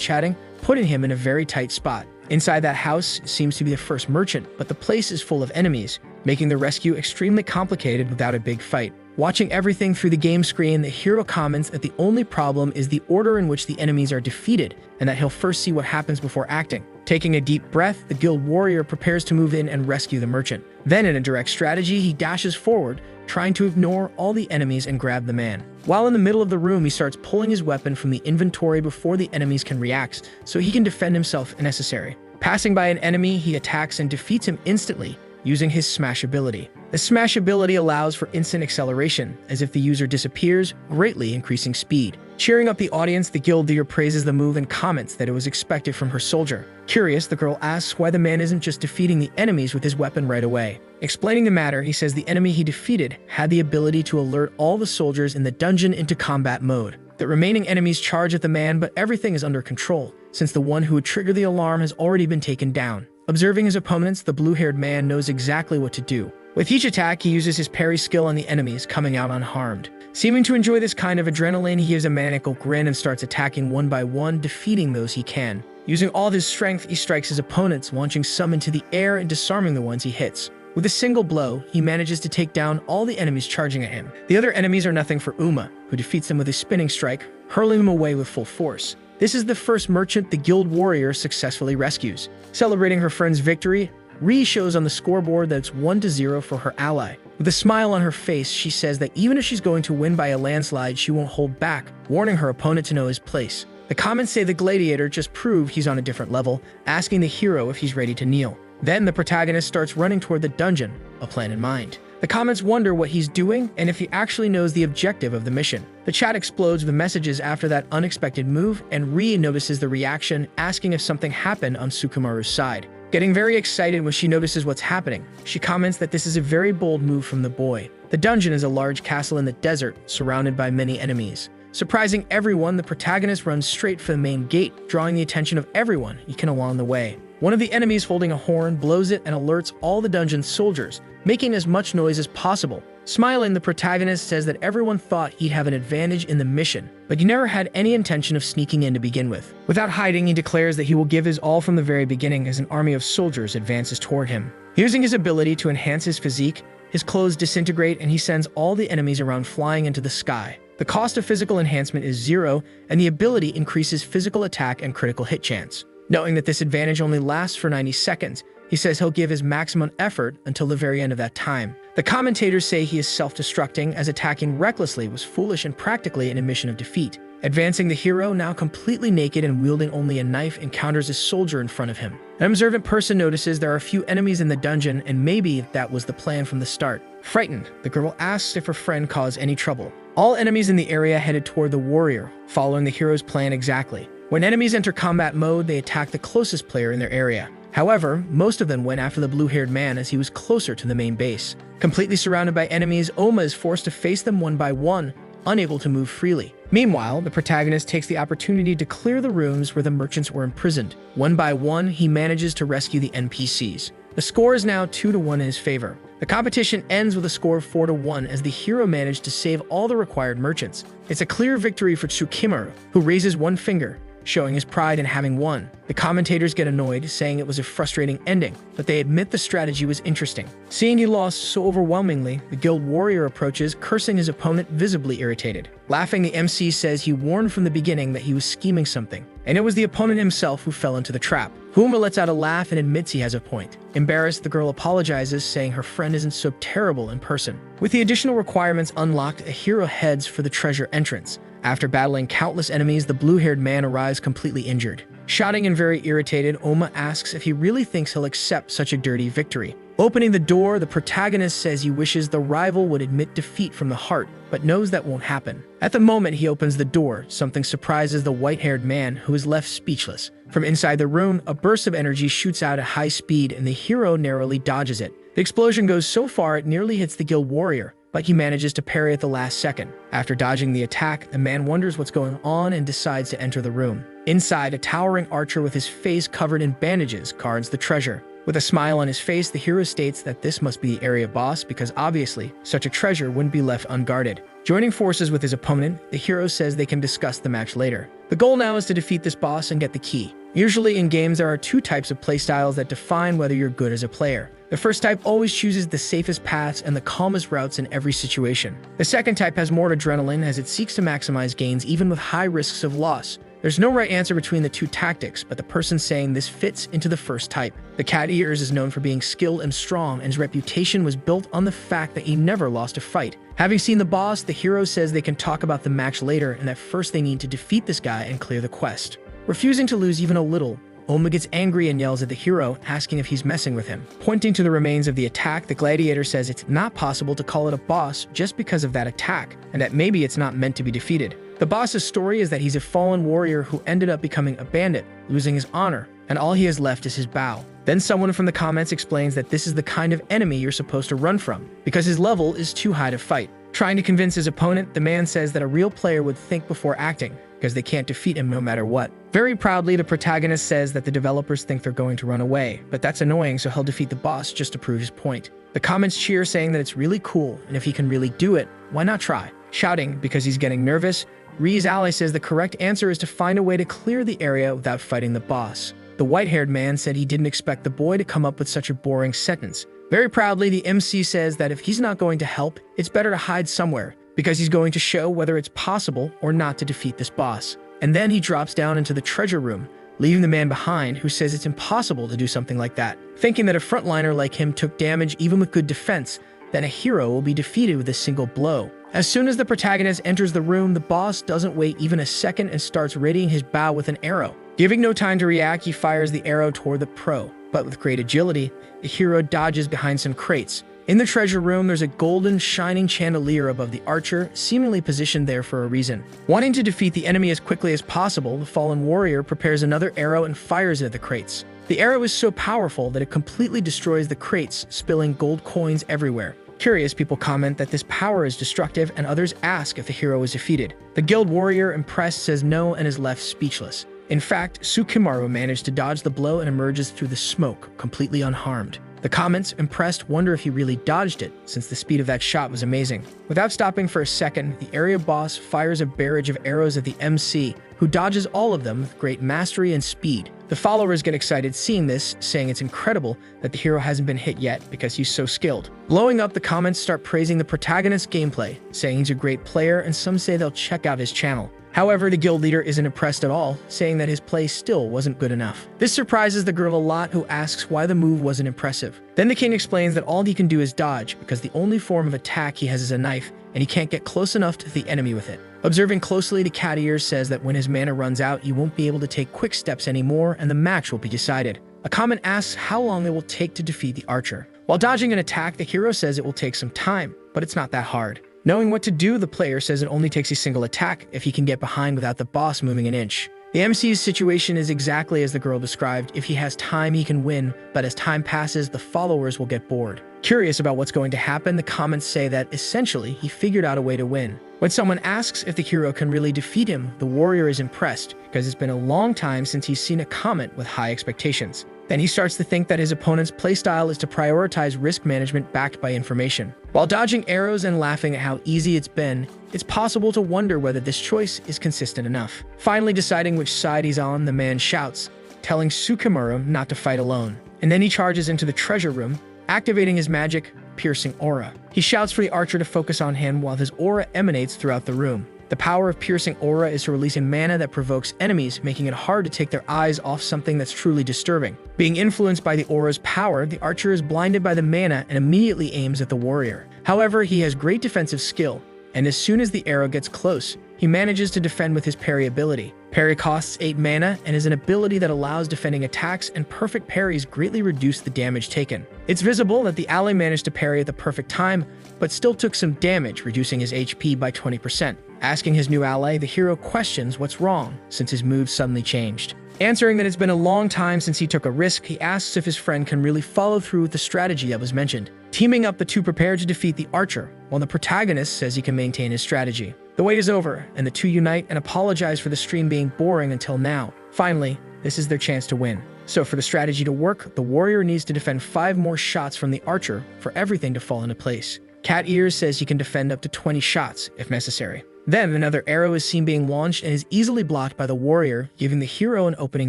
chatting, putting him in a very tight spot. Inside that house seems to be the first merchant, but the place is full of enemies, making the rescue extremely complicated without a big fight. Watching everything through the game screen, the hero comments that the only problem is the order in which the enemies are defeated, and that he'll first see what happens before acting. Taking a deep breath, the guild warrior prepares to move in and rescue the merchant. Then, in a direct strategy, he dashes forward, trying to ignore all the enemies and grab the man. While in the middle of the room, he starts pulling his weapon from the inventory before the enemies can react, so he can defend himself if necessary. Passing by an enemy, he attacks and defeats him instantly, using his smash ability. The smash ability allows for instant acceleration, as if the user disappears, greatly increasing speed. Cheering up the audience, the guild leader praises the move and comments that it was expected from her soldier. Curious, the girl asks why the man isn't just defeating the enemies with his weapon right away. Explaining the matter, he says the enemy he defeated had the ability to alert all the soldiers in the dungeon into combat mode. The remaining enemies charge at the man, but everything is under control, since the one who would trigger the alarm has already been taken down. Observing his opponents, the blue-haired man knows exactly what to do. With each attack, he uses his parry skill on the enemies, coming out unharmed. Seeming to enjoy this kind of adrenaline, he gives a maniacal grin and starts attacking one by one, defeating those he can. Using all his strength, he strikes his opponents, launching some into the air and disarming the ones he hits. With a single blow, he manages to take down all the enemies charging at him. The other enemies are nothing for Uma, who defeats them with a spinning strike, hurling them away with full force. This is the first merchant the guild warrior successfully rescues. Celebrating her friend's victory, Ree shows on the scoreboard that it's 1-0 for her ally. With a smile on her face, she says that even if she's going to win by a landslide, she won't hold back, warning her opponent to know his place. The comments say the gladiator just proved he's on a different level, asking the hero if he's ready to kneel. Then the protagonist starts running toward the dungeon, a plan in mind. The comments wonder what he's doing and if he actually knows the objective of the mission. The chat explodes with messages after that unexpected move, and Ree notices the reaction, asking if something happened on Sukumaru's side. Getting very excited when she notices what's happening, she comments that this is a very bold move from the boy. The dungeon is a large castle in the desert, surrounded by many enemies. Surprising everyone, the protagonist runs straight for the main gate, drawing the attention of everyone he can along the way. One of the enemies holding a horn blows it and alerts all the dungeon's soldiers, making as much noise as possible. Smiling, the protagonist says that everyone thought he'd have an advantage in the mission, but he never had any intention of sneaking in to begin with. Without hiding, he declares that he will give his all from the very beginning as an army of soldiers advances toward him. Using his ability to enhance his physique, his clothes disintegrate and he sends all the enemies around flying into the sky. The cost of physical enhancement is 0, and the ability increases physical attack and critical hit chance. Knowing that this advantage only lasts for 90 seconds, he says he'll give his maximum effort until the very end of that time. The commentators say he is self-destructing, as attacking recklessly was foolish and practically an admission of defeat. Advancing, the hero, now completely naked and wielding only a knife, encounters a soldier in front of him. An observant person notices there are a few enemies in the dungeon, and maybe that was the plan from the start. Frightened, the girl asks if her friend caused any trouble. All enemies in the area headed toward the warrior, following the hero's plan exactly. When enemies enter combat mode, they attack the closest player in their area. However, most of them went after the blue-haired man as he was closer to the main base. Completely surrounded by enemies, Oma is forced to face them one by one, unable to move freely. Meanwhile, the protagonist takes the opportunity to clear the rooms where the merchants were imprisoned. One by one, he manages to rescue the NPCs. The score is now 2-1 in his favor. The competition ends with a score of 4-1 as the hero managed to save all the required merchants. It's a clear victory for Tsukimaru, who raises one finger, showing his pride in having won. The commentators get annoyed, saying it was a frustrating ending, but they admit the strategy was interesting. Seeing he lost so overwhelmingly, the guild warrior approaches, cursing his opponent, visibly irritated. Laughing, the MC says he warned from the beginning that he was scheming something, and it was the opponent himself who fell into the trap. Uma lets out a laugh and admits he has a point. Embarrassed, the girl apologizes, saying her friend isn't so terrible in person. With the additional requirements unlocked, a hero heads for the treasure entrance. After battling countless enemies, the blue-haired man arrives completely injured. Shouting and very irritated, Oma asks if he really thinks he'll accept such a dirty victory. Opening the door, the protagonist says he wishes the rival would admit defeat from the heart, but knows that won't happen. At the moment he opens the door, something surprises the white-haired man, who is left speechless. From inside the room, a burst of energy shoots out at high speed, and the hero narrowly dodges it. The explosion goes so far it nearly hits the guild warrior, but he manages to parry at the last second. After dodging the attack, the man wonders what's going on and decides to enter the room. Inside, a towering archer with his face covered in bandages guards the treasure. With a smile on his face, the hero states that this must be the area boss because obviously, such a treasure wouldn't be left unguarded. Joining forces with his opponent, the hero says they can discuss the match later. The goal now is to defeat this boss and get the key. Usually in games there are two types of playstyles that define whether you're good as a player. The first type always chooses the safest paths and the calmest routes in every situation. The second type has more adrenaline as it seeks to maximize gains even with high risks of loss. There's no right answer between the two tactics, but the person saying this fits into the first type. The Cat Eaters is known for being skilled and strong, and his reputation was built on the fact that he never lost a fight. Having seen the boss, the hero says they can talk about the match later and that first they need to defeat this guy and clear the quest. Refusing to lose even a little, Oma gets angry and yells at the hero, asking if he's messing with him. Pointing to the remains of the attack, the gladiator says it's not possible to call it a boss just because of that attack, and that maybe it's not meant to be defeated. The boss's story is that he's a fallen warrior who ended up becoming a bandit, losing his honor, and all he has left is his bow. Then someone from the comments explains that this is the kind of enemy you're supposed to run from, because his level is too high to fight. Trying to convince his opponent, the man says that a real player would think before acting, because they can't defeat him no matter what. Very proudly, the protagonist says that the developers think they're going to run away, but that's annoying, so he'll defeat the boss just to prove his point. The comments cheer, saying that it's really cool, and if he can really do it, why not try? Shouting because he's getting nervous, Ree's ally says the correct answer is to find a way to clear the area without fighting the boss. The white-haired man said he didn't expect the boy to come up with such a boring sentence. Very proudly, the MC says that if he's not going to help, it's better to hide somewhere, because he's going to show whether it's possible or not to defeat this boss. And then he drops down into the treasure room, leaving the man behind, who says it's impossible to do something like that. Thinking that a frontliner like him took damage even with good defense, then a hero will be defeated with a single blow. As soon as the protagonist enters the room, the boss doesn't wait even a second and starts readying his bow with an arrow. Giving no time to react, he fires the arrow toward the pro, but with great agility, the hero dodges behind some crates. In the treasure room, there's a golden, shining chandelier above the archer, seemingly positioned there for a reason. Wanting to defeat the enemy as quickly as possible, the fallen warrior prepares another arrow and fires it at the crates. The arrow is so powerful that it completely destroys the crates, spilling gold coins everywhere. Curious people comment that this power is destructive, and others ask if the hero is defeated. The guild warrior, impressed, says no and is left speechless. In fact, Tsukimaru managed to dodge the blow and emerges through the smoke, completely unharmed. The comments, impressed, wonder if he really dodged it, since the speed of that shot was amazing. Without stopping for a second, the area boss fires a barrage of arrows at the MC, who dodges all of them with great mastery and speed. The followers get excited seeing this, saying it's incredible that the hero hasn't been hit yet because he's so skilled. Blowing up, the comments start praising the protagonist's gameplay, saying he's a great player, and some say they'll check out his channel. However, the guild leader isn't impressed at all, saying that his play still wasn't good enough. This surprises the girl a lot, who asks why the move wasn't impressive. Then the king explains that all he can do is dodge, because the only form of attack he has is a knife, and he can't get close enough to the enemy with it. Observing closely, the cat ears says that when his mana runs out, you won't be able to take quick steps anymore and the match will be decided. A comment asks how long it will take to defeat the archer. While dodging an attack, the hero says it will take some time, but it's not that hard. Knowing what to do, the player says it only takes a single attack if he can get behind without the boss moving an inch. The MC's situation is exactly as the girl described. If he has time, he can win, but as time passes, the followers will get bored. Curious about what's going to happen, the comments say that essentially he figured out a way to win. When someone asks if the hero can really defeat him, the warrior is impressed because it's been a long time since he's seen a comment with high expectations. Then he starts to think that his opponent's playstyle is to prioritize risk management backed by information. While dodging arrows and laughing at how easy it's been, it's possible to wonder whether this choice is consistent enough. Finally deciding which side he's on, the man shouts, telling Sukimura not to fight alone. And then he charges into the treasure room, activating his magic, piercing aura. He shouts for the archer to focus on him while his aura emanates throughout the room. The power of piercing aura is to release a mana that provokes enemies, making it hard to take their eyes off something that's truly disturbing. Being influenced by the aura's power, the archer is blinded by the mana and immediately aims at the warrior. However, he has great defensive skill, and as soon as the arrow gets close, he manages to defend with his parry ability. Parry costs 8 mana and is an ability that allows defending attacks, and perfect parries greatly reduce the damage taken. It's visible that the ally managed to parry at the perfect time, but still took some damage, reducing his HP by 20%. Asking his new ally, the hero questions what's wrong, since his moves suddenly changed. Answering that it's been a long time since he took a risk, he asks if his friend can really follow through with the strategy that was mentioned. Teaming up, the two prepare to defeat the archer, while the protagonist says he can maintain his strategy. The wait is over, and the two unite and apologize for the stream being boring until now. Finally, this is their chance to win. So for the strategy to work, the warrior needs to defend 5 more shots from the archer for everything to fall into place. Cat Ears says he can defend up to 20 shots if necessary. Then another arrow is seen being launched and is easily blocked by the warrior, giving the hero an opening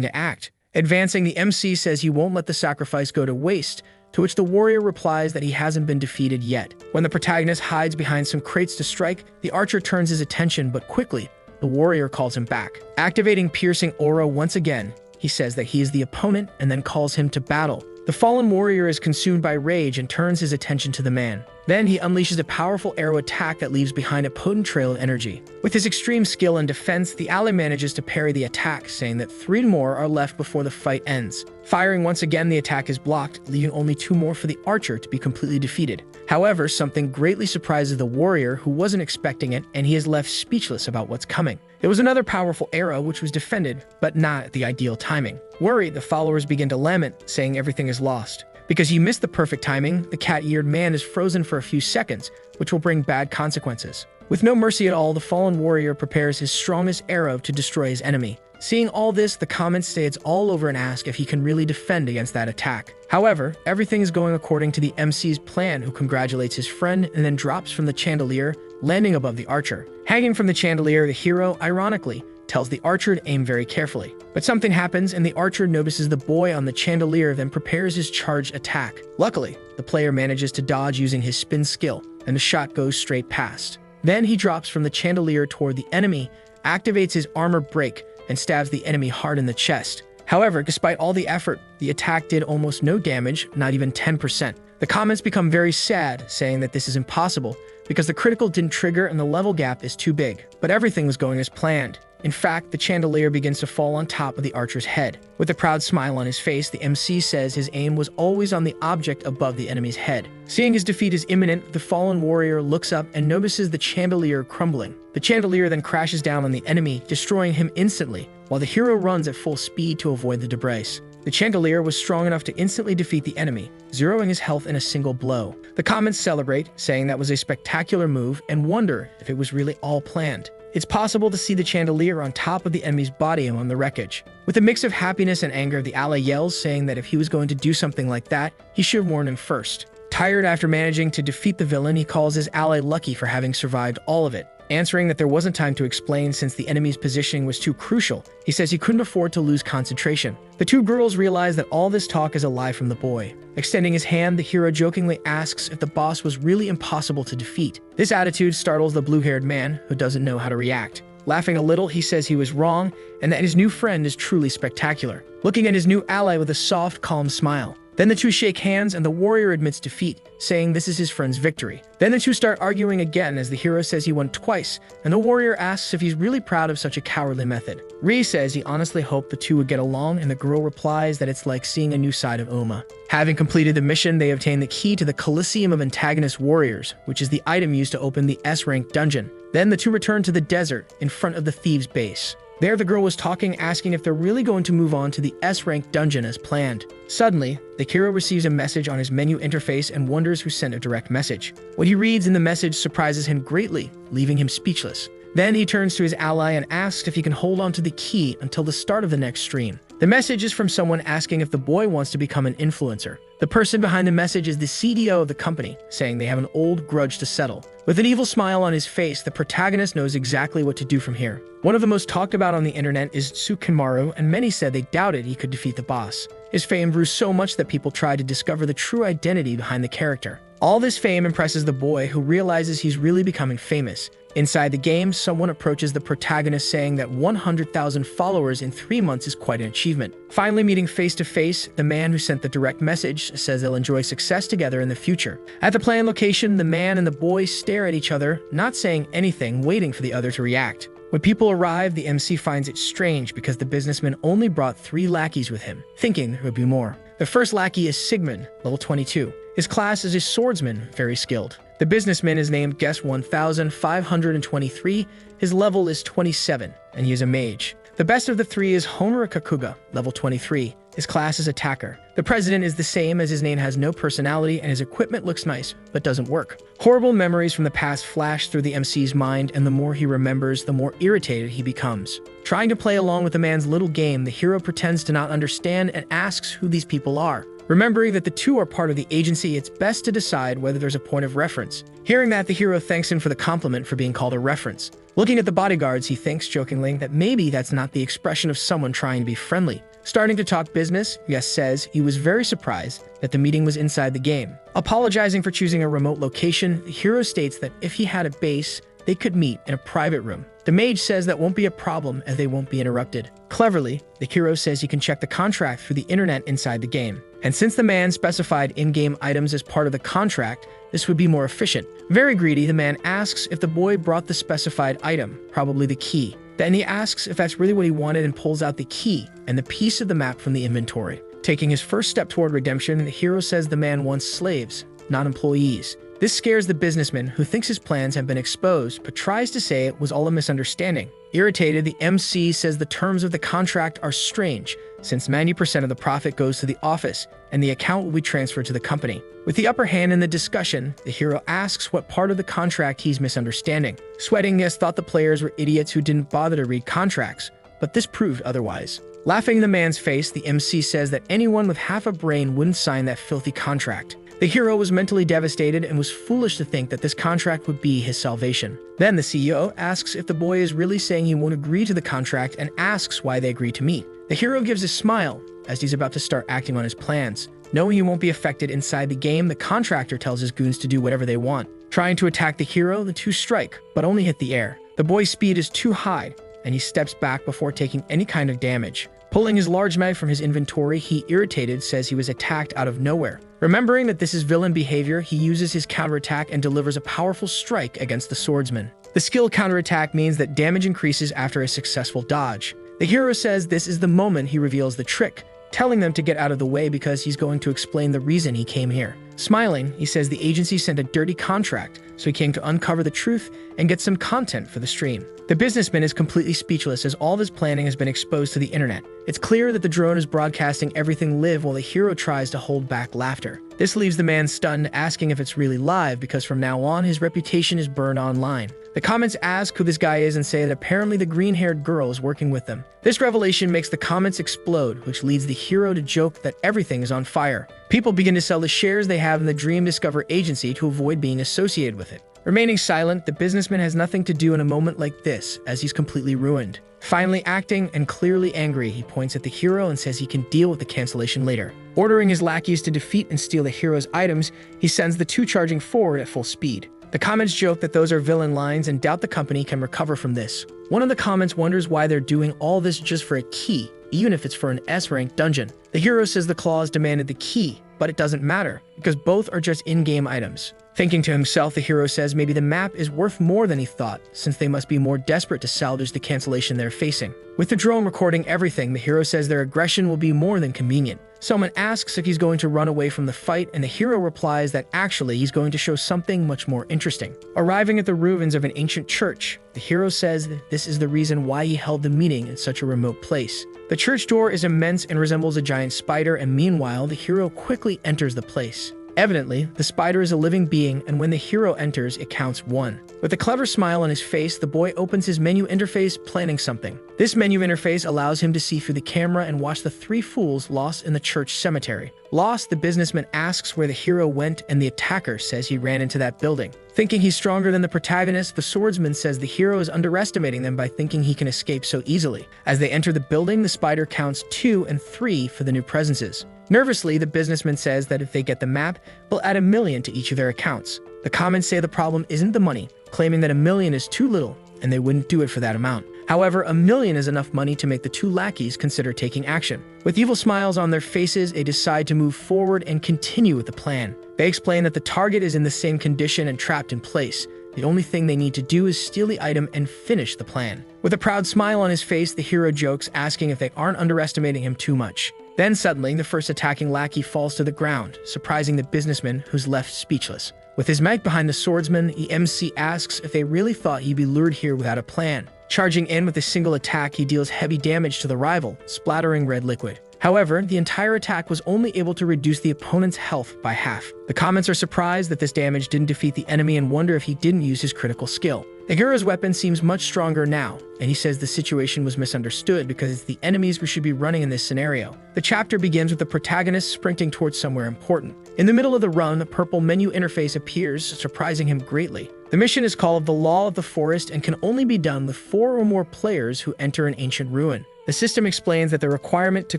to act. Advancing, the MC says he won't let the sacrifice go to waste, to which the warrior replies that he hasn't been defeated yet. When the protagonist hides behind some crates to strike, the archer turns his attention, but quickly, the warrior calls him back. Activating piercing aura once again, he says that he is the opponent and then calls him to battle. The fallen warrior is consumed by rage and turns his attention to the man. Then he unleashes a powerful arrow attack that leaves behind a potent trail of energy. With his extreme skill and defense, the ally manages to parry the attack, saying that 3 more are left before the fight ends. Firing once again, the attack is blocked, leaving only 2 more for the archer to be completely defeated. However, something greatly surprises the warrior, who wasn't expecting it, and he is left speechless about what's coming. It was another powerful arrow which was defended, but not at the ideal timing. Worried, the followers begin to lament, saying everything is lost. Because he missed the perfect timing, the cat-eared man is frozen for a few seconds, which will bring bad consequences. With no mercy at all, the fallen warrior prepares his strongest arrow to destroy his enemy. Seeing all this, the comments say it's all over and ask if he can really defend against that attack. However, everything is going according to the MC's plan, who congratulates his friend and then drops from the chandelier, landing above the archer. Hanging from the chandelier, the hero, ironically, tells the archer to aim very carefully. But something happens and the archer notices the boy on the chandelier, then prepares his charged attack. Luckily, the player manages to dodge using his spin skill, and the shot goes straight past. Then he drops from the chandelier toward the enemy, activates his armor break, and stabs the enemy hard in the chest. However, despite all the effort, the attack did almost no damage, not even 10%. The comments become very sad, saying that this is impossible, because the critical didn't trigger and the level gap is too big. But everything was going as planned. In fact, the chandelier begins to fall on top of the archer's head. With a proud smile on his face, the MC says his aim was always on the object above the enemy's head. Seeing his defeat is imminent, the fallen warrior looks up and notices the chandelier crumbling. The chandelier then crashes down on the enemy, destroying him instantly, while the hero runs at full speed to avoid the debris. The chandelier was strong enough to instantly defeat the enemy, zeroing his health in a single blow. The comments celebrate, saying that was a spectacular move, and wonder if it was really all planned. It's possible to see the chandelier on top of the enemy's body among the wreckage. With a mix of happiness and anger, the ally yells, saying that if he was going to do something like that, he should have warned him first. Tired after managing to defeat the villain, he calls his ally lucky for having survived all of it. Answering that there wasn't time to explain since the enemy's positioning was too crucial, he says he couldn't afford to lose concentration. The two girls realize that all this talk is a lie from the boy. Extending his hand, the hero jokingly asks if the boss was really impossible to defeat. This attitude startles the blue-haired man, who doesn't know how to react. Laughing a little, he says he was wrong, and that his new friend is truly spectacular. Looking at his new ally with a soft, calm smile, Then the two shake hands and the warrior admits defeat, saying this is his friend's victory. Then the two start arguing again as the hero says he won twice, and the warrior asks if he's really proud of such a cowardly method. Ri says he honestly hoped the two would get along, and the girl replies that it's like seeing a new side of Uma. Having completed the mission, they obtain the key to the Coliseum of Antagonist Warriors, which is the item used to open the S-rank dungeon. Then the two return to the desert in front of the thieves' base. There, the girl was talking, asking if they're really going to move on to the S-rank dungeon as planned. Suddenly, the hero receives a message on his menu interface and wonders who sent a direct message. What he reads in the message surprises him greatly, leaving him speechless. Then he turns to his ally and asks if he can hold on to the key until the start of the next stream. The message is from someone asking if the boy wants to become an influencer. The person behind the message is the CDO of the company, saying they have an old grudge to settle. With an evil smile on his face, the protagonist knows exactly what to do from here. One of the most talked about on the internet is Tsukimaru, and many said they doubted he could defeat the boss. His fame grew so much that people tried to discover the true identity behind the character. All this fame impresses the boy, who realizes he's really becoming famous. Inside the game, someone approaches the protagonist saying that 100,000 followers in 3 months is quite an achievement. Finally meeting face to face, the man who sent the direct message says they'll enjoy success together in the future. At the planned location, the man and the boy stare at each other, not saying anything, waiting for the other to react. When people arrive, the MC finds it strange because the businessman only brought 3 lackeys with him, thinking there would be more. The first lackey is Sigmund, level 22. His class is a swordsman, very skilled. The businessman is named Guest 1523, his level is 27, and he is a mage. The best of the 3 is Honora Kakuga, level 23. His class is attacker. The president is the same, as his name has no personality and his equipment looks nice, but doesn't work. Horrible memories from the past flash through the MC's mind, and the more he remembers, the more irritated he becomes. Trying to play along with the man's little game, the hero pretends to not understand and asks who these people are. Remembering that the two are part of the agency, it's best to decide whether there's a point of reference. Hearing that, the hero thanks him for the compliment for being called a reference. Looking at the bodyguards, he thinks jokingly that maybe that's not the expression of someone trying to be friendly. Starting to talk business, Yes says he was very surprised that the meeting was inside the game. Apologizing for choosing a remote location, the hero states that if he had a base, they could meet in a private room. The mage says that won't be a problem as they won't be interrupted. Cleverly, the hero says he can check the contract through the internet inside the game. And since the man specified in-game items as part of the contract, this would be more efficient. Very greedy, the man asks if the boy brought the specified item, probably the key. Then he asks if that's really what he wanted and pulls out the key and the piece of the map from the inventory. Taking his first step toward redemption, the hero says the man wants slaves, not employees. This scares the businessman, who thinks his plans have been exposed, but tries to say it was all a misunderstanding. Irritated, the MC says the terms of the contract are strange, since 90% of the profit goes to the office, and the account will be transferred to the company. With the upper hand in the discussion, the hero asks what part of the contract he's misunderstanding. Sweating, Yes thought the players were idiots who didn't bother to read contracts, but this proved otherwise. Laughing in the man's face, the MC says that anyone with half a brain wouldn't sign that filthy contract. The hero was mentally devastated and was foolish to think that this contract would be his salvation. Then the CEO asks if the boy is really saying he won't agree to the contract and asks why they agreed to meet. The hero gives a smile as he's about to start acting on his plans. Knowing he won't be affected inside the game, the contractor tells his goons to do whatever they want. Trying to attack the hero, the two strike, but only hit the air. The boy's speed is too high, and he steps back before taking any kind of damage. Pulling his large knife from his inventory, he, irritated, says he was attacked out of nowhere. Remembering that this is villain behavior, he uses his counterattack and delivers a powerful strike against the swordsman. The skill counterattack means that damage increases after a successful dodge. The hero says this is the moment he reveals the trick, telling them to get out of the way because he's going to explain the reason he came here. Smiling, he says the agency sent a dirty contract, so he came to uncover the truth and get some content for the stream. The businessman is completely speechless as all of his planning has been exposed to the internet. It's clear that the drone is broadcasting everything live while the hero tries to hold back laughter. This leaves the man stunned, asking if it's really live because from now on his reputation is burned online. The comments ask who this guy is and say that apparently the green-haired girl is working with them. This revelation makes the comments explode, which leads the hero to joke that everything is on fire. People begin to sell the shares they have in the Dream Discover agency to avoid being associated with it. Remaining silent, the businessman has nothing to do in a moment like this, as he's completely ruined. Finally acting and clearly angry, he points at the hero and says he can deal with the cancellation later. Ordering his lackeys to defeat and steal the hero's items, he sends the two charging forward at full speed. The comments joke that those are villain lines and doubt the company can recover from this. One of the comments wonders why they're doing all this just for a key, even if it's for an S-rank dungeon. The hero says the clause demanded the key, but it doesn't matter, because both are just in-game items. Thinking to himself, the hero says maybe the map is worth more than he thought, since they must be more desperate to salvage the cancellation they're facing. With the drone recording everything, the hero says their aggression will be more than convenient. Someone asks if he's going to run away from the fight, and the hero replies that actually he's going to show something much more interesting. Arriving at the ruins of an ancient church, the hero says that this is the reason why he held the meeting in such a remote place. The church door is immense and resembles a giant spider, and meanwhile, the hero quickly enters the place. Evidently, the spider is a living being, and when the hero enters, it counts 1. With a clever smile on his face, the boy opens his menu interface, planning something. This menu interface allows him to see through the camera and watch the 3 fools lost in the church cemetery. Lost, the businessman asks where the hero went, and the attacker says he ran into that building. Thinking he's stronger than the protagonist, the swordsman says the hero is underestimating them by thinking he can escape so easily. As they enter the building, the spider counts 2 and 3 for the new presences. Nervously, the businessman says that if they get the map, they'll add $1 million to each of their accounts. The comments say the problem isn't the money, claiming that $1 million is too little, and they wouldn't do it for that amount. However, $1 million is enough money to make the 2 lackeys consider taking action. With evil smiles on their faces, they decide to move forward and continue with the plan. They explain that the target is in the same condition and trapped in place. The only thing they need to do is steal the item and finish the plan. With a proud smile on his face, the hero jokes, asking if they aren't underestimating him too much. Then suddenly, the first attacking lackey falls to the ground, surprising the businessman, who's left speechless. With his mic behind the swordsman, the MC asks if they really thought he'd be lured here without a plan. Charging in with a single attack, he deals heavy damage to the rival, splattering red liquid. However, the entire attack was only able to reduce the opponent's health by half. The comments are surprised that this damage didn't defeat the enemy and wonder if he didn't use his critical skill. The hero's weapon seems much stronger now, and he says the situation was misunderstood because it's the enemies we should be running in this scenario. The chapter begins with the protagonist sprinting towards somewhere important. In the middle of the run, a purple menu interface appears, surprising him greatly. The mission is called The Law of the Forest and can only be done with 4 or more players who enter an ancient ruin. The system explains that the requirement to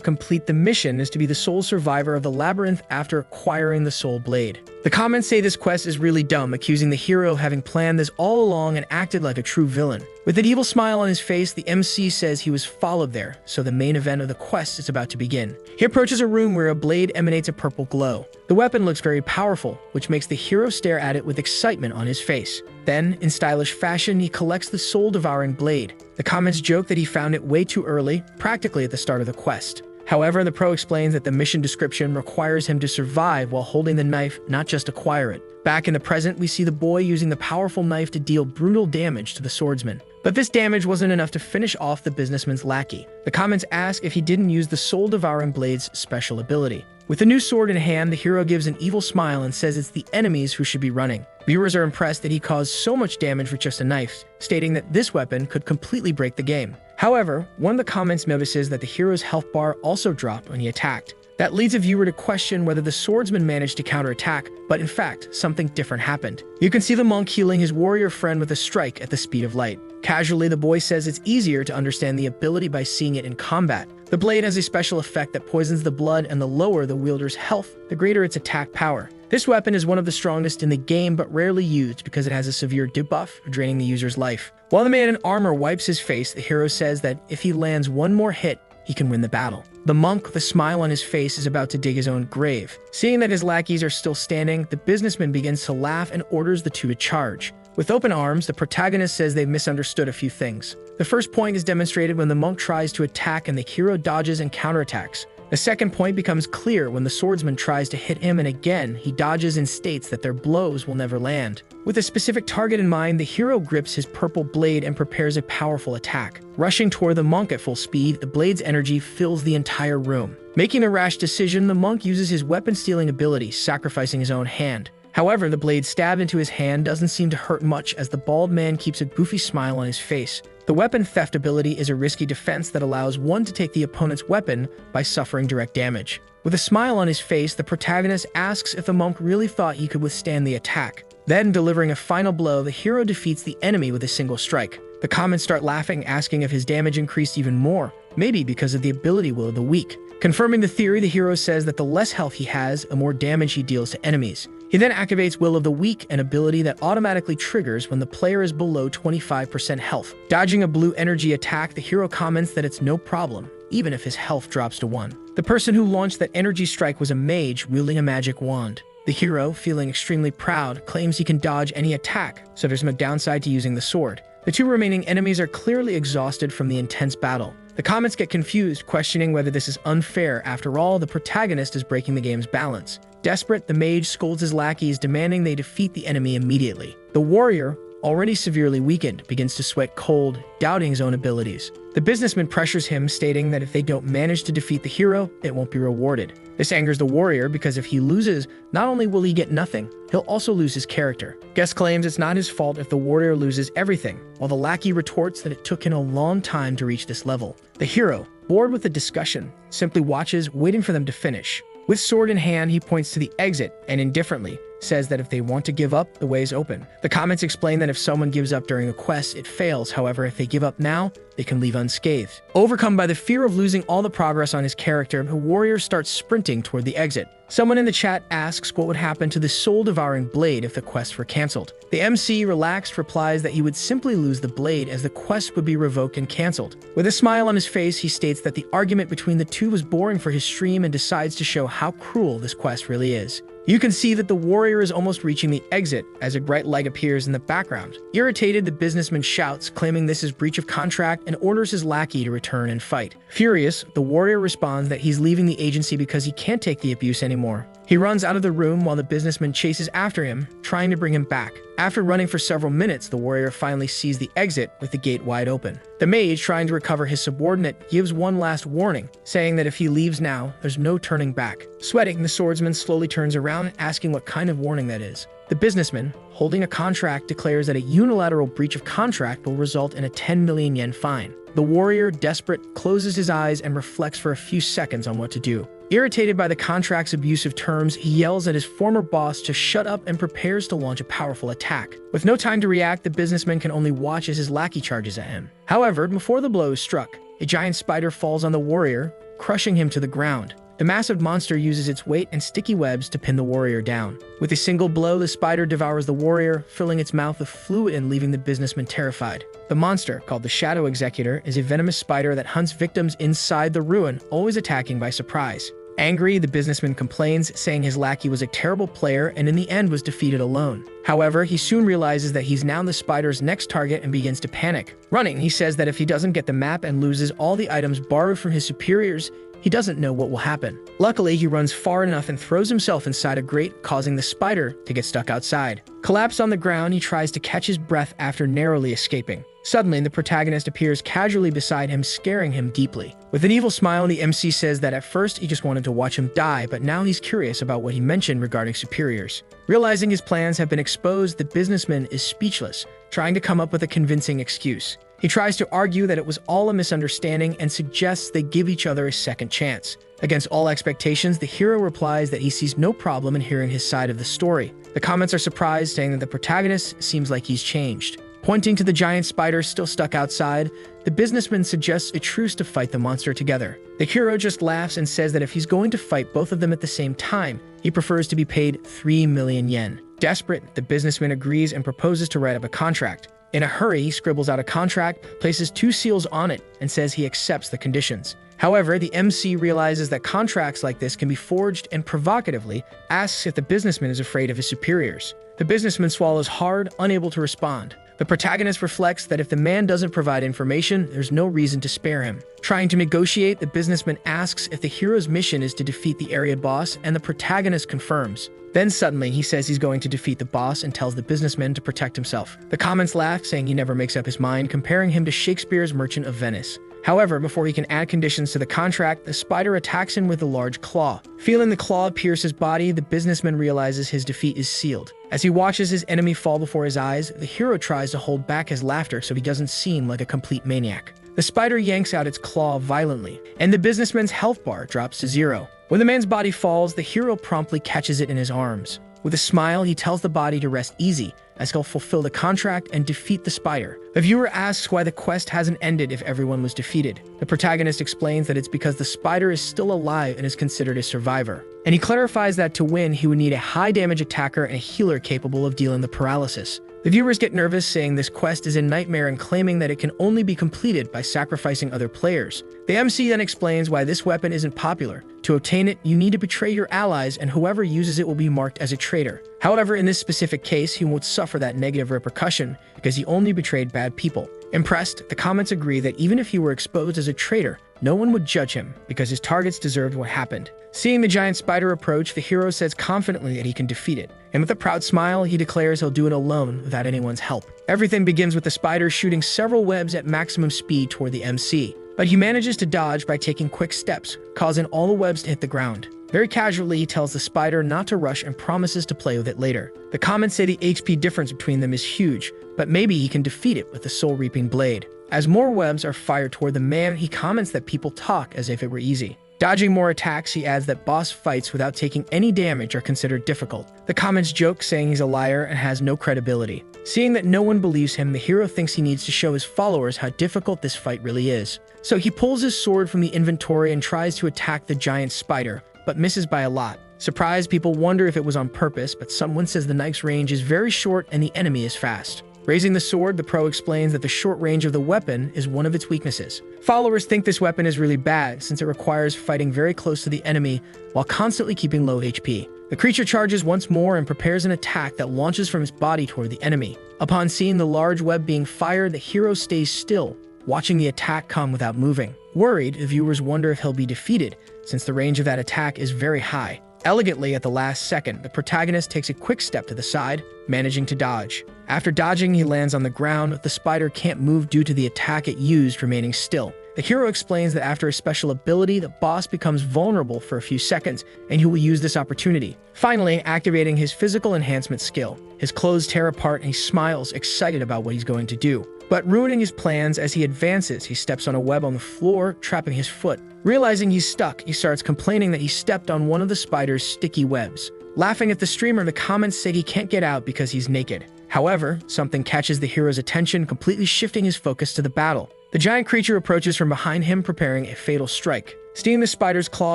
complete the mission is to be the sole survivor of the labyrinth after acquiring the soul blade. The comments say this quest is really dumb, accusing the hero of having planned this all along and acted like a true villain. With an evil smile on his face, the MC says he was followed there, so the main event of the quest is about to begin. He approaches a room where a blade emanates a purple glow. The weapon looks very powerful, which makes the hero stare at it with excitement on his face. Then, in stylish fashion, he collects the soul-devouring blade. The comments joke that he found it way too early, practically at the start of the quest. However, the pro explains that the mission description requires him to survive while holding the knife, not just acquire it. Back in the present, we see the boy using the powerful knife to deal brutal damage to the swordsman. But this damage wasn't enough to finish off the businessman's lackey. The comments ask if he didn't use the soul-devouring blade's special ability. With the new sword in hand, the hero gives an evil smile and says it's the enemies who should be running. Viewers are impressed that he caused so much damage with just a knife, stating that this weapon could completely break the game. However, one of the comments notices that the hero's health bar also dropped when he attacked. That leads a viewer to question whether the swordsman managed to counterattack, but in fact, something different happened. You can see the monk healing his warrior friend with a strike at the speed of light. Casually, the boy says it's easier to understand the ability by seeing it in combat. The blade has a special effect that poisons the blood, and the lower the wielder's health, the greater its attack power. This weapon is one of the strongest in the game, but rarely used because it has a severe debuff, draining the user's life. While the man in armor wipes his face, the hero says that if he lands one more hit, he can win the battle. The monk, with a smile on his face, is about to dig his own grave. Seeing that his lackeys are still standing, the businessman begins to laugh and orders the 2 to charge. With open arms, the protagonist says they've misunderstood a few things. The first point is demonstrated when the monk tries to attack and the hero dodges and counterattacks. The second point becomes clear when the swordsman tries to hit him, and again, he dodges and states that their blows will never land. With a specific target in mind, the hero grips his purple blade and prepares a powerful attack. Rushing toward the monk at full speed, the blade's energy fills the entire room. Making a rash decision, the monk uses his weapon-stealing ability, sacrificing his own hand. However, the blade stabbed into his hand doesn't seem to hurt much as the bald man keeps a goofy smile on his face. The weapon theft ability is a risky defense that allows one to take the opponent's weapon by suffering direct damage. With a smile on his face, the protagonist asks if the monk really thought he could withstand the attack. Then, delivering a final blow, the hero defeats the enemy with a single strike. The comments start laughing, asking if his damage increased even more, maybe because of the ability will of the weak. Confirming the theory, the hero says that the less health he has, the more damage he deals to enemies. He then activates Will of the Weak, an ability that automatically triggers when the player is below 25% health. Dodging a blue energy attack, the hero comments that it's no problem, even if his health drops to 1. The person who launched that energy strike was a mage wielding a magic wand. The hero, feeling extremely proud, claims he can dodge any attack, so there's no downside to using the sword. The 2 remaining enemies are clearly exhausted from the intense battle. The comments get confused, questioning whether this is unfair. After all, the protagonist is breaking the game's balance. Desperate, the mage scolds his lackeys, demanding they defeat the enemy immediately. The warrior, already severely weakened, begins to sweat cold, doubting his own abilities. The businessman pressures him, stating that if they don't manage to defeat the hero, it won't be rewarded. This angers the warrior because if he loses, not only will he get nothing, he'll also lose his character. Guest claims it's not his fault if the warrior loses everything, while the lackey retorts that it took him a long time to reach this level. The hero, bored with the discussion, simply watches, waiting for them to finish. With sword in hand, he points to the exit and indifferently says that if they want to give up, the way is open. The comments explain that if someone gives up during a quest, it fails. However, if they give up now, they can leave unscathed. Overcome by the fear of losing all the progress on his character, the warrior starts sprinting toward the exit. Someone in the chat asks what would happen to the soul-devouring blade if the quest were cancelled. The MC, relaxed, replies that he would simply lose the blade as the quest would be revoked and cancelled. With a smile on his face, he states that the argument between the two was boring for his stream and decides to show how cruel this quest really is. You can see that the warrior is almost reaching the exit as a bright light appears in the background. Irritated, the businessman shouts, claiming this is breach of contract, and orders his lackey to return and fight. Furious, the warrior responds that he's leaving the agency because he can't take the abuse anymore. He runs out of the room while the businessman chases after him, trying to bring him back. After running for several minutes, the warrior finally sees the exit with the gate wide open. The mage, trying to recover his subordinate, gives one last warning, saying that if he leaves now, there's no turning back. Sweating, the swordsman slowly turns around, asking what kind of warning that is. The businessman, holding a contract, declares that a unilateral breach of contract will result in a 10 million yen fine. The warrior, desperate, closes his eyes and reflects for a few seconds on what to do. Irritated by the contract's abusive terms, he yells at his former boss to shut up and prepares to launch a powerful attack. With no time to react, the businessman can only watch as his lackey charges at him. However, before the blow is struck, a giant spider falls on the warrior, crushing him to the ground. The massive monster uses its weight and sticky webs to pin the warrior down. With a single blow, the spider devours the warrior, filling its mouth with fluid and leaving the businessman terrified. The monster, called the Shadow Executor, is a venomous spider that hunts victims inside the ruin, always attacking by surprise. Angry, the businessman complains, saying his lackey was a terrible player and in the end was defeated alone. However, he soon realizes that he's now the spider's next target and begins to panic. Running, he says that if he doesn't get the map and loses all the items borrowed from his superiors, he doesn't know what will happen. Luckily, he runs far enough and throws himself inside a grate, causing the spider to get stuck outside. Collapsed on the ground, he tries to catch his breath after narrowly escaping. Suddenly, the protagonist appears casually beside him, scaring him deeply. With an evil smile, the MC says that at first he just wanted to watch him die, but now he's curious about what he mentioned regarding superiors. Realizing his plans have been exposed, the businessman is speechless, trying to come up with a convincing excuse. He tries to argue that it was all a misunderstanding and suggests they give each other a second chance. Against all expectations, the hero replies that he sees no problem in hearing his side of the story. The comments are surprised, saying that the protagonist seems like he's changed. Pointing to the giant spider still stuck outside, the businessman suggests a truce to fight the monster together. The hero just laughs and says that if he's going to fight both of them at the same time, he prefers to be paid 3 million yen. Desperate, the businessman agrees and proposes to write up a contract. In a hurry, he scribbles out a contract, places 2 seals on it, and says he accepts the conditions. However, the MC realizes that contracts like this can be forged and provocatively asks if the businessman is afraid of his superiors. The businessman swallows hard, unable to respond. The protagonist reflects that if the man doesn't provide information, there's no reason to spare him. Trying to negotiate, the businessman asks if the hero's mission is to defeat the area boss, and the protagonist confirms. Then suddenly, he says he's going to defeat the boss and tells the businessman to protect himself. The comments laugh, saying he never makes up his mind, comparing him to Shakespeare's Merchant of Venice. However, before he can add conditions to the contract, the spider attacks him with a large claw. Feeling the claw pierce his body, the businessman realizes his defeat is sealed. As he watches his enemy fall before his eyes, the hero tries to hold back his laughter so he doesn't seem like a complete maniac. The spider yanks out its claw violently, and the businessman's health bar drops to 0. When the man's body falls, the hero promptly catches it in his arms. With a smile, he tells the body to rest easy, as he'll fulfill the contract and defeat the spider. The viewer asks why the quest hasn't ended if everyone was defeated. The protagonist explains that it's because the spider is still alive and is considered a survivor. And he clarifies that to win, he would need a high-damage attacker and a healer capable of dealing the paralysis. The viewers get nervous, saying this quest is a nightmare and claiming that it can only be completed by sacrificing other players. The MC then explains why this weapon isn't popular. To obtain it, you need to betray your allies, and whoever uses it will be marked as a traitor. However, in this specific case, he won't suffer that negative repercussion because he only betrayed bad people. Impressed, the comments agree that even if he were exposed as a traitor, no one would judge him because his targets deserved what happened. Seeing the giant spider approach, the hero says confidently that he can defeat it. And with a proud smile, he declares he'll do it alone without anyone's help. Everything begins with the spider shooting several webs at maximum speed toward the MC. But he manages to dodge by taking quick steps, causing all the webs to hit the ground. Very casually, he tells the spider not to rush and promises to play with it later. The comments say the HP difference between them is huge, but maybe he can defeat it with the soul-reaping blade. As more webs are fired toward the man, he comments that people talk as if it were easy. Dodging more attacks, he adds that boss fights without taking any damage are considered difficult. The comments joke, saying he's a liar and has no credibility. Seeing that no one believes him, the hero thinks he needs to show his followers how difficult this fight really is. So he pulls his sword from the inventory and tries to attack the giant spider, but misses by a lot. Surprised, people wonder if it was on purpose, but someone says the knife's range is very short and the enemy is fast. Raising the sword, the pro explains that the short range of the weapon is one of its weaknesses. Followers think this weapon is really bad since it requires fighting very close to the enemy while constantly keeping low HP. The creature charges once more and prepares an attack that launches from his body toward the enemy. Upon seeing the large web being fired, the hero stays still, watching the attack come without moving. Worried, the viewers wonder if he'll be defeated since the range of that attack is very high. Elegantly, at the last second, the protagonist takes a quick step to the side, managing to dodge. After dodging, he lands on the ground, but the spider can't move due to the attack it used remaining still. The hero explains that after a special ability, the boss becomes vulnerable for a few seconds, and he will use this opportunity. Finally, activating his physical enhancement skill. His clothes tear apart and he smiles, excited about what he's going to do. But ruining his plans, as he advances, he steps on a web on the floor, trapping his foot. Realizing he's stuck, he starts complaining that he stepped on one of the spider's sticky webs. Laughing at the streamer, the comments say he can't get out because he's naked. However, something catches the hero's attention, completely shifting his focus to the battle. The giant creature approaches from behind him, preparing a fatal strike. Seeing the spider's claw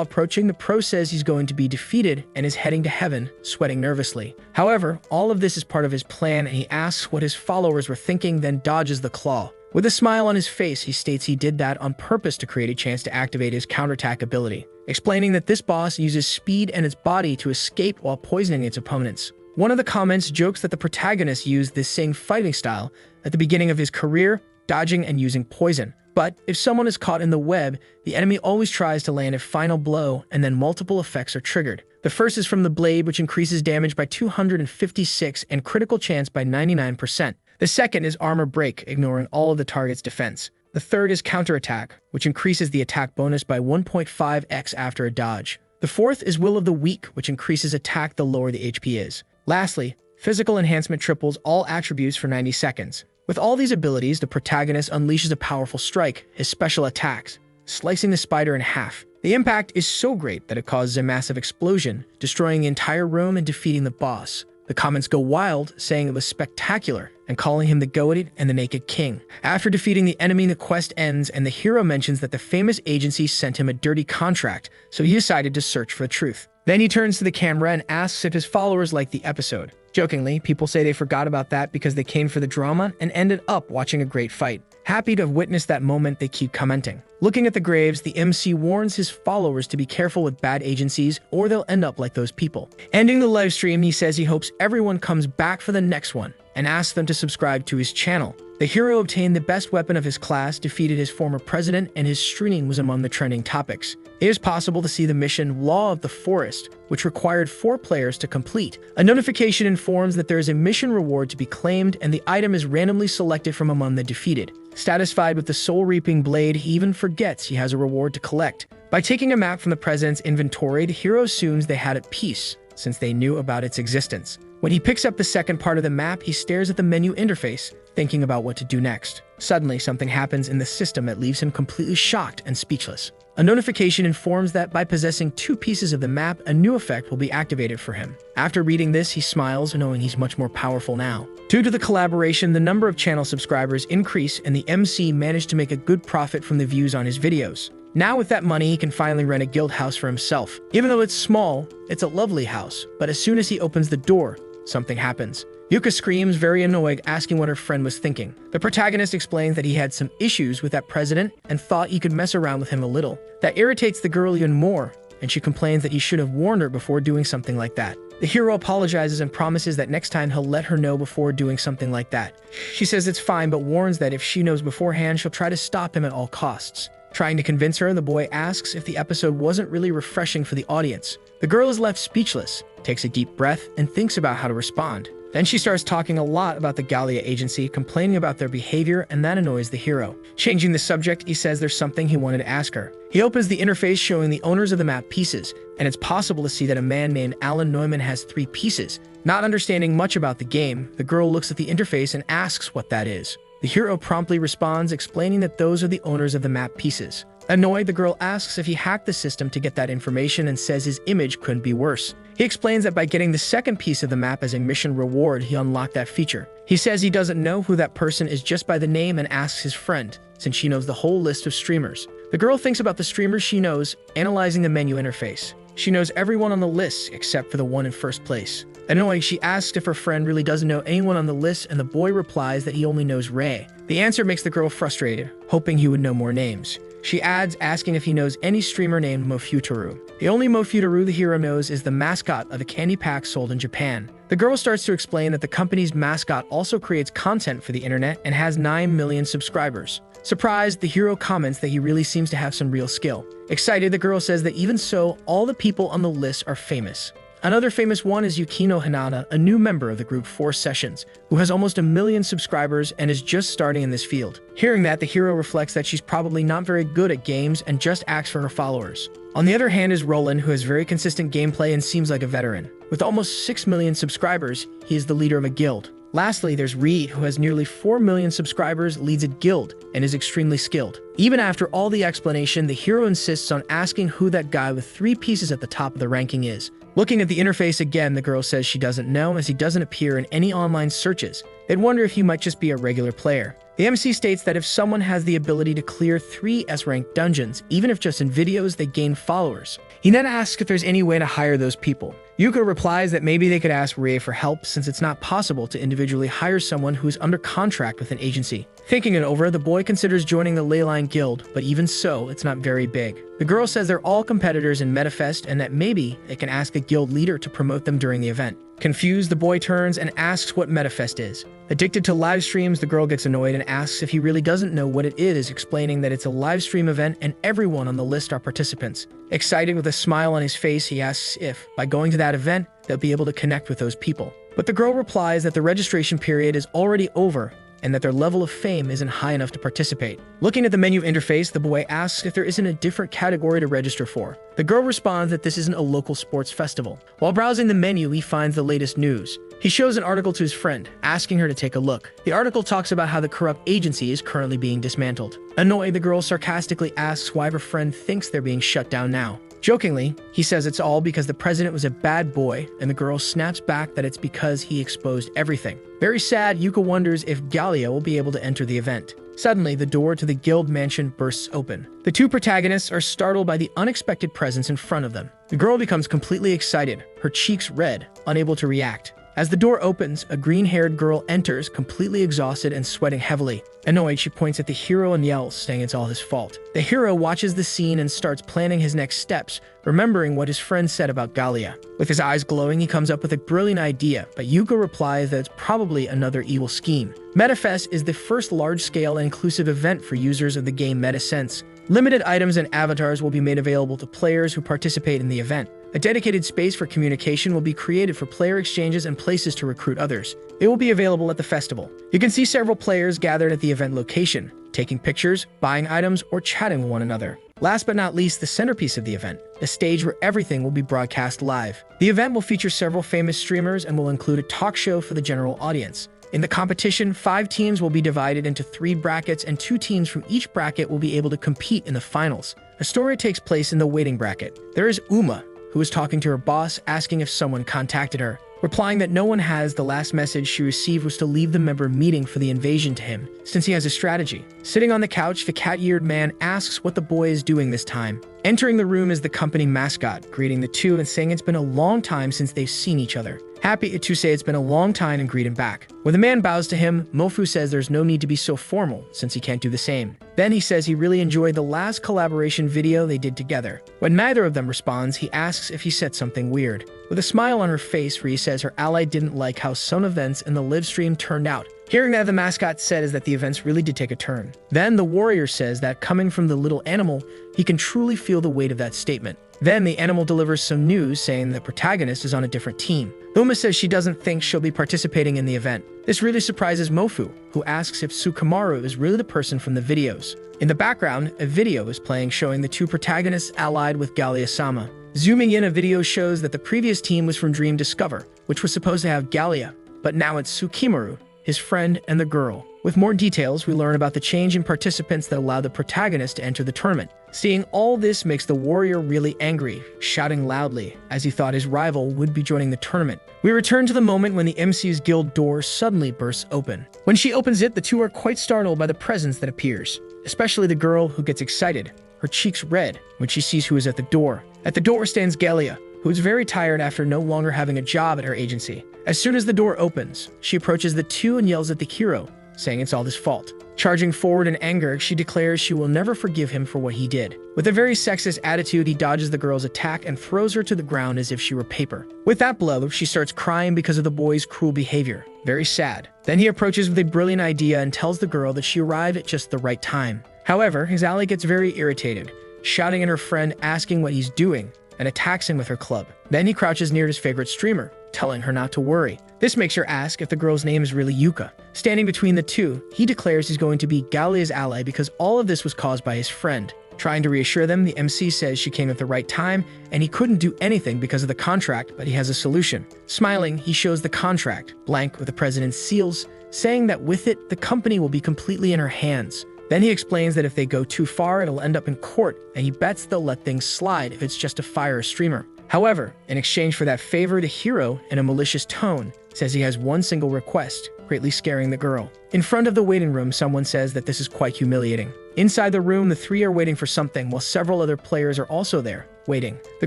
approaching, the pro says he's going to be defeated and is heading to heaven, sweating nervously. However, all of this is part of his plan, and he asks what his followers were thinking, then dodges the claw. With a smile on his face, he states he did that on purpose to create a chance to activate his counterattack ability, explaining that this boss uses speed and its body to escape while poisoning its opponents. One of the comments jokes that the protagonist used this same fighting style at the beginning of his career, dodging and using poison. But if someone is caught in the web, the enemy always tries to land a final blow, and then multiple effects are triggered. The first is from the blade, which increases damage by 256 and critical chance by 99%. The second is armor break, ignoring all of the target's defense. The third is counterattack, which increases the attack bonus by 1.5x after a dodge. The fourth is will of the weak, which increases attack the lower the HP is. Lastly, physical enhancement triples all attributes for 90 seconds. With all these abilities, the protagonist unleashes a powerful strike, his special attacks, slicing the spider in half. The impact is so great that it causes a massive explosion, destroying the entire room and defeating the boss. The comments go wild, saying it was spectacular, and calling him the goated and the naked king. After defeating the enemy, the quest ends, and the hero mentions that the famous agency sent him a dirty contract, so he decided to search for the truth. Then he turns to the camera and asks if his followers liked the episode. Jokingly, people say they forgot about that because they came for the drama and ended up watching a great fight. Happy to have witnessed that moment, they keep commenting. Looking at the graves, the MC warns his followers to be careful with bad agencies or they'll end up like those people. Ending the live stream, he says he hopes everyone comes back for the next one and asks them to subscribe to his channel. The hero obtained the best weapon of his class, defeated his former president, and his streaming was among the trending topics. It is possible to see the mission Law of the Forest, which required 4 players to complete. A notification informs that there is a mission reward to be claimed, and the item is randomly selected from among the defeated. Satisfied with the soul-reaping blade, he even forgets he has a reward to collect. By taking a map from the president's inventory, the hero assumes they had it peace, since they knew about its existence. When he picks up the second part of the map, he stares at the menu interface, thinking about what to do next. Suddenly, something happens in the system that leaves him completely shocked and speechless. A notification informs that by possessing 2 pieces of the map, a new effect will be activated for him. After reading this, he smiles, knowing he's much more powerful now. Due to the collaboration, the number of channel subscribers increase, and the MC managed to make a good profit from the views on his videos. Now with that money, he can finally rent a guild house for himself. Even though it's small, it's a lovely house, but as soon as he opens the door, something happens. Yuka screams, very annoyed, asking what her friend was thinking. The protagonist explains that he had some issues with that president and thought he could mess around with him a little. That irritates the girl even more, and she complains that he should have warned her before doing something like that. The hero apologizes and promises that next time he'll let her know before doing something like that. She says it's fine, but warns that if she knows beforehand, she'll try to stop him at all costs. Trying to convince her, the boy asks if the episode wasn't really refreshing for the audience. The girl is left speechless, takes a deep breath, and thinks about how to respond. Then she starts talking a lot about the Gallia agency, complaining about their behavior, and that annoys the hero. Changing the subject, he says there's something he wanted to ask her. He opens the interface showing the owners of the map pieces, and it's possible to see that a man named Alan Neumann has 3 pieces. Not understanding much about the game, the girl looks at the interface and asks what that is. The hero promptly responds, explaining that those are the owners of the map pieces. Annoyed, the girl asks if he hacked the system to get that information and says his image couldn't be worse. He explains that by getting the second piece of the map as a mission reward, he unlocked that feature. He says he doesn't know who that person is just by the name and asks his friend, since she knows the whole list of streamers. The girl thinks about the streamers she knows, analyzing the menu interface. She knows everyone on the list except for the one in first place. Annoyed, she asks if her friend really doesn't know anyone on the list, and the boy replies that he only knows Ray. The answer makes the girl frustrated, hoping he would know more names. She adds, asking if he knows any streamer named Mofutaru. The only Mofutaru the hero knows is the mascot of a candy pack sold in Japan. The girl starts to explain that the company's mascot also creates content for the internet and has 9 million subscribers. Surprised, the hero comments that he really seems to have some real skill. Excited, the girl says that even so, all the people on the list are famous. Another famous one is Yukino Hinata, a new member of the group 4 Sessions, who has almost 1 million subscribers and is just starting in this field. Hearing that, the hero reflects that she's probably not very good at games and just asks for her followers. On the other hand is Roland, who has very consistent gameplay and seems like a veteran. With almost 6 million subscribers, he is the leader of a guild. Lastly, there's Reed, who has nearly 4 million subscribers, leads a guild, and is extremely skilled. Even after all the explanation, the hero insists on asking who that guy with 3 pieces at the top of the ranking is. Looking at the interface again, the girl says she doesn't know, as he doesn't appear in any online searches. They'd wonder if he might just be a regular player. The MC states that if someone has the ability to clear 3 S-ranked dungeons, even if just in videos, they gain followers. He then asks if there's any way to hire those people. Yuka replies that maybe they could ask Rie for help, since it's not possible to individually hire someone who is under contract with an agency. Thinking it over, the boy considers joining the Leyline Guild, but even so, it's not very big. The girl says they're all competitors in Metafest and that maybe they can ask a guild leader to promote them during the event. Confused, the boy turns and asks what Metafest is. Addicted to live streams, the girl gets annoyed and asks if he really doesn't know what it is, explaining that it's a live stream event and everyone on the list are participants. Excited with a smile on his face, he asks if, by going to that event, they'll be able to connect with those people. But the girl replies that the registration period is already over and that their level of fame isn't high enough to participate. Looking at the menu interface, the boy asks if there isn't a different category to register for. The girl responds that this isn't a local sports festival. While browsing the menu, he finds the latest news. He shows an article to his friend, asking her to take a look. The article talks about how the corrupt agency is currently being dismantled. Annoyed, the girl sarcastically asks why her friend thinks they're being shut down now. Jokingly, he says it's all because the president was a bad boy, and the girl snaps back that it's because he exposed everything. Very sad, Yuka wonders if Gallia will be able to enter the event. Suddenly, the door to the guild mansion bursts open. The 2 protagonists are startled by the unexpected presence in front of them. The girl becomes completely excited, her cheeks red, unable to react. As the door opens, a green-haired girl enters, completely exhausted and sweating heavily. Annoyed, she points at the hero and yells, saying it's all his fault. The hero watches the scene and starts planning his next steps, remembering what his friend said about Gallia. With his eyes glowing, he comes up with a brilliant idea, but Yuka replies that it's probably another evil scheme. Metafest is the first large-scale and inclusive event for users of the game MetaSense. Limited items and avatars will be made available to players who participate in the event. A dedicated space for communication will be created for player exchanges and places to recruit others. It will be available at the festival. You can see several players gathered at the event location, taking pictures, buying items, or chatting with one another. Last but not least, the centerpiece of the event, a stage where everything will be broadcast live. The event will feature several famous streamers and will include a talk show for the general audience. In the competition, 5 teams will be divided into 3 brackets, and 2 teams from each bracket will be able to compete in the finals. A story takes place in the waiting bracket. There is Uma, who is talking to her boss, asking if someone contacted her. Replying that no one has, the last message she received was to leave the member meeting for the invasion to him, since he has a strategy. Sitting on the couch, the cat-eared man asks what the boy is doing this time. Entering the room is the company mascot, greeting the 2 and saying it's been a long time since they've seen each other. happy to say it's been a long time and greet him back. When the man bows to him, Mofu says there's no need to be so formal since he can't do the same. Then he says he really enjoyed the last collaboration video they did together. When neither of them responds, he asks if he said something weird. With a smile on her face, Ree says her ally didn't like how some events in the live stream turned out. Hearing that, the mascot says that the events really did take a turn. Then the warrior says that coming from the little animal, he can truly feel the weight of that statement. Then the animal delivers some news saying the protagonist is on a different team. Luma says she doesn't think she'll be participating in the event. This really surprises Mofu, who asks if Sukamaru is really the person from the videos. In the background, a video is playing showing the two protagonists allied with Gallia-sama. Zooming in, a video shows that the previous team was from Dream Discover, which was supposed to have Gallia, but now it's Sukimaru, his friend, and the girl. With more details, we learn about the change in participants that allowed the protagonist to enter the tournament. Seeing all this makes the warrior really angry, shouting loudly, as he thought his rival would be joining the tournament. We return to the moment when the MC's guild door suddenly bursts open. When she opens it, the two are quite startled by the presence that appears, especially the girl, who gets excited, her cheeks red, when she sees who is at the door. At the door stands Gallia, who is very tired after no longer having a job at her agency. As soon as the door opens, she approaches the two and yells at the hero, saying it's all his fault. Charging forward in anger, she declares she will never forgive him for what he did. With a very sexist attitude, he dodges the girl's attack and throws her to the ground as if she were paper. With that blow, she starts crying because of the boy's cruel behavior. Very sad. Then he approaches with a brilliant idea and tells the girl that she arrived at just the right time. However, his ally gets very irritated, shouting at her friend, asking what he's doing, and attacks him with her club. Then he crouches near his favorite streamer, telling her not to worry. This makes her ask if the girl's name is really Yuka. Standing between the two, he declares he's going to be Gallia's ally because all of this was caused by his friend. Trying to reassure them, the MC says she came at the right time and he couldn't do anything because of the contract, but he has a solution. Smiling, he shows the contract, blank with the president's seals, saying that with it, the company will be completely in her hands. Then he explains that if they go too far, it'll end up in court, and he bets they'll let things slide if it's just to fire a streamer. However, in exchange for that favor, the hero, in a malicious tone, says he has one single request, greatly scaring the girl. In front of the waiting room, someone says that this is quite humiliating. Inside the room, the three are waiting for something, while several other players are also there, waiting. The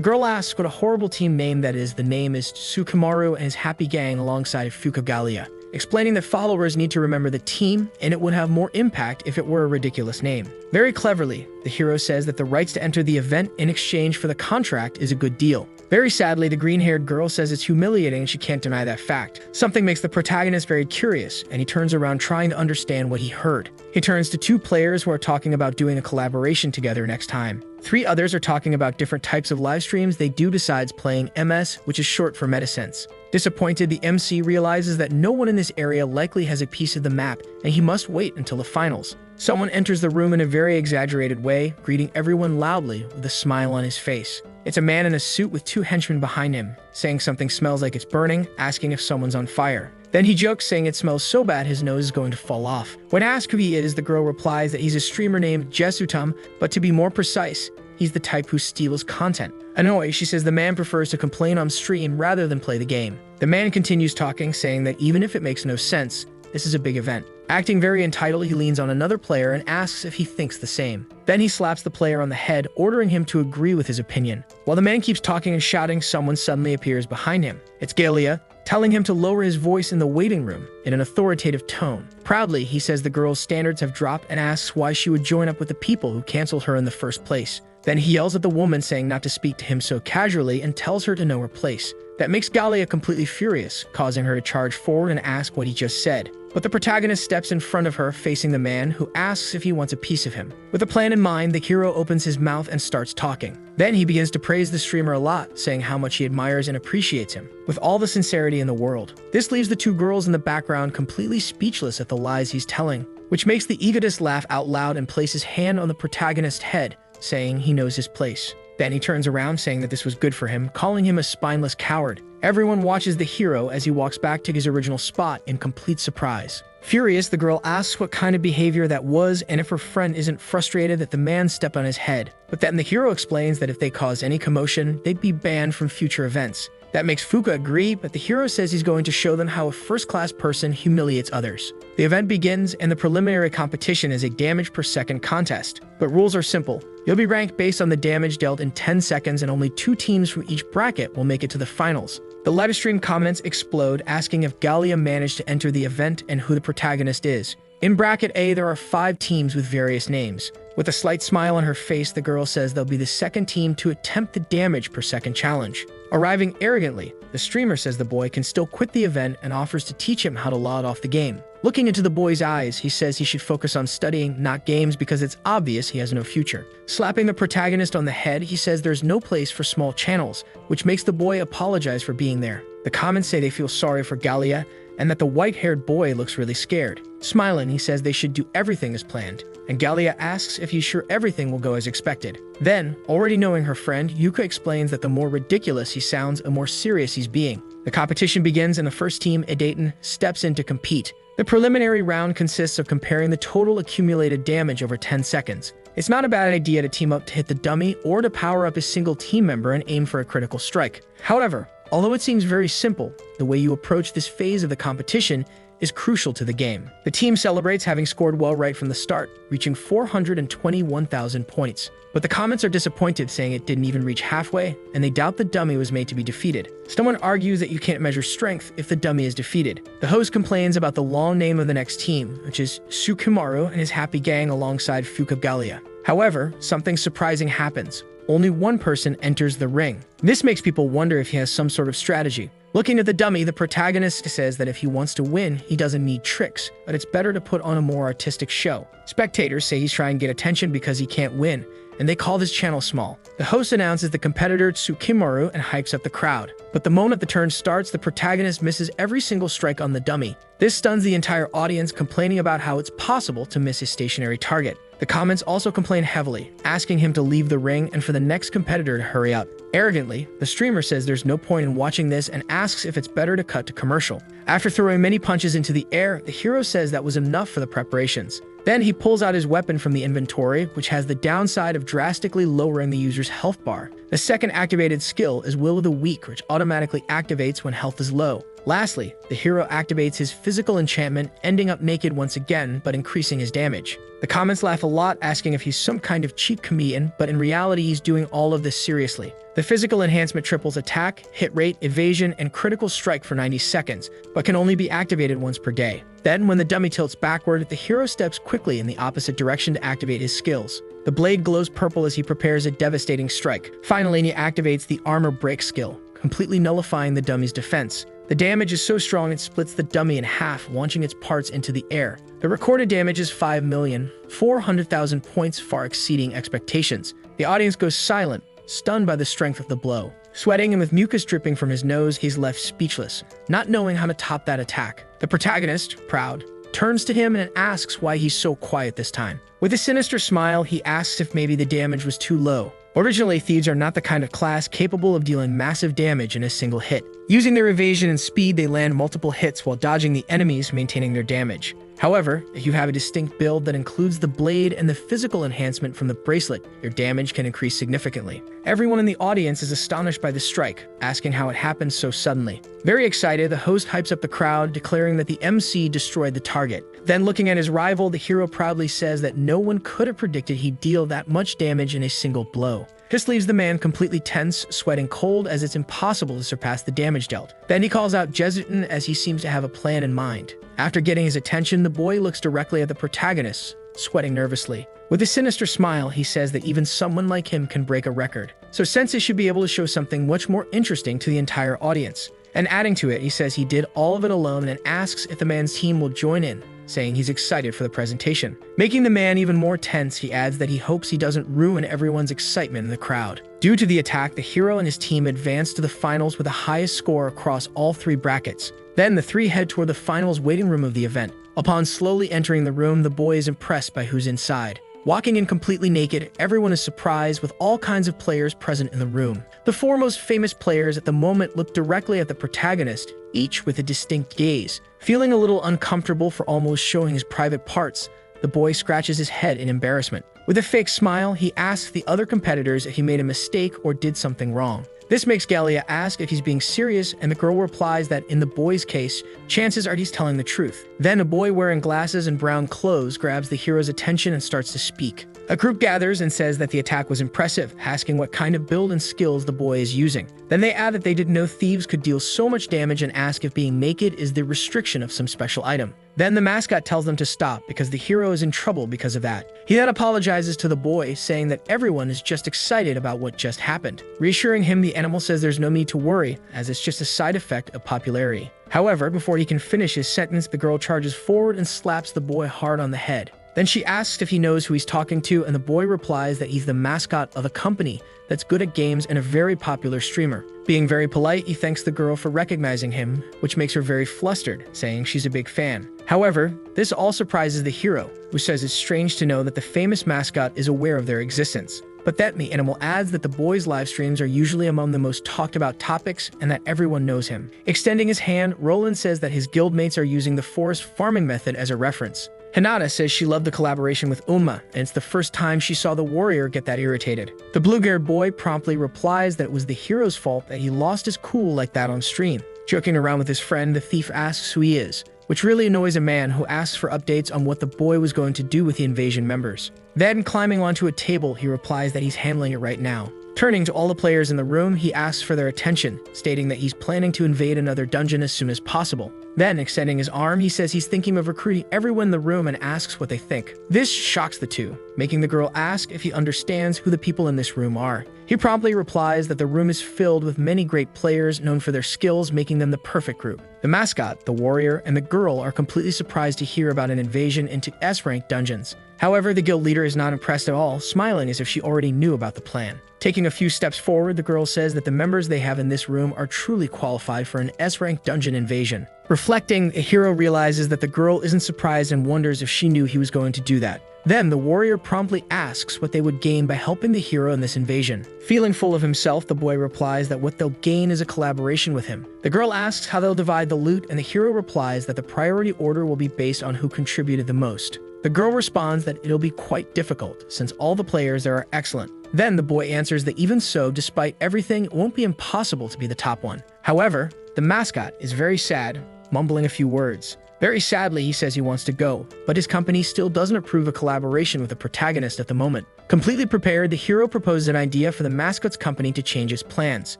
girl asks what a horrible team name that is. The name is Sukamaru and his happy gang alongside Fuka Gallia, explaining that followers need to remember the team, and it would have more impact if it were a ridiculous name. Very cleverly, the hero says that the rights to enter the event in exchange for the contract is a good deal. Very sadly, the green-haired girl says it's humiliating and she can't deny that fact. Something makes the protagonist very curious, and he turns around trying to understand what he heard. He turns to two players who are talking about doing a collaboration together next time. Three others are talking about different types of live streams they do besides playing MS, which is short for Medisense. Disappointed, the MC realizes that no one in this area likely has a piece of the map, and he must wait until the finals. Someone enters the room in a very exaggerated way, greeting everyone loudly with a smile on his face. It's a man in a suit with two henchmen behind him, saying something smells like it's burning, asking if someone's on fire. Then he jokes, saying it smells so bad his nose is going to fall off. When asked who he is, the girl replies that he's a streamer named Jesutum, but to be more precise, he's the type who steals content. Annoyed, she says the man prefers to complain on stream rather than play the game. The man continues talking, saying that even if it makes no sense, this is a big event. Acting very entitled, he leans on another player and asks if he thinks the same. Then he slaps the player on the head, ordering him to agree with his opinion. While the man keeps talking and shouting, someone suddenly appears behind him. It's Gallia, telling him to lower his voice in the waiting room in an authoritative tone. Proudly, he says the girl's standards have dropped and asks why she would join up with the people who canceled her in the first place. Then he yells at the woman, saying not to speak to him so casually, and tells her to know her place. That makes Gallia completely furious, causing her to charge forward and ask what he just said. But the protagonist steps in front of her, facing the man, who asks if he wants a piece of him. With a plan in mind, the hero opens his mouth and starts talking. Then he begins to praise the streamer a lot, saying how much he admires and appreciates him, with all the sincerity in the world. This leaves the two girls in the background completely speechless at the lies he's telling, which makes the egotist laugh out loud and place his hand on the protagonist's head, saying he knows his place. Then he turns around, saying that this was good for him, calling him a spineless coward. Everyone watches the hero as he walks back to his original spot in complete surprise. Furious, the girl asks what kind of behavior that was and if her friend isn't frustrated that the man stepped on his head. But then the hero explains that if they cause any commotion, they'd be banned from future events. That makes Fuka agree, but the hero says he's going to show them how a first-class person humiliates others. The event begins, and the preliminary competition is a damage per second contest. But rules are simple. You'll be ranked based on the damage dealt in 10 seconds, and only 2 teams from each bracket will make it to the finals. The live stream comments explode, asking if Gallia managed to enter the event and who the protagonist is. In bracket A, there are 5 teams with various names. With a slight smile on her face, the girl says they'll be the second team to attempt the damage per second challenge. Arriving arrogantly, the streamer says the boy can still quit the event and offers to teach him how to log off the game. Looking into the boy's eyes, he says he should focus on studying, not games, because it's obvious he has no future. Slapping the protagonist on the head, he says there's no place for small channels, which makes the boy apologize for being there. The comments say they feel sorry for Gallia and that the white-haired boy looks really scared. Smiling, he says they should do everything as planned, and Gallia asks if he's sure everything will go as expected. Then, already knowing her friend, Yuka explains that the more ridiculous he sounds, the more serious he's being. The competition begins and the first team, Edaton, steps in to compete. The preliminary round consists of comparing the total accumulated damage over 10 seconds. It's not a bad idea to team up to hit the dummy or to power up a single team member and aim for a critical strike. However, although it seems very simple, the way you approach this phase of the competition is crucial to the game. The team celebrates having scored well right from the start, reaching 421,000 points. But the comments are disappointed, saying it didn't even reach halfway, and they doubt the dummy was made to be defeated. Someone argues that you can't measure strength if the dummy is defeated. The host complains about the long name of the next team, which is Tsukimaru and his happy gang alongside Fuka Gallia. However, something surprising happens. Only one person enters the ring. This makes people wonder if he has some sort of strategy. Looking at the dummy, the protagonist says that if he wants to win, he doesn't need tricks, but it's better to put on a more artistic show. Spectators say he's trying to get attention because he can't win, and they call this channel small. The host announces the competitor Tsukimaru and hypes up the crowd. But the moment the turn starts, the protagonist misses every single strike on the dummy. This stuns the entire audience, complaining about how it's possible to miss his stationary target. The comments also complain heavily, asking him to leave the ring and for the next competitor to hurry up. Arrogantly, the streamer says there's no point in watching this and asks if it's better to cut to commercial. After throwing many punches into the air, the hero says that was enough for the preparations. Then he pulls out his weapon from the inventory, which has the downside of drastically lowering the user's health bar. The second activated skill is Will of the Weak, which automatically activates when health is low. Lastly, the hero activates his physical enchantment, ending up naked once again, but increasing his damage. The comments laugh a lot, asking if he's some kind of cheap comedian, but in reality he's doing all of this seriously. The physical enhancement triples attack, hit rate, evasion, and critical strike for 90 seconds, but can only be activated once per day. Then, when the dummy tilts backward, the hero steps quickly in the opposite direction to activate his skills. The blade glows purple as he prepares a devastating strike. Finally, he activates the armor break skill, completely nullifying the dummy's defense. The damage is so strong it splits the dummy in half, launching its parts into the air. The recorded damage is 5,400,000 points, far exceeding expectations. The audience goes silent, stunned by the strength of the blow. Sweating and with mucus dripping from his nose, he's left speechless, not knowing how to top that attack. The protagonist, proud, turns to him and asks why he's so quiet this time. With a sinister smile, he asks if maybe the damage was too low. Originally, thieves are not the kind of class capable of dealing massive damage in a single hit. Using their evasion and speed, they land multiple hits while dodging the enemies, maintaining their damage. However, if you have a distinct build that includes the blade and the physical enhancement from the bracelet, your damage can increase significantly. Everyone in the audience is astonished by the strike, asking how it happened so suddenly. Very excited, the host hypes up the crowd, declaring that the MC destroyed the target. Then, looking at his rival, the hero proudly says that no one could have predicted he'd deal that much damage in a single blow. This leaves the man completely tense, sweating cold, as it's impossible to surpass the damage dealt. Then he calls out Jesutin as he seems to have a plan in mind. After getting his attention, the boy looks directly at the protagonist, sweating nervously. With a sinister smile, he says that even someone like him can break a record. So Sensei should be able to show something much more interesting to the entire audience. And adding to it, he says he did all of it alone and asks if the man's team will join in, saying he's excited for the presentation. Making the man even more tense, he adds that he hopes he doesn't ruin everyone's excitement in the crowd. Due to the attack, the hero and his team advance to the finals with the highest score across all 3 brackets. Then the 3 head toward the finals waiting room of the event. Upon slowly entering the room, the boy is impressed by who's inside. Walking in completely naked, everyone is surprised with all kinds of players present in the room. The 4 most famous players at the moment look directly at the protagonist, each with a distinct gaze. Feeling a little uncomfortable for almost showing his private parts, the boy scratches his head in embarrassment. With a fake smile, he asks the other competitors if he made a mistake or did something wrong. This makes Gallia ask if he's being serious, and the girl replies that in the boy's case, chances are he's telling the truth. Then a boy wearing glasses and brown clothes grabs the hero's attention and starts to speak. A group gathers and says that the attack was impressive, asking what kind of build and skills the boy is using. Then they add that they didn't know thieves could deal so much damage and ask if being naked is the restriction of some special item. Then the mascot tells them to stop because the hero is in trouble because of that. He then apologizes to the boy, saying that everyone is just excited about what just happened. Reassuring him, the animal says there's no need to worry, as it's just a side effect of popularity. However, before he can finish his sentence, the girl charges forward and slaps the boy hard on the head. Then she asks if he knows who he's talking to, and the boy replies that he's the mascot of a company that's good at games and a very popular streamer. Being very polite, he thanks the girl for recognizing him, which makes her very flustered, saying she's a big fan. However, this all surprises the hero, who says it's strange to know that the famous mascot is aware of their existence. But then the animal adds that the boy's live streams are usually among the most talked about topics and that everyone knows him. Extending his hand, Roland says that his guildmates are using the forest farming method as a reference. Hinata says she loved the collaboration with Uma, and it's the first time she saw the warrior get that irritated. The blue-haired boy promptly replies that it was the hero's fault that he lost his cool like that on stream. Joking around with his friend, the thief asks who he is, which really annoys a man who asks for updates on what the boy was going to do with the invasion members. Then, climbing onto a table, he replies that he's handling it right now. Turning to all the players in the room, he asks for their attention, stating that he's planning to invade another dungeon as soon as possible. Then, extending his arm, he says he's thinking of recruiting everyone in the room and asks what they think. This shocks the two, making the girl ask if he understands who the people in this room are. He promptly replies that the room is filled with many great players known for their skills, making them the perfect group. The mascot, the warrior, and the girl are completely surprised to hear about an invasion into S-rank dungeons. However, the guild leader is not impressed at all, smiling as if she already knew about the plan. Taking a few steps forward, the girl says that the members they have in this room are truly qualified for an S-rank dungeon invasion. Reflecting, the hero realizes that the girl isn't surprised and wonders if she knew he was going to do that. Then, the warrior promptly asks what they would gain by helping the hero in this invasion. Feeling full of himself, the boy replies that what they'll gain is a collaboration with him. The girl asks how they'll divide the loot, and the hero replies that the priority order will be based on who contributed the most. The girl responds that it'll be quite difficult, since all the players there are excellent. Then the boy answers that even so, despite everything, it won't be impossible to be the top one. However, the mascot is very sad, mumbling a few words. Very sadly, he says he wants to go, but his company still doesn't approve a collaboration with the protagonist at the moment. Completely prepared, the hero proposes an idea for the mascot's company to change its plans.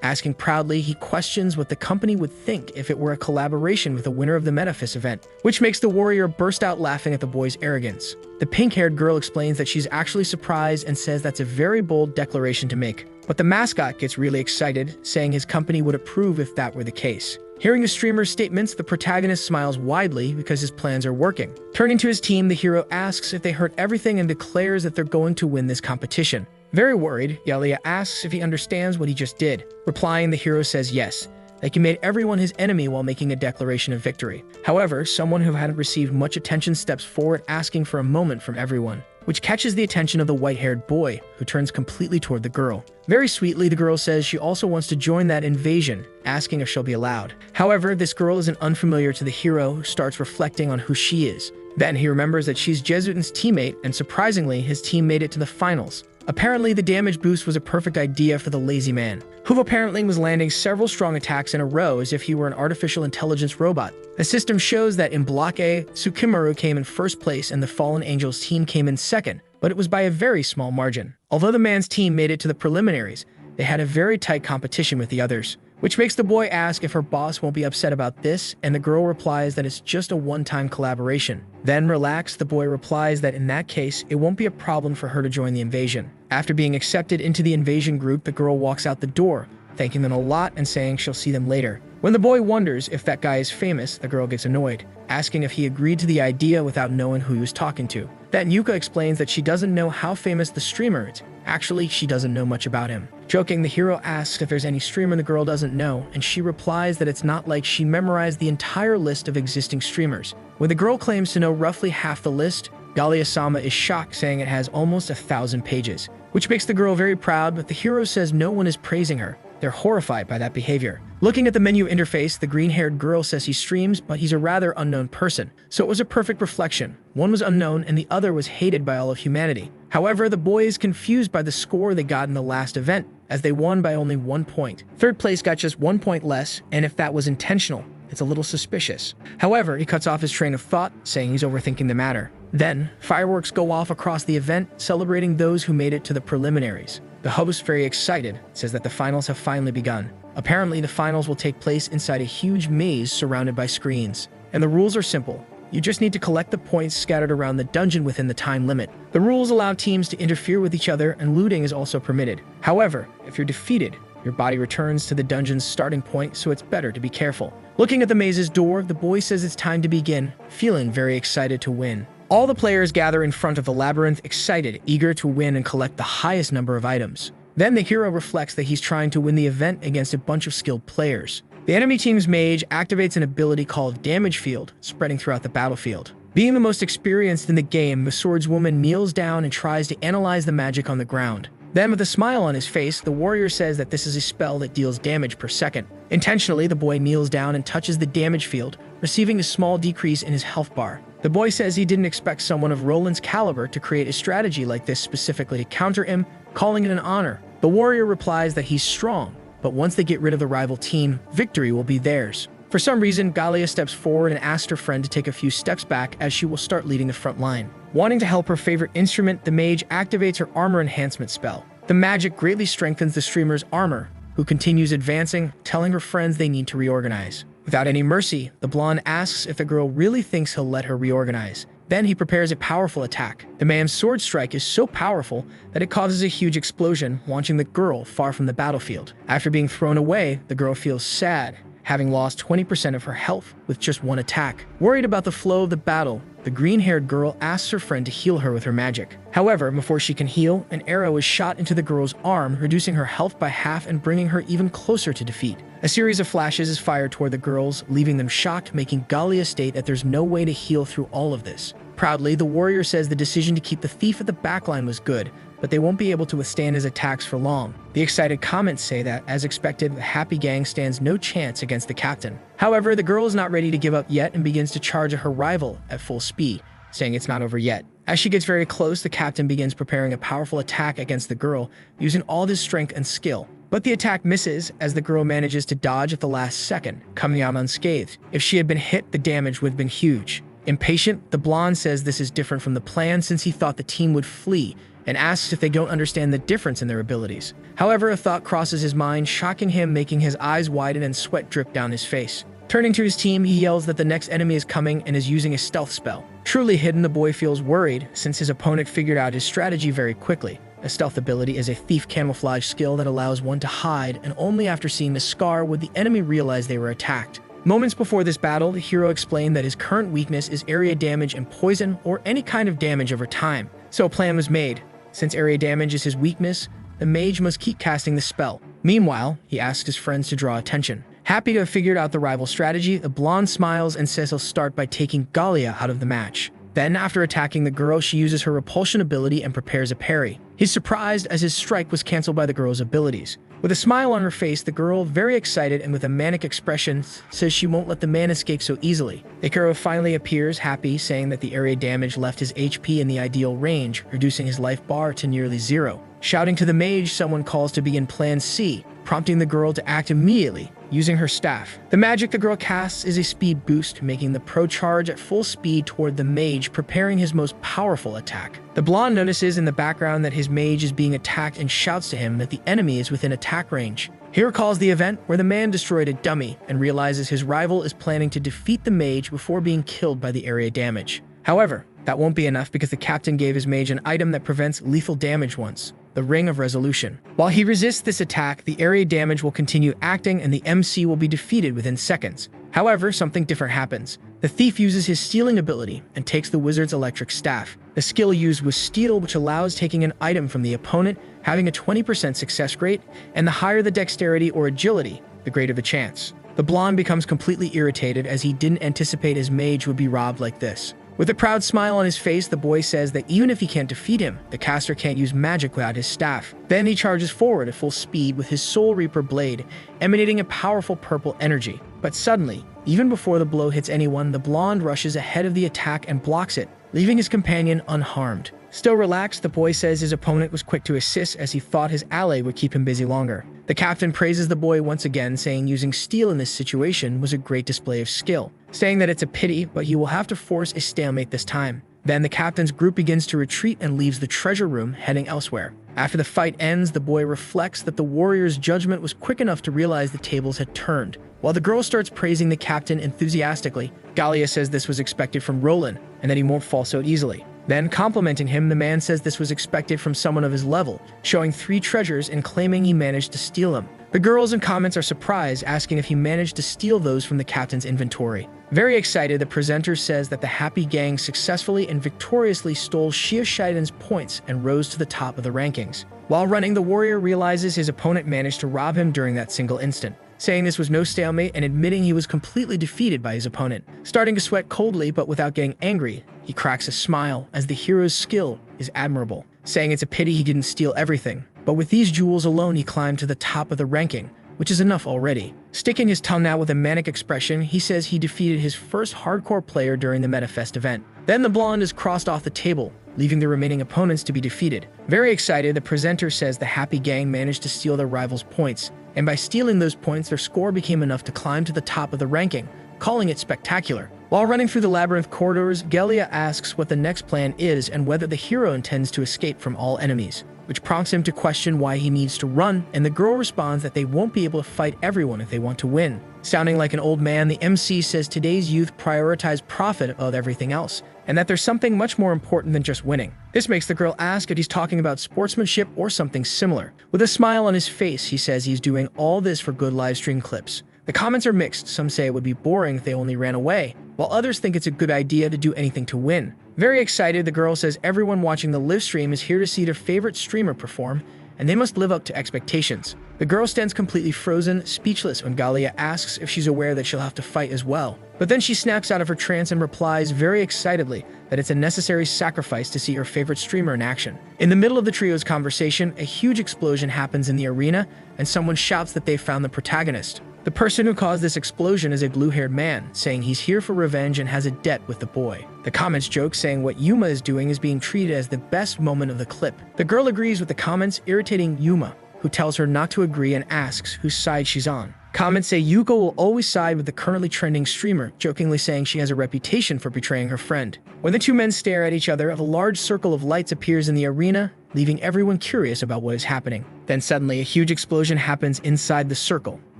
Asking proudly, he questions what the company would think if it were a collaboration with the winner of the Metaphys event, which makes the warrior burst out laughing at the boy's arrogance. The pink-haired girl explains that she's actually surprised and says that's a very bold declaration to make. But the mascot gets really excited, saying his company would approve if that were the case. Hearing the streamer's statements, the protagonist smiles widely because his plans are working. Turning to his team, the hero asks if they heard everything and declares that they're going to win this competition. Very worried, Yahello asks if he understands what he just did. Replying, the hero says yes, like he made everyone his enemy while making a declaration of victory. However, someone who hadn't received much attention steps forward asking for a moment from everyone, which catches the attention of the white-haired boy, who turns completely toward the girl. Very sweetly, the girl says she also wants to join that invasion, asking if she'll be allowed. However, this girl isn't unfamiliar to the hero, who starts reflecting on who she is. Then he remembers that she's Jesuitin's teammate, and surprisingly, his team made it to the finals. Apparently, the damage boost was a perfect idea for the lazy man, who apparently was landing several strong attacks in a row as if he were an artificial intelligence robot. The system shows that in Block A, Tsukimaru came in first place and the Fallen Angels team came in second, but it was by a very small margin. Although the man's team made it to the preliminaries, they had a very tight competition with the others, which makes the boy ask if her boss won't be upset about this, and the girl replies that it's just a one-time collaboration. Then, relaxed, the boy replies that in that case, it won't be a problem for her to join the invasion. After being accepted into the invasion group, the girl walks out the door, thanking them a lot and saying she'll see them later. When the boy wonders if that guy is famous, the girl gets annoyed, asking if he agreed to the idea without knowing who he was talking to. Then Yuka explains that she doesn't know how famous the streamer is. Actually, she doesn't know much about him. Joking, the hero asks if there's any streamer the girl doesn't know, and she replies that it's not like she memorized the entire list of existing streamers. When the girl claims to know roughly half the list, Gallia-sama is shocked, saying it has almost 1,000 pages, which makes the girl very proud, but the hero says no one is praising her. They're horrified by that behavior. Looking at the menu interface, the green-haired girl says he streams, but he's a rather unknown person. So it was a perfect reflection. One was unknown and the other was hated by all of humanity. However, the boy is confused by the score they got in the last event, as they won by only 1 point. Third place got just 1 point less, and if that was intentional, it's a little suspicious. However, he cuts off his train of thought, saying he's overthinking the matter. Then, fireworks go off across the event, celebrating those who made it to the preliminaries. The host, very excited, says that the finals have finally begun. Apparently, the finals will take place inside a huge maze surrounded by screens. And the rules are simple. You just need to collect the points scattered around the dungeon within the time limit. The rules allow teams to interfere with each other, and looting is also permitted. However, if you're defeated, your body returns to the dungeon's starting point, so it's better to be careful. Looking at the maze's door, the boy says it's time to begin, feeling very excited to win. All the players gather in front of the labyrinth, excited, eager to win and collect the highest number of items. Then the hero reflects that he's trying to win the event against a bunch of skilled players. The enemy team's mage activates an ability called Damage Field, spreading throughout the battlefield. Being the most experienced in the game, the swordswoman kneels down and tries to analyze the magic on the ground. Then, with a smile on his face, the warrior says that this is a spell that deals damage per second. Intentionally, the boy kneels down and touches the damage field, receiving a small decrease in his health bar. The boy says he didn't expect someone of Roland's caliber to create a strategy like this specifically to counter him, calling it an honor. The warrior replies that he's strong, but once they get rid of the rival team, victory will be theirs. For some reason, Galia steps forward and asks her friend to take a few steps back as she will start leading the front line. Wanting to help her favorite instrument, the mage activates her armor enhancement spell. The magic greatly strengthens the streamer's armor, who continues advancing, telling her friends they need to reorganize. Without any mercy, the blonde asks if the girl really thinks he'll let her reorganize. Then he prepares a powerful attack. The man's sword strike is so powerful that it causes a huge explosion, launching the girl far from the battlefield. After being thrown away, the girl feels sad, having lost 20% of her health with just one attack. Worried about the flow of the battle, the green-haired girl asks her friend to heal her with her magic. However, before she can heal, an arrow is shot into the girl's arm, reducing her health by half and bringing her even closer to defeat. A series of flashes is fired toward the girls, leaving them shocked, making Galia state that there's no way to heal through all of this. Proudly, the warrior says the decision to keep the thief at the backline was good, but they won't be able to withstand his attacks for long. The excited comments say that, as expected, the happy gang stands no chance against the captain. However, the girl is not ready to give up yet and begins to charge at her rival at full speed, saying it's not over yet. As she gets very close, the captain begins preparing a powerful attack against the girl, using all his strength and skill. But the attack misses, as the girl manages to dodge at the last second, coming out unscathed. If she had been hit, the damage would have been huge. Impatient, the blonde says this is different from the plan since he thought the team would flee, and asks if they don't understand the difference in their abilities. However, a thought crosses his mind, shocking him, making his eyes widen and sweat drip down his face. Turning to his team, he yells that the next enemy is coming and is using a stealth spell. Truly hidden, the boy feels worried, since his opponent figured out his strategy very quickly. A stealth ability is a thief camouflage skill that allows one to hide, and only after seeing the scar would the enemy realize they were attacked. Moments before this battle, the hero explained that his current weakness is area damage and poison, or any kind of damage over time. So a plan was made. Since area damage is his weakness, the mage must keep casting the spell. Meanwhile, he asks his friends to draw attention. Happy to have figured out the rival strategy, the blonde smiles and says he'll start by taking Galia out of the match. Then, after attacking the girl, she uses her repulsion ability and prepares a parry. He's surprised as his strike was cancelled by the girl's abilities. With a smile on her face, the girl, very excited and with a manic expression, says she won't let the man escape so easily. The hero finally appears, happy, saying that the area damage left his HP in the ideal range, reducing his life bar to nearly 0. Shouting to the mage, someone calls to begin Plan C, prompting the girl to act immediately, using her staff. The magic the girl casts is a speed boost, making the pro charge at full speed toward the mage, preparing his most powerful attack. The blonde notices in the background that his mage is being attacked and shouts to him that the enemy is within attack range. He recalls the event where the man destroyed a dummy and realizes his rival is planning to defeat the mage before being killed by the area damage. However, that won't be enough because the captain gave his mage an item that prevents lethal damage once. The Ring of Resolution. While he resists this attack, the area damage will continue acting and the MC will be defeated within seconds. However, something different happens. The thief uses his stealing ability and takes the wizard's electric staff. The skill used was steal, which allows taking an item from the opponent, having a 20% success rate, and the higher the dexterity or agility, the greater the chance. The blonde becomes completely irritated as he didn't anticipate his mage would be robbed like this. With a proud smile on his face, the boy says that even if he can't defeat him, the caster can't use magic without his staff. Then he charges forward at full speed with his Soul Reaper blade, emanating a powerful purple energy. But suddenly, even before the blow hits anyone, the blonde rushes ahead of the attack and blocks it, leaving his companion unharmed. Still relaxed, the boy says his opponent was quick to assist as he thought his ally would keep him busy longer. The captain praises the boy once again, saying using steel in this situation was a great display of skill, saying that it's a pity, but he will have to force a stalemate this time. Then the captain's group begins to retreat and leaves the treasure room, heading elsewhere. After the fight ends, the boy reflects that the warrior's judgment was quick enough to realize the tables had turned. While the girl starts praising the captain enthusiastically, Gallia says this was expected from Roland and that he won't fall so easily. Then, complimenting him, the man says this was expected from someone of his level, showing 3 treasures and claiming he managed to steal them. The girls in comments are surprised, asking if he managed to steal those from the captain's inventory. Very excited, the presenter says that the happy gang successfully and victoriously stole Shia Shiden's points and rose to the top of the rankings. While running, the warrior realizes his opponent managed to rob him during that single instant, saying this was no stalemate and admitting he was completely defeated by his opponent. Starting to sweat coldly but without getting angry, he cracks a smile as the hero's skill is admirable, saying it's a pity he didn't steal everything. But with these jewels alone, he climbed to the top of the ranking, which is enough already. Sticking his tongue out with a manic expression, he says he defeated his first hardcore player during the MetaFest event. Then the blonde is crossed off the table, leaving the remaining opponents to be defeated. Very excited, the presenter says the happy gang managed to steal their rivals' points, and by stealing those points, their score became enough to climb to the top of the ranking, calling it spectacular. While running through the labyrinth corridors, Gallia asks what the next plan is and whether the hero intends to escape from all enemies, which prompts him to question why he needs to run, and the girl responds that they won't be able to fight everyone if they want to win. Sounding like an old man, the MC says today's youth prioritize profit above everything else, and that there's something much more important than just winning. This makes the girl ask if he's talking about sportsmanship or something similar. With a smile on his face, he says he's doing all this for good livestream clips. The comments are mixed. Some say it would be boring if they only ran away, while others think it's a good idea to do anything to win. Very excited, the girl says everyone watching the live stream is here to see their favorite streamer perform, and they must live up to expectations. The girl stands completely frozen, speechless when Gallia asks if she's aware that she'll have to fight as well. But then she snaps out of her trance and replies very excitedly that it's a necessary sacrifice to see her favorite streamer in action. In the middle of the trio's conversation, a huge explosion happens in the arena, and someone shouts that they've found the protagonist. The person who caused this explosion is a blue-haired man, saying he's here for revenge and has a debt with the boy. The comments joke, saying what Yuma is doing is being treated as the best moment of the clip. The girl agrees with the comments, irritating Yuma, who tells her not to agree and asks whose side she's on. Comments say Yuko will always side with the currently trending streamer, jokingly saying she has a reputation for betraying her friend. When the two men stare at each other, a large circle of lights appears in the arena, leaving everyone curious about what is happening. Then suddenly, a huge explosion happens inside the circle,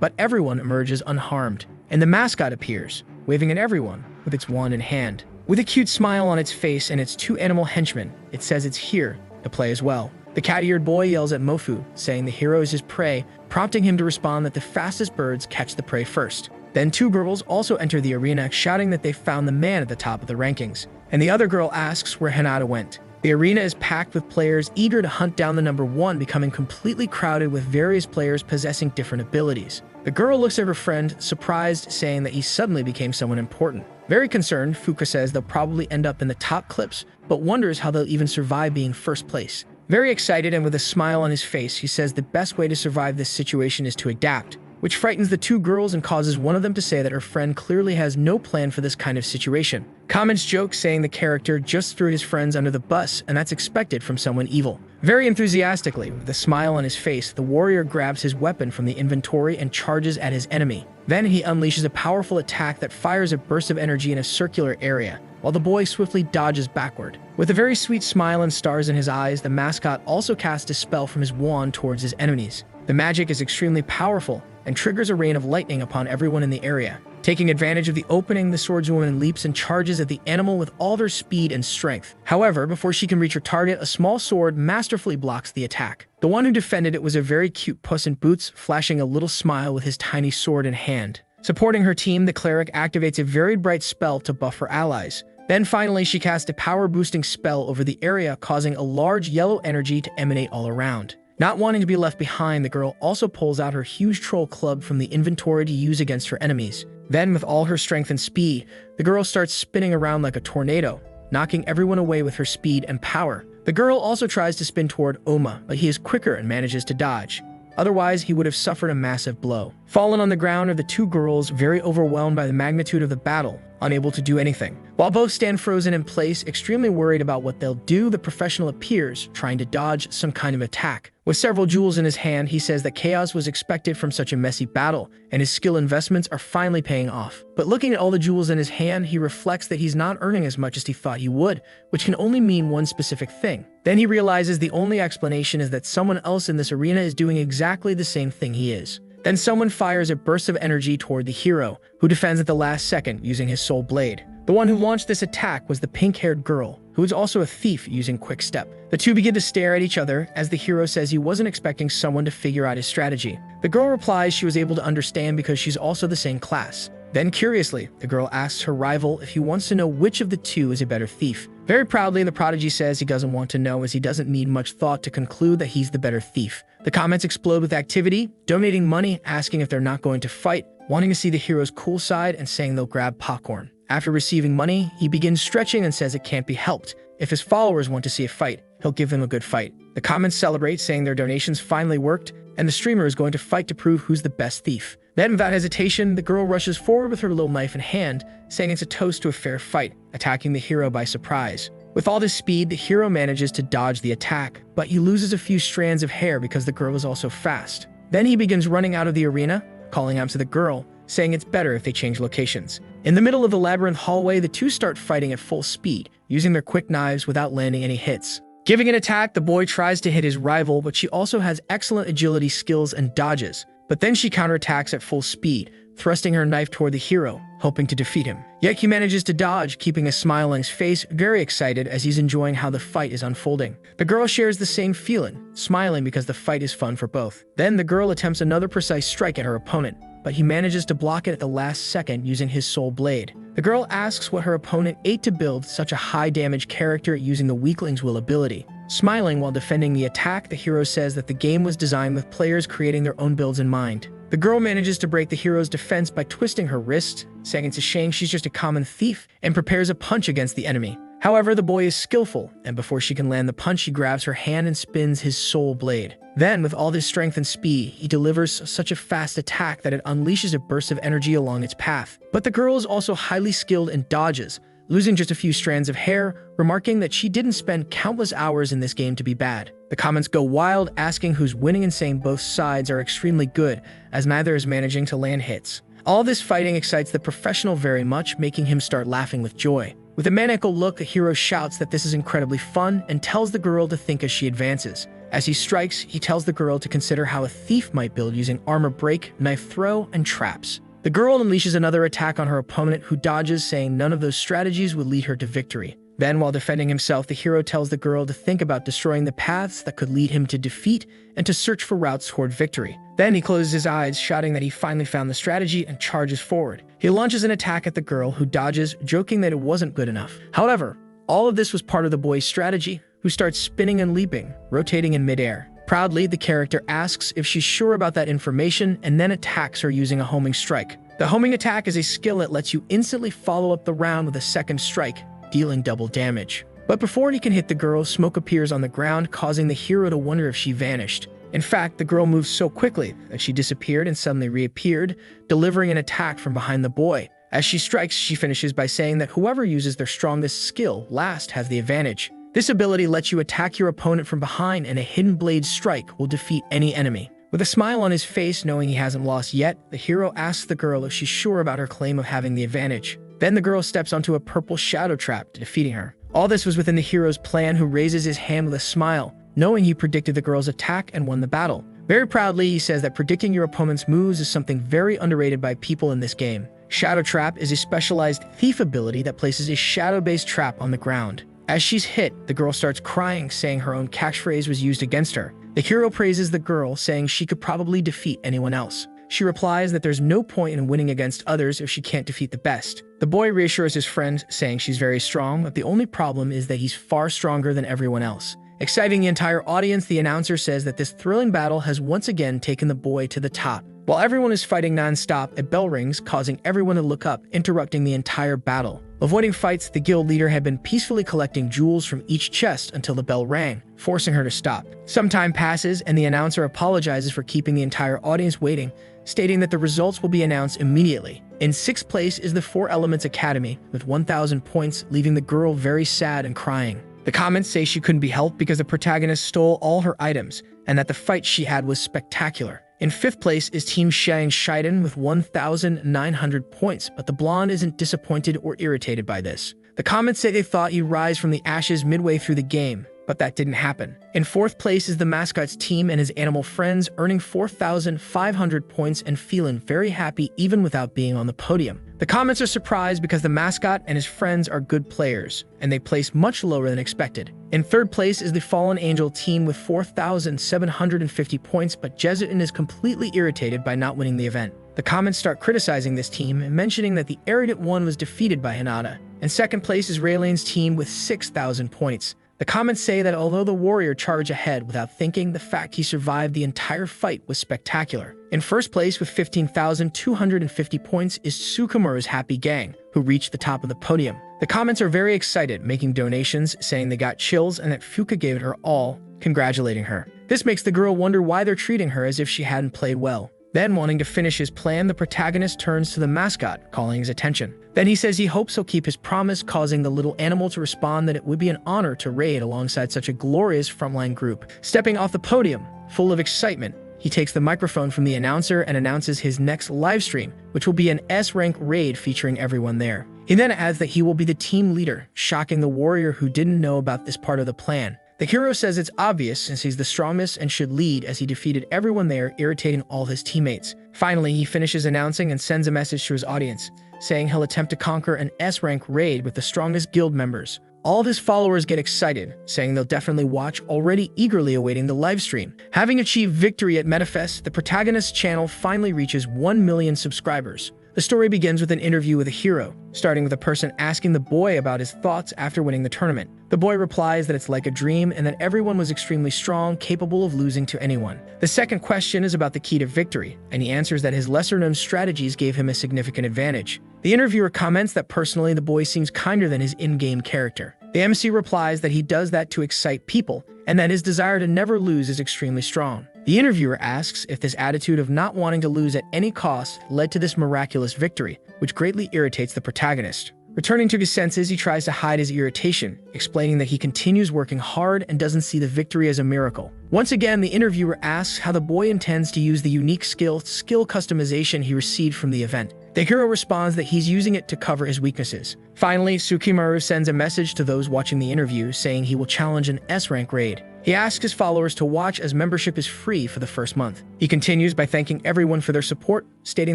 but everyone emerges unharmed, and the mascot appears, waving at everyone with its wand in hand. With a cute smile on its face and its 2 animal henchmen, it says it's here to play as well. The cat-eared boy yells at Mofu, saying the hero is his prey, prompting him to respond that the fastest birds catch the prey first. Then 2 girls also enter the arena, shouting that they found the man at the top of the rankings, and the other girl asks where Hinata went. The arena is packed with players eager to hunt down the number 1, becoming completely crowded with various players possessing different abilities. The girl looks at her friend, surprised, saying that he suddenly became someone important. Very concerned, Fuka says they'll probably end up in the top clips, but wonders how they'll even survive being first place. Very excited and with a smile on his face, he says the best way to survive this situation is to adapt, which frightens the 2 girls and causes one of them to say that her friend clearly has no plan for this kind of situation. Comments joke, saying the character just threw his friends under the bus, and that's expected from someone evil. Very enthusiastically, with a smile on his face, the warrior grabs his weapon from the inventory and charges at his enemy. Then he unleashes a powerful attack that fires a burst of energy in a circular area, while the boy swiftly dodges backward. With a very sweet smile and stars in his eyes, the mascot also casts a spell from his wand towards his enemies. The magic is extremely powerful and triggers a rain of lightning upon everyone in the area. Taking advantage of the opening, the swordswoman leaps and charges at the animal with all their speed and strength. However, before she can reach her target, a small sword masterfully blocks the attack. The one who defended it was a very cute Puss in Boots, flashing a little smile with his tiny sword in hand. Supporting her team, the cleric activates a very bright spell to buff her allies. Then finally, she casts a power-boosting spell over the area, causing a large yellow energy to emanate all around. Not wanting to be left behind, the girl also pulls out her huge troll club from the inventory to use against her enemies. Then, with all her strength and speed, the girl starts spinning around like a tornado, knocking everyone away with her speed and power. The girl also tries to spin toward Oma, but he is quicker and manages to dodge. Otherwise, he would have suffered a massive blow. Fallen on the ground are the two girls, very overwhelmed by the magnitude of the battle, unable to do anything. While both stand frozen in place, extremely worried about what they'll do, the professional appears, trying to dodge some kind of attack. With several jewels in his hand, he says that chaos was expected from such a messy battle, and his skill investments are finally paying off. But looking at all the jewels in his hand, he reflects that he's not earning as much as he thought he would, which can only mean one specific thing. Then he realizes the only explanation is that someone else in this arena is doing exactly the same thing he is. Then someone fires a burst of energy toward the hero, who defends at the last second using his soul blade. The one who launched this attack was the pink-haired girl, who is also a thief using Quick Step. The two begin to stare at each other as the hero says he wasn't expecting someone to figure out his strategy. The girl replies she was able to understand because she's also the same class. Then curiously, the girl asks her rival if he wants to know which of the two is a better thief. Very proudly, the prodigy says he doesn't want to know as he doesn't need much thought to conclude that he's the better thief. The comments explode with activity, donating money, asking if they're not going to fight, wanting to see the hero's cool side, and saying they'll grab popcorn. After receiving money, he begins stretching and says it can't be helped. If his followers want to see a fight, he'll give them a good fight. The comments celebrate, saying their donations finally worked, and the streamer is going to fight to prove who's the best thief. Then, without hesitation, the girl rushes forward with her little knife in hand, saying it's a toast to a fair fight, attacking the hero by surprise. With all this speed, the hero manages to dodge the attack, but he loses a few strands of hair because the girl is also fast. Then he begins running out of the arena, calling out to the girl, saying it's better if they change locations. In the middle of the labyrinth hallway, the two start fighting at full speed, using their quick knives without landing any hits. Giving an attack, the boy tries to hit his rival, but she also has excellent agility skills and dodges. But then she counterattacks at full speed, thrusting her knife toward the hero, hoping to defeat him. Yet he manages to dodge, keeping a smile on his face, very excited as he's enjoying how the fight is unfolding. The girl shares the same feeling, smiling because the fight is fun for both. Then the girl attempts another precise strike at her opponent, but he manages to block it at the last second using his soul blade. The girl asks what her opponent ate to build such a high damage character using the weakling's will ability. Smiling while defending the attack, the hero says that the game was designed with players creating their own builds in mind. The girl manages to break the hero's defense by twisting her wrist, saying it's a shame she's just a common thief, and prepares a punch against the enemy. However, the boy is skillful, and before she can land the punch, he grabs her hand and spins his soul blade. Then, with all his strength and speed, he delivers such a fast attack that it unleashes a burst of energy along its path. But the girl is also highly skilled and dodges, losing just a few strands of hair, remarking that she didn't spend countless hours in this game to be bad. The comments go wild, asking who's winning and saying both sides are extremely good, as neither is managing to land hits. All this fighting excites the professional very much, making him start laughing with joy. With a maniacal look, the hero shouts that this is incredibly fun and tells the girl to think as she advances. As he strikes, he tells the girl to consider how a thief might build using armor break, knife throw, and traps. The girl unleashes another attack on her opponent, who dodges, saying none of those strategies would lead her to victory. Then, while defending himself, the hero tells the girl to think about destroying the paths that could lead him to defeat and to search for routes toward victory. Then he closes his eyes, shouting that he finally found the strategy and charges forward. He launches an attack at the girl, who dodges, joking that it wasn't good enough. However, all of this was part of the boy's strategy, who starts spinning and leaping, rotating in midair. Proudly, the character asks if she's sure about that information and then attacks her using a homing strike. The homing attack is a skill that lets you instantly follow up the round with a second strike, dealing double damage. But before he can hit the girl, smoke appears on the ground, causing the hero to wonder if she vanished. In fact, the girl moves so quickly that she disappeared and suddenly reappeared, delivering an attack from behind the boy. As she strikes, she finishes by saying that whoever uses their strongest skill last has the advantage. This ability lets you attack your opponent from behind, and a hidden blade strike will defeat any enemy. With a smile on his face, knowing he hasn't lost yet, the hero asks the girl if she's sure about her claim of having the advantage. Then the girl steps onto a purple shadow trap, defeating her. All this was within the hero's plan, who raises his hand with a smile, knowing he predicted the girl's attack and won the battle. Very proudly, he says that predicting your opponent's moves is something very underrated by people in this game. Shadow Trap is a specialized thief ability that places a shadow-based trap on the ground. As she's hit, the girl starts crying, saying her own catchphrase was used against her. The hero praises the girl, saying she could probably defeat anyone else. She replies that there's no point in winning against others if she can't defeat the best. The boy reassures his friend, saying she's very strong, but the only problem is that he's far stronger than everyone else. Exciting the entire audience, the announcer says that this thrilling battle has once again taken the boy to the top. While everyone is fighting non-stop, a bell rings, causing everyone to look up, interrupting the entire battle. Avoiding fights, the guild leader had been peacefully collecting jewels from each chest until the bell rang, forcing her to stop. Some time passes, and the announcer apologizes for keeping the entire audience waiting, stating that the results will be announced immediately. In 6th place is the Four Elements Academy, with 1,000 points, leaving the girl very sad and crying. The comments say she couldn't be helped because the protagonist stole all her items, and that the fight she had was spectacular. In 5th place is Team Shang Shiden with 1,900 points, but the blonde isn't disappointed or irritated by this. The comments say they thought he'd rise from the ashes midway through the game, but that didn't happen. In 4th place is the mascot's team and his animal friends, earning 4,500 points and feeling very happy even without being on the podium. The comments are surprised because the mascot and his friends are good players, and they place much lower than expected. In 3rd place is the Fallen Angel team with 4,750 points, but Jesuit is completely irritated by not winning the event. The comments start criticizing this team and mentioning that the arrogant one was defeated by Hinata. In 2nd place is Raylane's team with 6,000 points. The comments say that although the warrior charged ahead without thinking, the fact he survived the entire fight was spectacular. In 1st place with 15,250 points is Tsukumaru's Happy Gang, who reached the top of the podium. The comments are very excited, making donations, saying they got chills and that Fuka gave it her all, congratulating her. This makes the girl wonder why they're treating her as if she hadn't played well. Then, wanting to finish his plan, the protagonist turns to the mascot, calling his attention. Then he says he hopes he'll keep his promise, causing the little animal to respond that it would be an honor to raid alongside such a glorious frontline group. Stepping off the podium, full of excitement, he takes the microphone from the announcer and announces his next livestream, which will be an S-rank raid featuring everyone there. He then adds that he will be the team leader, shocking the warrior who didn't know about this part of the plan. The hero says it's obvious since he's the strongest and should lead, as he defeated everyone there, irritating all his teammates. Finally, he finishes announcing and sends a message to his audience, saying he'll attempt to conquer an S-rank raid with the strongest guild members. All of his followers get excited, saying they'll definitely watch, already eagerly awaiting the livestream. Having achieved victory at MetaFest, the protagonist's channel finally reaches 1 million subscribers. The story begins with an interview with a hero, starting with a person asking the boy about his thoughts after winning the tournament. The boy replies that it's like a dream and that everyone was extremely strong, capable of losing to anyone. The second question is about the key to victory, and he answers that his lesser-known strategies gave him a significant advantage. The interviewer comments that personally the boy seems kinder than his in-game character. The MC replies that he does that to excite people, and that his desire to never lose is extremely strong. The interviewer asks if this attitude of not wanting to lose at any cost led to this miraculous victory, which greatly irritates the protagonist. Returning to his senses, he tries to hide his irritation, explaining that he continues working hard and doesn't see the victory as a miracle. Once again, the interviewer asks how the boy intends to use the unique skill customization he received from the event. The hero responds that he's using it to cover his weaknesses. Finally, Tsukumaru sends a message to those watching the interview, saying he will challenge an S-rank raid. He asks his followers to watch, as membership is free for the first month. He continues by thanking everyone for their support, stating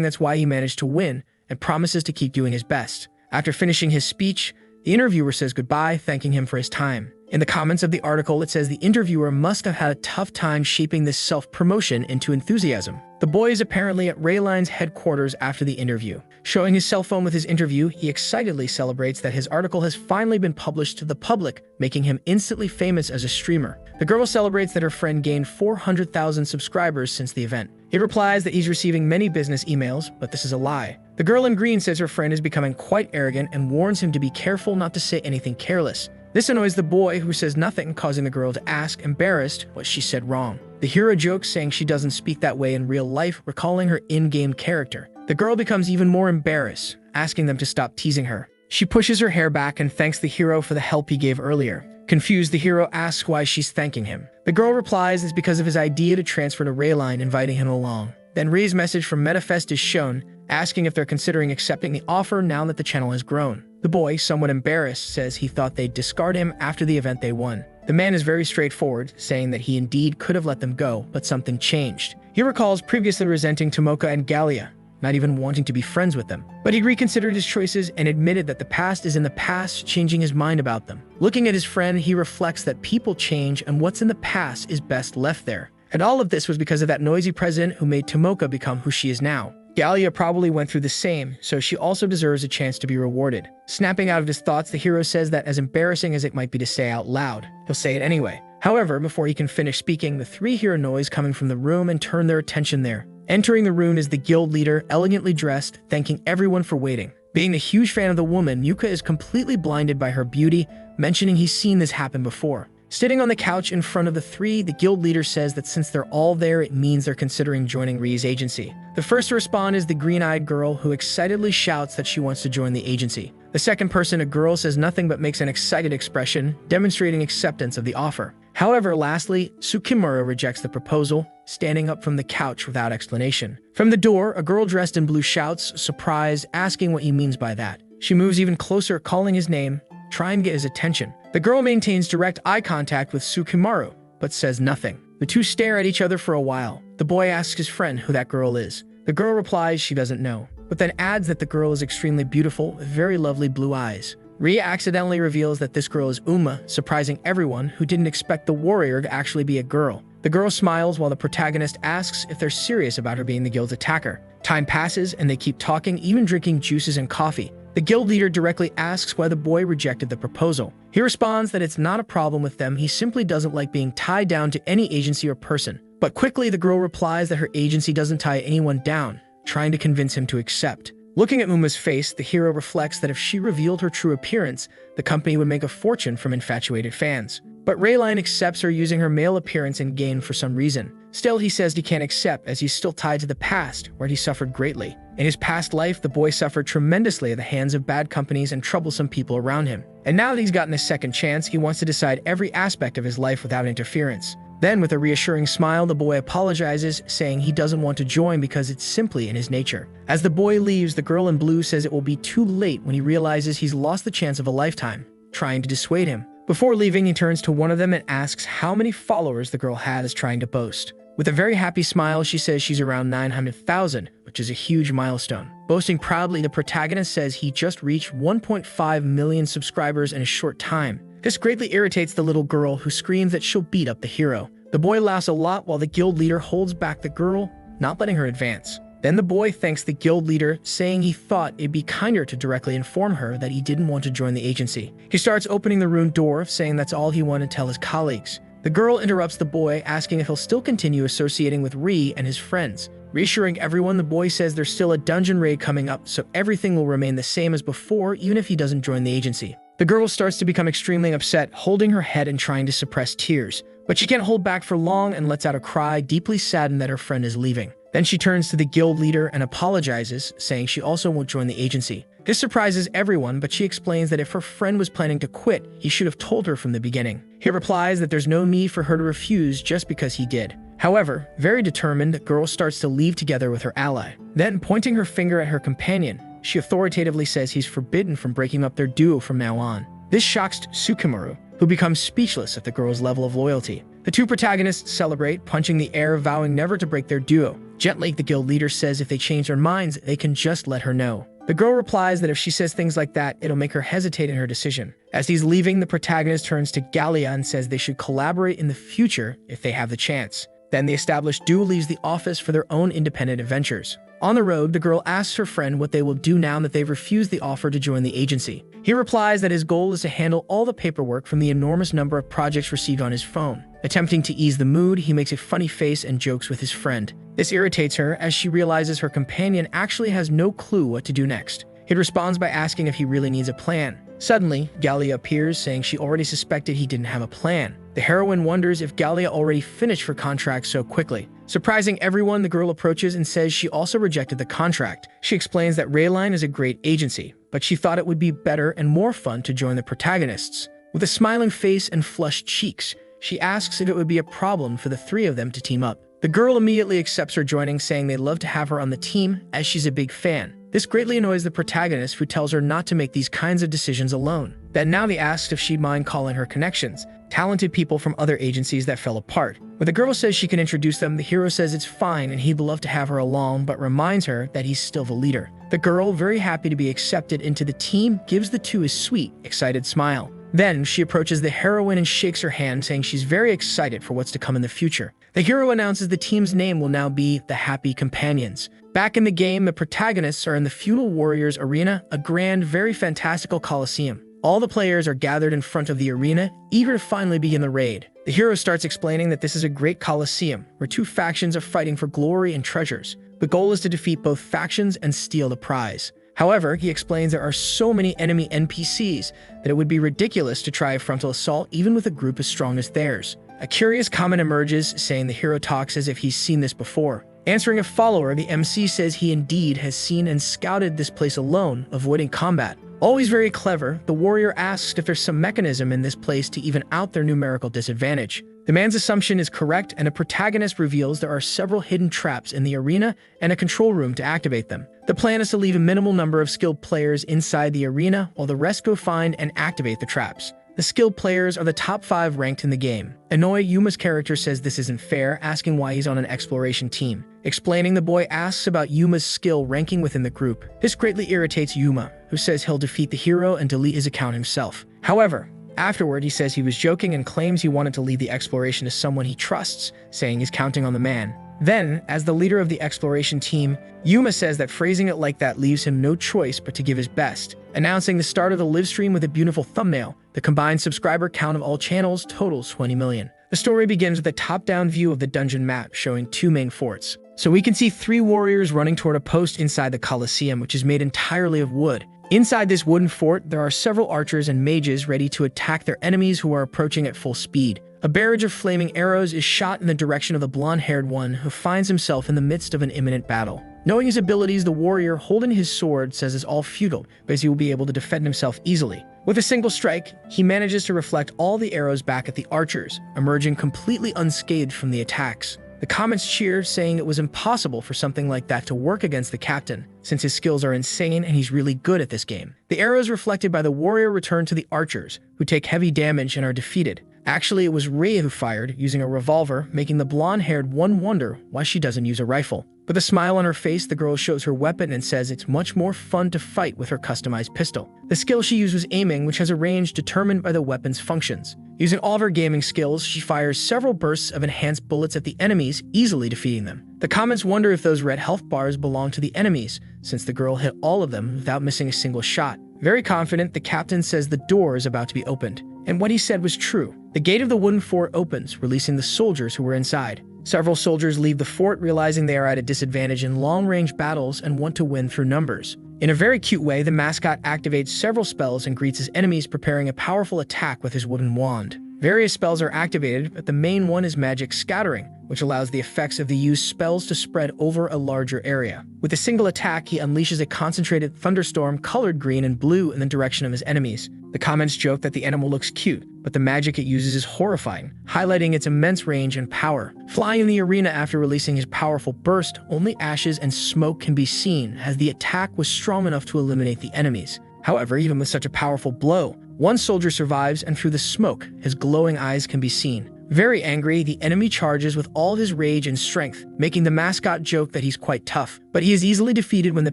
that's why he managed to win, and promises to keep doing his best. After finishing his speech, the interviewer says goodbye, thanking him for his time. In the comments of the article, it says the interviewer must have had a tough time shaping this self-promotion into enthusiasm. The boy is apparently at Rayline's headquarters after the interview. Showing his cell phone with his interview, he excitedly celebrates that his article has finally been published to the public, making him instantly famous as a streamer. The girl celebrates that her friend gained 400,000 subscribers since the event. He replies that he's receiving many business emails, but this is a lie. The girl in green says her friend is becoming quite arrogant and warns him to be careful not to say anything careless. This annoys the boy, who says nothing, causing the girl to ask, embarrassed, what she said wrong. The hero jokes, saying she doesn't speak that way in real life, recalling her in-game character. The girl becomes even more embarrassed, asking them to stop teasing her. She pushes her hair back and thanks the hero for the help he gave earlier. Confused, the hero asks why she's thanking him. The girl replies it's because of his idea to transfer to Rayline, inviting him along. Then Ray's message from MetaFest is shown, asking if they're considering accepting the offer now that the channel has grown. The boy, somewhat embarrassed, says he thought they'd discard him after the event they won. The man is very straightforward, saying that he indeed could have let them go, but something changed. He recalls previously resenting Tomoka and Gallia, not even wanting to be friends with them. But he reconsidered his choices and admitted that the past is in the past, changing his mind about them. Looking at his friend, he reflects that people change and what's in the past is best left there. And all of this was because of that noisy president who made Tomoka become who she is now. Gallia probably went through the same, so she also deserves a chance to be rewarded. Snapping out of his thoughts, the hero says that as embarrassing as it might be to say out loud, he'll say it anyway. However, before he can finish speaking, the three hear a noise coming from the room and turn their attention there. Entering the room is the guild leader, elegantly dressed, thanking everyone for waiting. Being a huge fan of the woman, Yuka is completely blinded by her beauty, mentioning he's seen this happen before. Sitting on the couch in front of the three, the guild leader says that since they're all there, it means they're considering joining Ri's agency. The first to respond is the green-eyed girl, who excitedly shouts that she wants to join the agency. The second person, a girl, says nothing but makes an excited expression, demonstrating acceptance of the offer. However, lastly, Tsukimura rejects the proposal, standing up from the couch without explanation. From the door, a girl dressed in blue shouts, surprised, asking what he means by that. She moves even closer, calling his name, trying to get his attention. The girl maintains direct eye contact with Tsukimura, but says nothing. The two stare at each other for a while. The boy asks his friend who that girl is. The girl replies she doesn't know, but then adds that the girl is extremely beautiful, with very lovely blue eyes. Ri accidentally reveals that this girl is Uma, surprising everyone who didn't expect the warrior to actually be a girl. The girl smiles while the protagonist asks if they're serious about her being the guild's attacker. Time passes and they keep talking, even drinking juices and coffee. The guild leader directly asks why the boy rejected the proposal. He responds that it's not a problem with them, he simply doesn't like being tied down to any agency or person. But quickly the girl replies that her agency doesn't tie anyone down, trying to convince him to accept. Looking at Uma's face, the hero reflects that if she revealed her true appearance, the company would make a fortune from infatuated fans. But Rayline accepts her using her male appearance and gain for some reason. Still, he says he can't accept as he's still tied to the past, where he suffered greatly. In his past life, the boy suffered tremendously at the hands of bad companies and troublesome people around him. And now that he's gotten a second chance, he wants to decide every aspect of his life without interference. Then, with a reassuring smile, the boy apologizes, saying he doesn't want to join because it's simply in his nature. As the boy leaves, the girl in blue says it will be too late when he realizes he's lost the chance of a lifetime, trying to dissuade him. Before leaving, he turns to one of them and asks how many followers the girl is trying to boast. With a very happy smile, she says she's around 900,000, which is a huge milestone. Boasting proudly, the protagonist says he just reached 1.5 million subscribers in a short time. This greatly irritates the little girl, who screams that she'll beat up the hero. The boy laughs a lot while the guild leader holds back the girl, not letting her advance. Then the boy thanks the guild leader, saying he thought it'd be kinder to directly inform her that he didn't want to join the agency. He starts opening the room door, saying that's all he wanted to tell his colleagues. The girl interrupts the boy, asking if he'll still continue associating with Ri and his friends. Reassuring everyone, the boy says there's still a dungeon raid coming up, so everything will remain the same as before, even if he doesn't join the agency. The girl starts to become extremely upset, holding her head and trying to suppress tears. But she can't hold back for long and lets out a cry, deeply saddened that her friend is leaving. Then she turns to the guild leader and apologizes, saying she also won't join the agency. This surprises everyone, but she explains that if her friend was planning to quit, he should have told her from the beginning. He replies that there's no need for her to refuse just because he did. However, very determined, the girl starts to leave together with her ally. Then, pointing her finger at her companion, she authoritatively says he's forbidden from breaking up their duo from now on. This shocks Tsukimura, who becomes speechless at the girl's level of loyalty. The two protagonists celebrate, punching the air, vowing never to break their duo. Gently, the guild leader says if they change their minds, they can just let her know. The girl replies that if she says things like that, it'll make her hesitate in her decision. As he's leaving, the protagonist turns to Gallia and says they should collaborate in the future if they have the chance. Then the established duo leaves the office for their own independent adventures. On the road, the girl asks her friend what they will do now that they've refused the offer to join the agency. He replies that his goal is to handle all the paperwork from the enormous number of projects received on his phone. Attempting to ease the mood, he makes a funny face and jokes with his friend. This irritates her as she realizes her companion actually has no clue what to do next. He responds by asking if he really needs a plan. Suddenly, Gallia appears, saying she already suspected he didn't have a plan. The heroine wonders if Gallia already finished her contract so quickly. Surprising everyone, the girl approaches and says she also rejected the contract. She explains that Rayline is a great agency, but she thought it would be better and more fun to join the protagonists. With a smiling face and flushed cheeks, she asks if it would be a problem for the three of them to team up. The girl immediately accepts her joining, saying they'd love to have her on the team as she's a big fan. This greatly annoys the protagonist, who tells her not to make these kinds of decisions alone. Then now they asked if she'd mind calling her connections, talented people from other agencies that fell apart. When the girl says she can introduce them, the hero says it's fine and he'd love to have her along, but reminds her that he's still the leader. The girl, very happy to be accepted into the team, gives the two a sweet, excited smile. Then she approaches the heroine and shakes her hand, saying she's very excited for what's to come in the future. The hero announces the team's name will now be the Happy Companions. Back in the game, the protagonists are in the Feudal Warriors Arena, a grand, very fantastical coliseum. All the players are gathered in front of the arena, eager to finally begin the raid. The hero starts explaining that this is a great coliseum, where two factions are fighting for glory and treasures. The goal is to defeat both factions and steal the prize. However, he explains there are so many enemy NPCs that it would be ridiculous to try a frontal assault even with a group as strong as theirs. A curious comment emerges, saying the hero talks as if he's seen this before. Answering a follower, the MC says he indeed has seen and scouted this place alone, avoiding combat. Always very clever, the warrior asks if there's some mechanism in this place to even out their numerical disadvantage. The man's assumption is correct, and the protagonist reveals there are several hidden traps in the arena and a control room to activate them. The plan is to leave a minimal number of skilled players inside the arena while the rest go find and activate the traps. The skilled players are the top 5 ranked in the game. Annoy, Yuma's character, says this isn't fair, asking why he's on an exploration team. Explaining, the boy asks about Yuma's skill ranking within the group. This greatly irritates Yuma, who says he'll defeat the hero and delete his account himself. However, afterward he says he was joking and claims he wanted to lead the exploration to someone he trusts, saying he's counting on the man. Then, as the leader of the exploration team, Yuma says that phrasing it like that leaves him no choice but to give his best, announcing the start of the livestream with a beautiful thumbnail. The combined subscriber count of all channels totals 20 million. The story begins with a top-down view of the dungeon map showing 2 main forts. So we can see 3 warriors running toward a post inside the Colosseum, which is made entirely of wood. Inside this wooden fort, there are several archers and mages ready to attack their enemies who are approaching at full speed. A barrage of flaming arrows is shot in the direction of the blonde-haired one, who finds himself in the midst of an imminent battle. Knowing his abilities, the warrior holding his sword says it's all futile, because he will be able to defend himself easily. With a single strike, he manages to reflect all the arrows back at the archers, emerging completely unscathed from the attacks. The comments cheer, saying it was impossible for something like that to work against the captain, since his skills are insane and he's really good at this game. The arrows reflected by the warrior return to the archers, who take heavy damage and are defeated. Actually, it was Rhea who fired, using a revolver, making the blonde-haired one wonder why she doesn't use a rifle. With a smile on her face, the girl shows her weapon and says it's much more fun to fight with her customized pistol. The skill she used was aiming, which has a range determined by the weapon's functions. Using all of her gaming skills, she fires several bursts of enhanced bullets at the enemies, easily defeating them. The comments wonder if those red health bars belong to the enemies, since the girl hit all of them without missing a single shot. Very confident, the captain says the door is about to be opened. And what he said was true. The gate of the wooden fort opens, releasing the soldiers who were inside. Several soldiers leave the fort, realizing they are at a disadvantage in long-range battles and want to win through numbers. In a very cute way, the mascot activates several spells and greets his enemies, preparing a powerful attack with his wooden wand. Various spells are activated, but the main one is Magic Scattering, which allows the effects of the used spells to spread over a larger area. With a single attack, he unleashes a concentrated thunderstorm colored green and blue in the direction of his enemies. The comments joke that the animal looks cute, but the magic it uses is horrifying, highlighting its immense range and power. Flying in the arena after releasing his powerful burst, only ashes and smoke can be seen, as the attack was strong enough to eliminate the enemies. However, even with such a powerful blow, one soldier survives, and through the smoke, his glowing eyes can be seen. Very angry, the enemy charges with all his rage and strength, making the mascot joke that he's quite tough. But he is easily defeated when the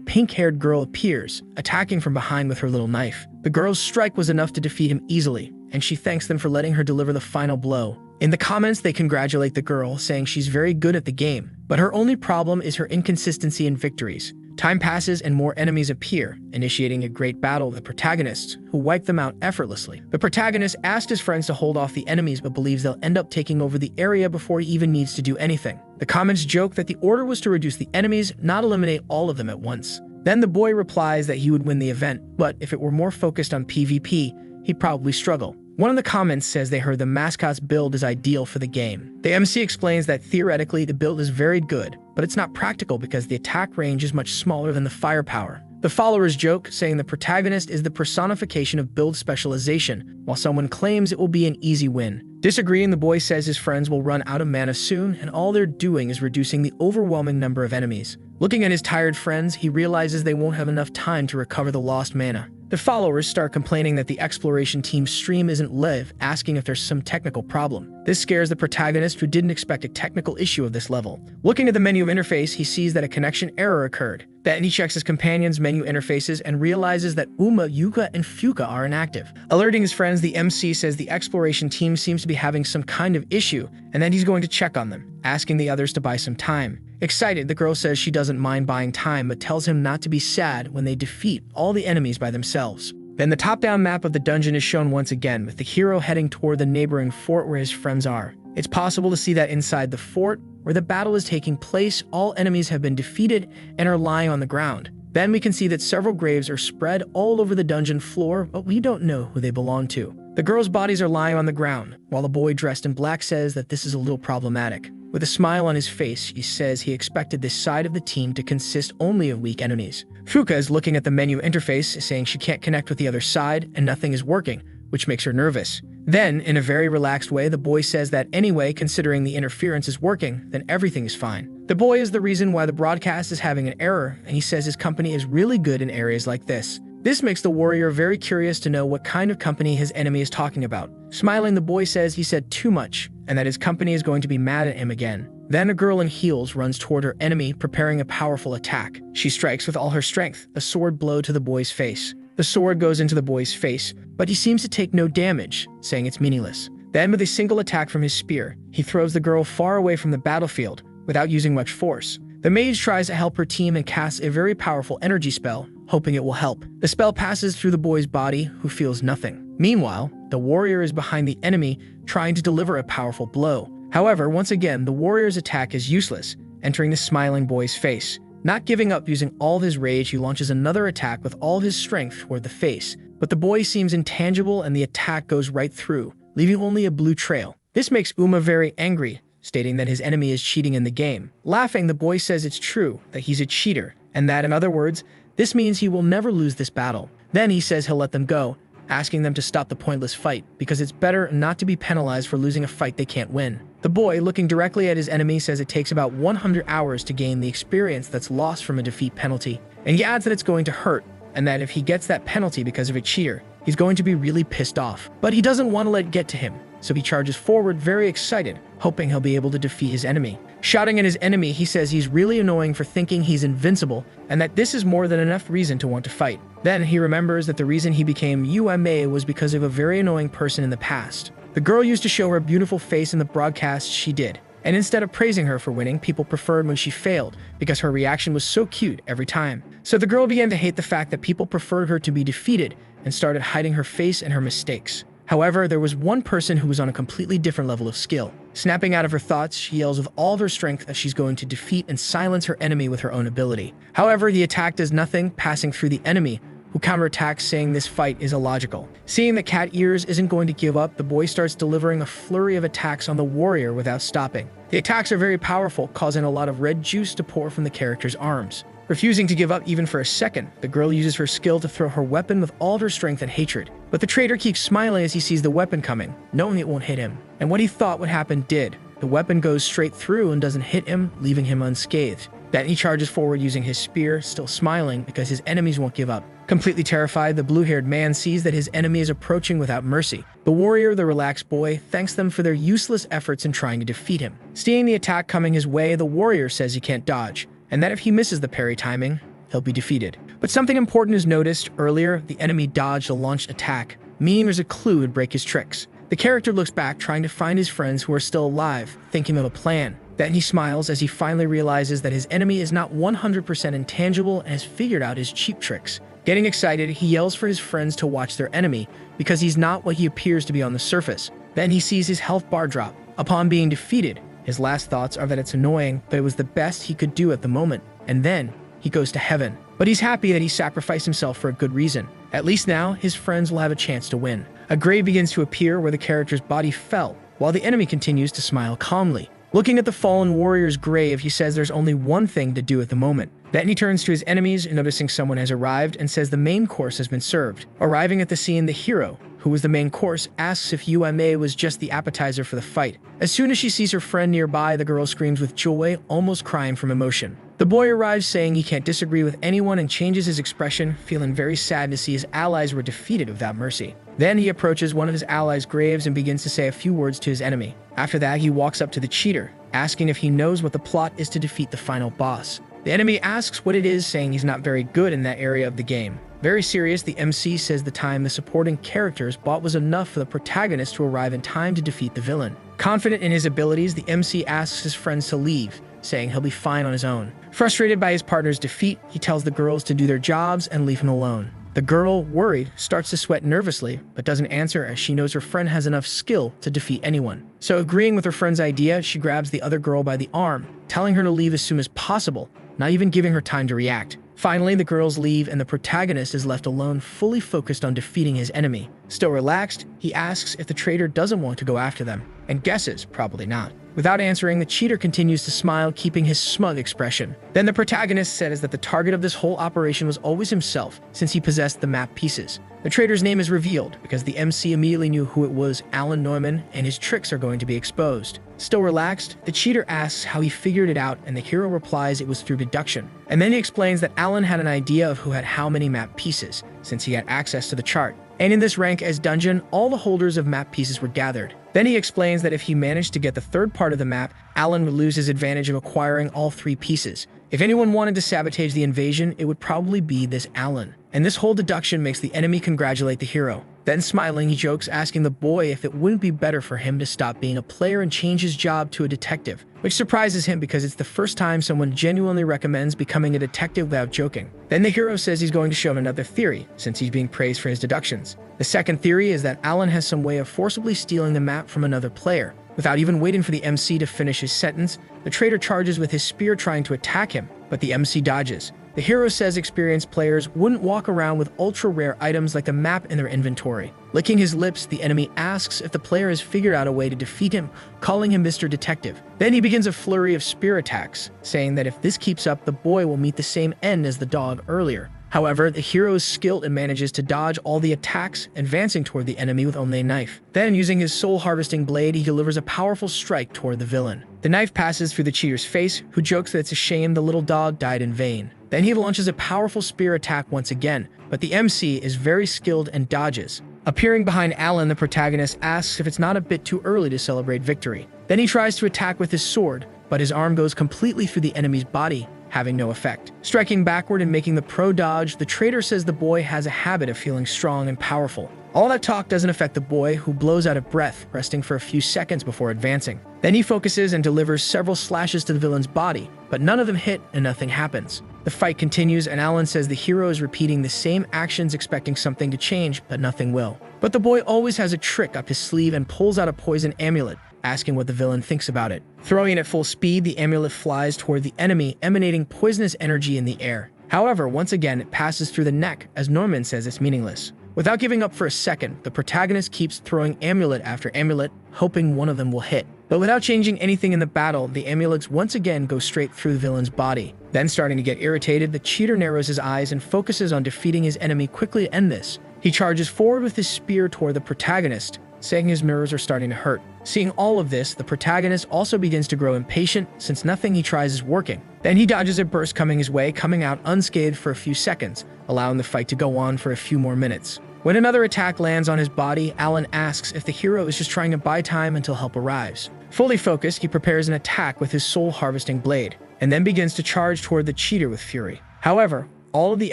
pink-haired girl appears, attacking from behind with her little knife. The girl's strike was enough to defeat him easily, and she thanks them for letting her deliver the final blow. In the comments, they congratulate the girl, saying she's very good at the game, but her only problem is her inconsistency in victories. Time passes and more enemies appear, initiating a great battle with the protagonists, who wipe them out effortlessly. The protagonist asked his friends to hold off the enemies, but believes they'll end up taking over the area before he even needs to do anything. The comments joke that the order was to reduce the enemies, not eliminate all of them at once. Then the boy replies that he would win the event, but if it were more focused on PvP, he'd probably struggle. One of the comments says they heard the mascot's build is ideal for the game. The MC explains that theoretically the build is very good, but it's not practical because the attack range is much smaller than the firepower. The followers joke, saying the protagonist is the personification of build specialization, while someone claims it will be an easy win. Disagreeing, the boy says his friends will run out of mana soon, and all they're doing is reducing the overwhelming number of enemies. Looking at his tired friends, he realizes they won't have enough time to recover the lost mana. The followers start complaining that the exploration team's stream isn't live, asking if there's some technical problem. This scares the protagonist, who didn't expect a technical issue of this level. Looking at the menu interface, he sees that a connection error occurred. Then he checks his companion's menu interfaces and realizes that Uma, Yuka, and Fuka are inactive. Alerting his friends, the MC says the exploration team seems to be having some kind of issue, and that he's going to check on them, asking the others to buy some time. Excited, the girl says she doesn't mind buying time, but tells him not to be sad when they defeat all the enemies by themselves. Then the top-down map of the dungeon is shown once again, with the hero heading toward the neighboring fort where his friends are. It's possible to see that inside the fort, where the battle is taking place, all enemies have been defeated and are lying on the ground. Then we can see that several graves are spread all over the dungeon floor, but we don't know who they belong to. The girls' bodies are lying on the ground, while the boy dressed in black says that this is a little problematic. With a smile on his face, he says he expected this side of the team to consist only of weak enemies. Fuka is looking at the menu interface, saying she can't connect with the other side and nothing is working, which makes her nervous. Then, in a very relaxed way, the boy says that anyway, considering the interference is working, then everything is fine. The boy is the reason why the broadcast is having an error, and he says his company is really good in areas like this. This makes the warrior very curious to know what kind of company his enemy is talking about. Smiling, the boy says he said too much, and that his company is going to be mad at him again. Then a girl in heels runs toward her enemy, preparing a powerful attack. She strikes with all her strength, a sword blow to the boy's face. The sword goes into the boy's face, but he seems to take no damage, saying it's meaningless. Then, with a single attack from his spear, he throws the girl far away from the battlefield, without using much force. The mage tries to help her team and casts a very powerful energy spell, hoping it will help. The spell passes through the boy's body, who feels nothing. Meanwhile, the warrior is behind the enemy, trying to deliver a powerful blow. However, once again, the warrior's attack is useless, entering the smiling boy's face. Not giving up, using all of his rage, he launches another attack with all of his strength toward the face. But the boy seems intangible and the attack goes right through, leaving only a blue trail. This makes Uma very angry, stating that his enemy is cheating in the game. Laughing, the boy says it's true, that he's a cheater, and that, in other words, this means he will never lose this battle. Then he says he'll let them go, asking them to stop the pointless fight, because it's better not to be penalized for losing a fight they can't win. The boy, looking directly at his enemy, says it takes about 100 hours to gain the experience that's lost from a defeat penalty, and he adds that it's going to hurt, and that if he gets that penalty because of a cheater, he's going to be really pissed off. But he doesn't want to let it get to him, so he charges forward very excited, hoping he'll be able to defeat his enemy. Shouting at his enemy, he says he's really annoying for thinking he's invincible, and that this is more than enough reason to want to fight. Then he remembers that the reason he became UMA was because of a very annoying person in the past. The girl used to show her beautiful face in the broadcast she did, and instead of praising her for winning, people preferred when she failed, because her reaction was so cute every time. So the girl began to hate the fact that people preferred her to be defeated, and started hiding her face and her mistakes. However, there was one person who was on a completely different level of skill. Snapping out of her thoughts, she yells with all of her strength that she's going to defeat and silence her enemy with her own ability. However, the attack does nothing, passing through the enemy, who counterattacks, saying this fight is illogical. Seeing that Cat Ears isn't going to give up, the boy starts delivering a flurry of attacks on the warrior without stopping. The attacks are very powerful, causing a lot of red juice to pour from the character's arms. Refusing to give up even for a second, the girl uses her skill to throw her weapon with all of her strength and hatred. But the traitor keeps smiling as he sees the weapon coming, knowing it won't hit him. And what he thought would happen did. The weapon goes straight through and doesn't hit him, leaving him unscathed. Then he charges forward using his spear, still smiling because his enemies won't give up. Completely terrified, the blue-haired man sees that his enemy is approaching without mercy. The warrior, the relaxed boy, thanks them for their useless efforts in trying to defeat him. Seeing the attack coming his way, the warrior says he can't dodge, and that if he misses the parry timing, he'll be defeated. But something important is noticed. Earlier, the enemy dodged a launched attack, meaning there's a clue to break his tricks. The character looks back, trying to find his friends who are still alive, thinking of a plan. Then he smiles as he finally realizes that his enemy is not 100% intangible and has figured out his cheap tricks. Getting excited, he yells for his friends to watch their enemy, because he's not what he appears to be on the surface. Then he sees his health bar drop. Upon being defeated, his last thoughts are that it's annoying, but it was the best he could do at the moment. And then he goes to heaven. But he's happy that he sacrificed himself for a good reason. At least now, his friends will have a chance to win. A grave begins to appear where the character's body fell, while the enemy continues to smile calmly. Looking at the fallen warrior's grave, he says there's only one thing to do at the moment. Then he turns to his enemies, noticing someone has arrived, and says the main course has been served. Arriving at the scene, the hero, who was the main course, asks if UMA was just the appetizer for the fight. As soon as she sees her friend nearby, the girl screams with joy, almost crying from emotion. The boy arrives, saying he can't disagree with anyone, and changes his expression, feeling very sad to see his allies were defeated without mercy. Then he approaches one of his allies' graves and begins to say a few words to his enemy. After that, he walks up to the cheater, asking if he knows what the plot is to defeat the final boss. The enemy asks what it is, saying he's not very good in that area of the game. Very serious, the MC says the time the supporting characters bought was enough for the protagonist to arrive in time to defeat the villain. Confident in his abilities, the MC asks his friends to leave, saying he'll be fine on his own. Frustrated by his partner's defeat, he tells the girls to do their jobs and leave him alone. The girl, worried, starts to sweat nervously, but doesn't answer as she knows her friend has enough skill to defeat anyone. So agreeing with her friend's idea, she grabs the other girl by the arm, telling her to leave as soon as possible, not even giving her time to react. Finally, the girls leave and the protagonist is left alone, fully focused on defeating his enemy. Still relaxed, he asks if the traitor doesn't want to go after them, and guesses probably not. Without answering, the cheater continues to smile, keeping his smug expression. Then the protagonist says that the target of this whole operation was always himself, since he possessed the map pieces. The traitor's name is revealed because the MC immediately knew who it was, Alan Neumann, and his tricks are going to be exposed. Still relaxed, the cheater asks how he figured it out, and the hero replies it was through deduction. And then he explains that Alan had an idea of who had how many map pieces, since he had access to the chart. And in this rank as dungeon, all the holders of map pieces were gathered. Then he explains that if he managed to get the third part of the map, Alan would lose his advantage of acquiring all 3 pieces. If anyone wanted to sabotage the invasion, it would probably be this Alan. And this whole deduction makes the enemy congratulate the hero. Then smiling, he jokes, asking the boy if it wouldn't be better for him to stop being a player and change his job to a detective, which surprises him because it's the first time someone genuinely recommends becoming a detective without joking. Then the hero says he's going to show him another theory, since he's being praised for his deductions. The second theory is that Alan has some way of forcibly stealing the map from another player. Without even waiting for the MC to finish his sentence, the traitor charges with his spear trying to attack him, but the MC dodges. The hero says experienced players wouldn't walk around with ultra-rare items like the map in their inventory. Licking his lips, the enemy asks if the player has figured out a way to defeat him, calling him Mr. Detective. Then he begins a flurry of spear attacks, saying that if this keeps up, the boy will meet the same end as the dog earlier. However, the hero is skilled and manages to dodge all the attacks, advancing toward the enemy with only a knife. Then, using his soul-harvesting blade, he delivers a powerful strike toward the villain. The knife passes through the cheater's face, who jokes that it's a shame the little dog died in vain. Then he launches a powerful spear attack once again, but the MC is very skilled and dodges. Appearing behind Alan, the protagonist asks if it's not a bit too early to celebrate victory. Then he tries to attack with his sword, but his arm goes completely through the enemy's body, having no effect. Striking backward and making the pro dodge, the traitor says the boy has a habit of feeling strong and powerful. All that talk doesn't affect the boy, who blows out of breath, resting for a few seconds before advancing. Then he focuses and delivers several slashes to the villain's body, but none of them hit and nothing happens. The fight continues, and Alan says the hero is repeating the same actions expecting something to change, but nothing will. But the boy always has a trick up his sleeve and pulls out a poison amulet, asking what the villain thinks about it. Throwing it at full speed, the amulet flies toward the enemy, emanating poisonous energy in the air. However, once again, it passes through the neck, as Norman says it's meaningless. Without giving up for a second, the protagonist keeps throwing amulet after amulet, hoping one of them will hit. But without changing anything in the battle, the amulets once again go straight through the villain's body. Then, starting to get irritated, the cheater narrows his eyes and focuses on defeating his enemy quickly to end this. He charges forward with his spear toward the protagonist, saying his mirrors are starting to hurt. Seeing all of this, the protagonist also begins to grow impatient, since nothing he tries is working. Then he dodges a burst coming his way, coming out unscathed for a few seconds, allowing the fight to go on for a few more minutes. When another attack lands on his body, Alan asks if the hero is just trying to buy time until help arrives. Fully focused, he prepares an attack with his soul-harvesting blade, and then begins to charge toward the cheater with fury. However, all of the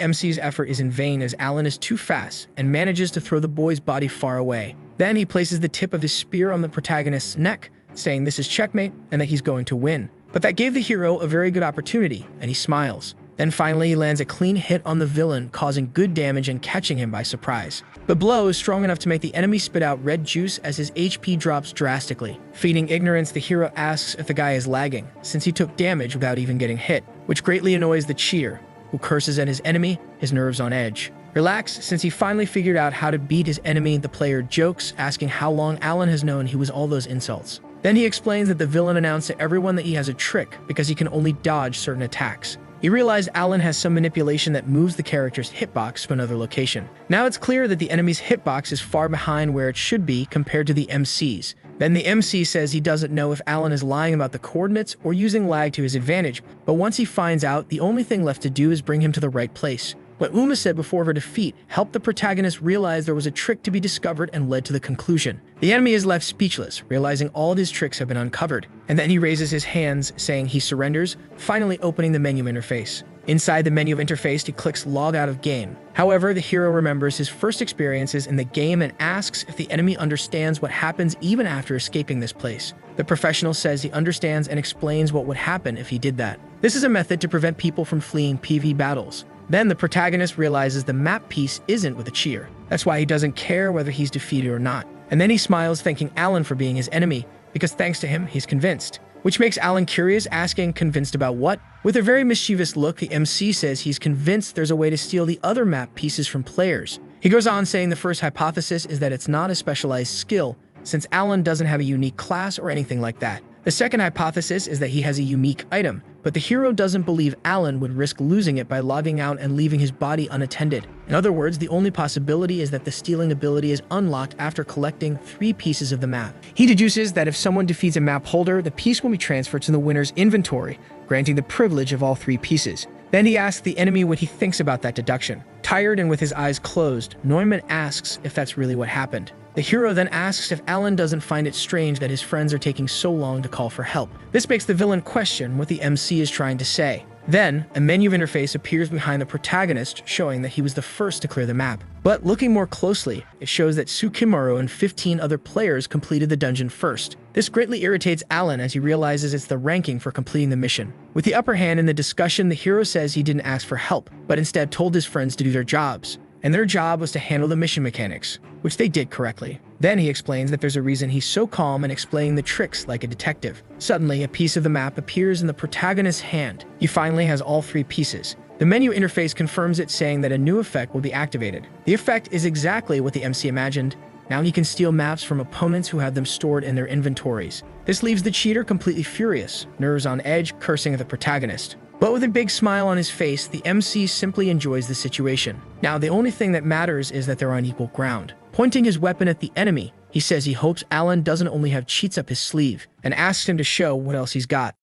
MC's effort is in vain, as Alan is too fast and manages to throw the boy's body far away. Then he places the tip of his spear on the protagonist's neck, saying this is checkmate and that he's going to win. But that gave the hero a very good opportunity, and he smiles. Then finally he lands a clean hit on the villain, causing good damage and catching him by surprise. The blow is strong enough to make the enemy spit out red juice as his HP drops drastically. Feeding ignorance, the hero asks if the guy is lagging, since he took damage without even getting hit, which greatly annoys the cheater, who curses at his enemy, his nerves on edge. Relaxed, since he finally figured out how to beat his enemy, the player jokes, asking how long Alan has known he was all those insults. Then he explains that the villain announced to everyone that he has a trick because he can only dodge certain attacks. He realized Alan has some manipulation that moves the character's hitbox to another location. Now it's clear that the enemy's hitbox is far behind where it should be compared to the MC's. Then the MC says he doesn't know if Alan is lying about the coordinates or using lag to his advantage, but once he finds out, the only thing left to do is bring him to the right place. What Uma said before her defeat helped the protagonist realize there was a trick to be discovered and led to the conclusion. The enemy is left speechless, realizing all of his tricks have been uncovered, and then he raises his hands, saying he surrenders, finally opening the menu interface. Inside the menu of interface, he clicks log out of game. However, the hero remembers his first experiences in the game and asks if the enemy understands what happens even after escaping this place. The professional says he understands and explains what would happen if he did that. This is a method to prevent people from fleeing PvP battles. Then the protagonist realizes the map piece isn't with a cheer. That's why he doesn't care whether he's defeated or not. And then he smiles, thanking Alan for being his enemy, because thanks to him, he's convinced. Which makes Alan curious, asking, convinced about what? With a very mischievous look, the MC says he's convinced there's a way to steal the other map pieces from players. He goes on saying the first hypothesis is that it's not a specialized skill, since Alan doesn't have a unique class or anything like that. The second hypothesis is that he has a unique item, but the hero doesn't believe Alan would risk losing it by logging out and leaving his body unattended. In other words, the only possibility is that the stealing ability is unlocked after collecting 3 pieces of the map. He deduces that if someone defeats a map holder, the piece will be transferred to the winner's inventory, granting the privilege of all 3 pieces. Then he asks the enemy what he thinks about that deduction. Tired and with his eyes closed, Neumann asks if that's really what happened. The hero then asks if Alan doesn't find it strange that his friends are taking so long to call for help. This makes the villain question what the MC is trying to say. Then, a menu interface appears behind the protagonist, showing that he was the first to clear the map. But looking more closely, it shows that Tsukimaru and 15 other players completed the dungeon first. This greatly irritates Alan as he realizes it's the ranking for completing the mission. With the upper hand in the discussion, the hero says he didn't ask for help, but instead told his friends to do their jobs. And their job was to handle the mission mechanics, which they did correctly. Then he explains that there's a reason he's so calm and explaining the tricks like a detective. Suddenly, a piece of the map appears in the protagonist's hand. He finally has all 3 pieces. The menu interface confirms it, saying that a new effect will be activated. The effect is exactly what the MC imagined. Now he can steal maps from opponents who have them stored in their inventories. This leaves the cheater completely furious, nerves on edge, cursing at the protagonist. But with a big smile on his face, the MC simply enjoys the situation. Now, the only thing that matters is that they're on equal ground. Pointing his weapon at the enemy, he says he hopes Alan doesn't only have cheats up his sleeve, and asks him to show what else he's got.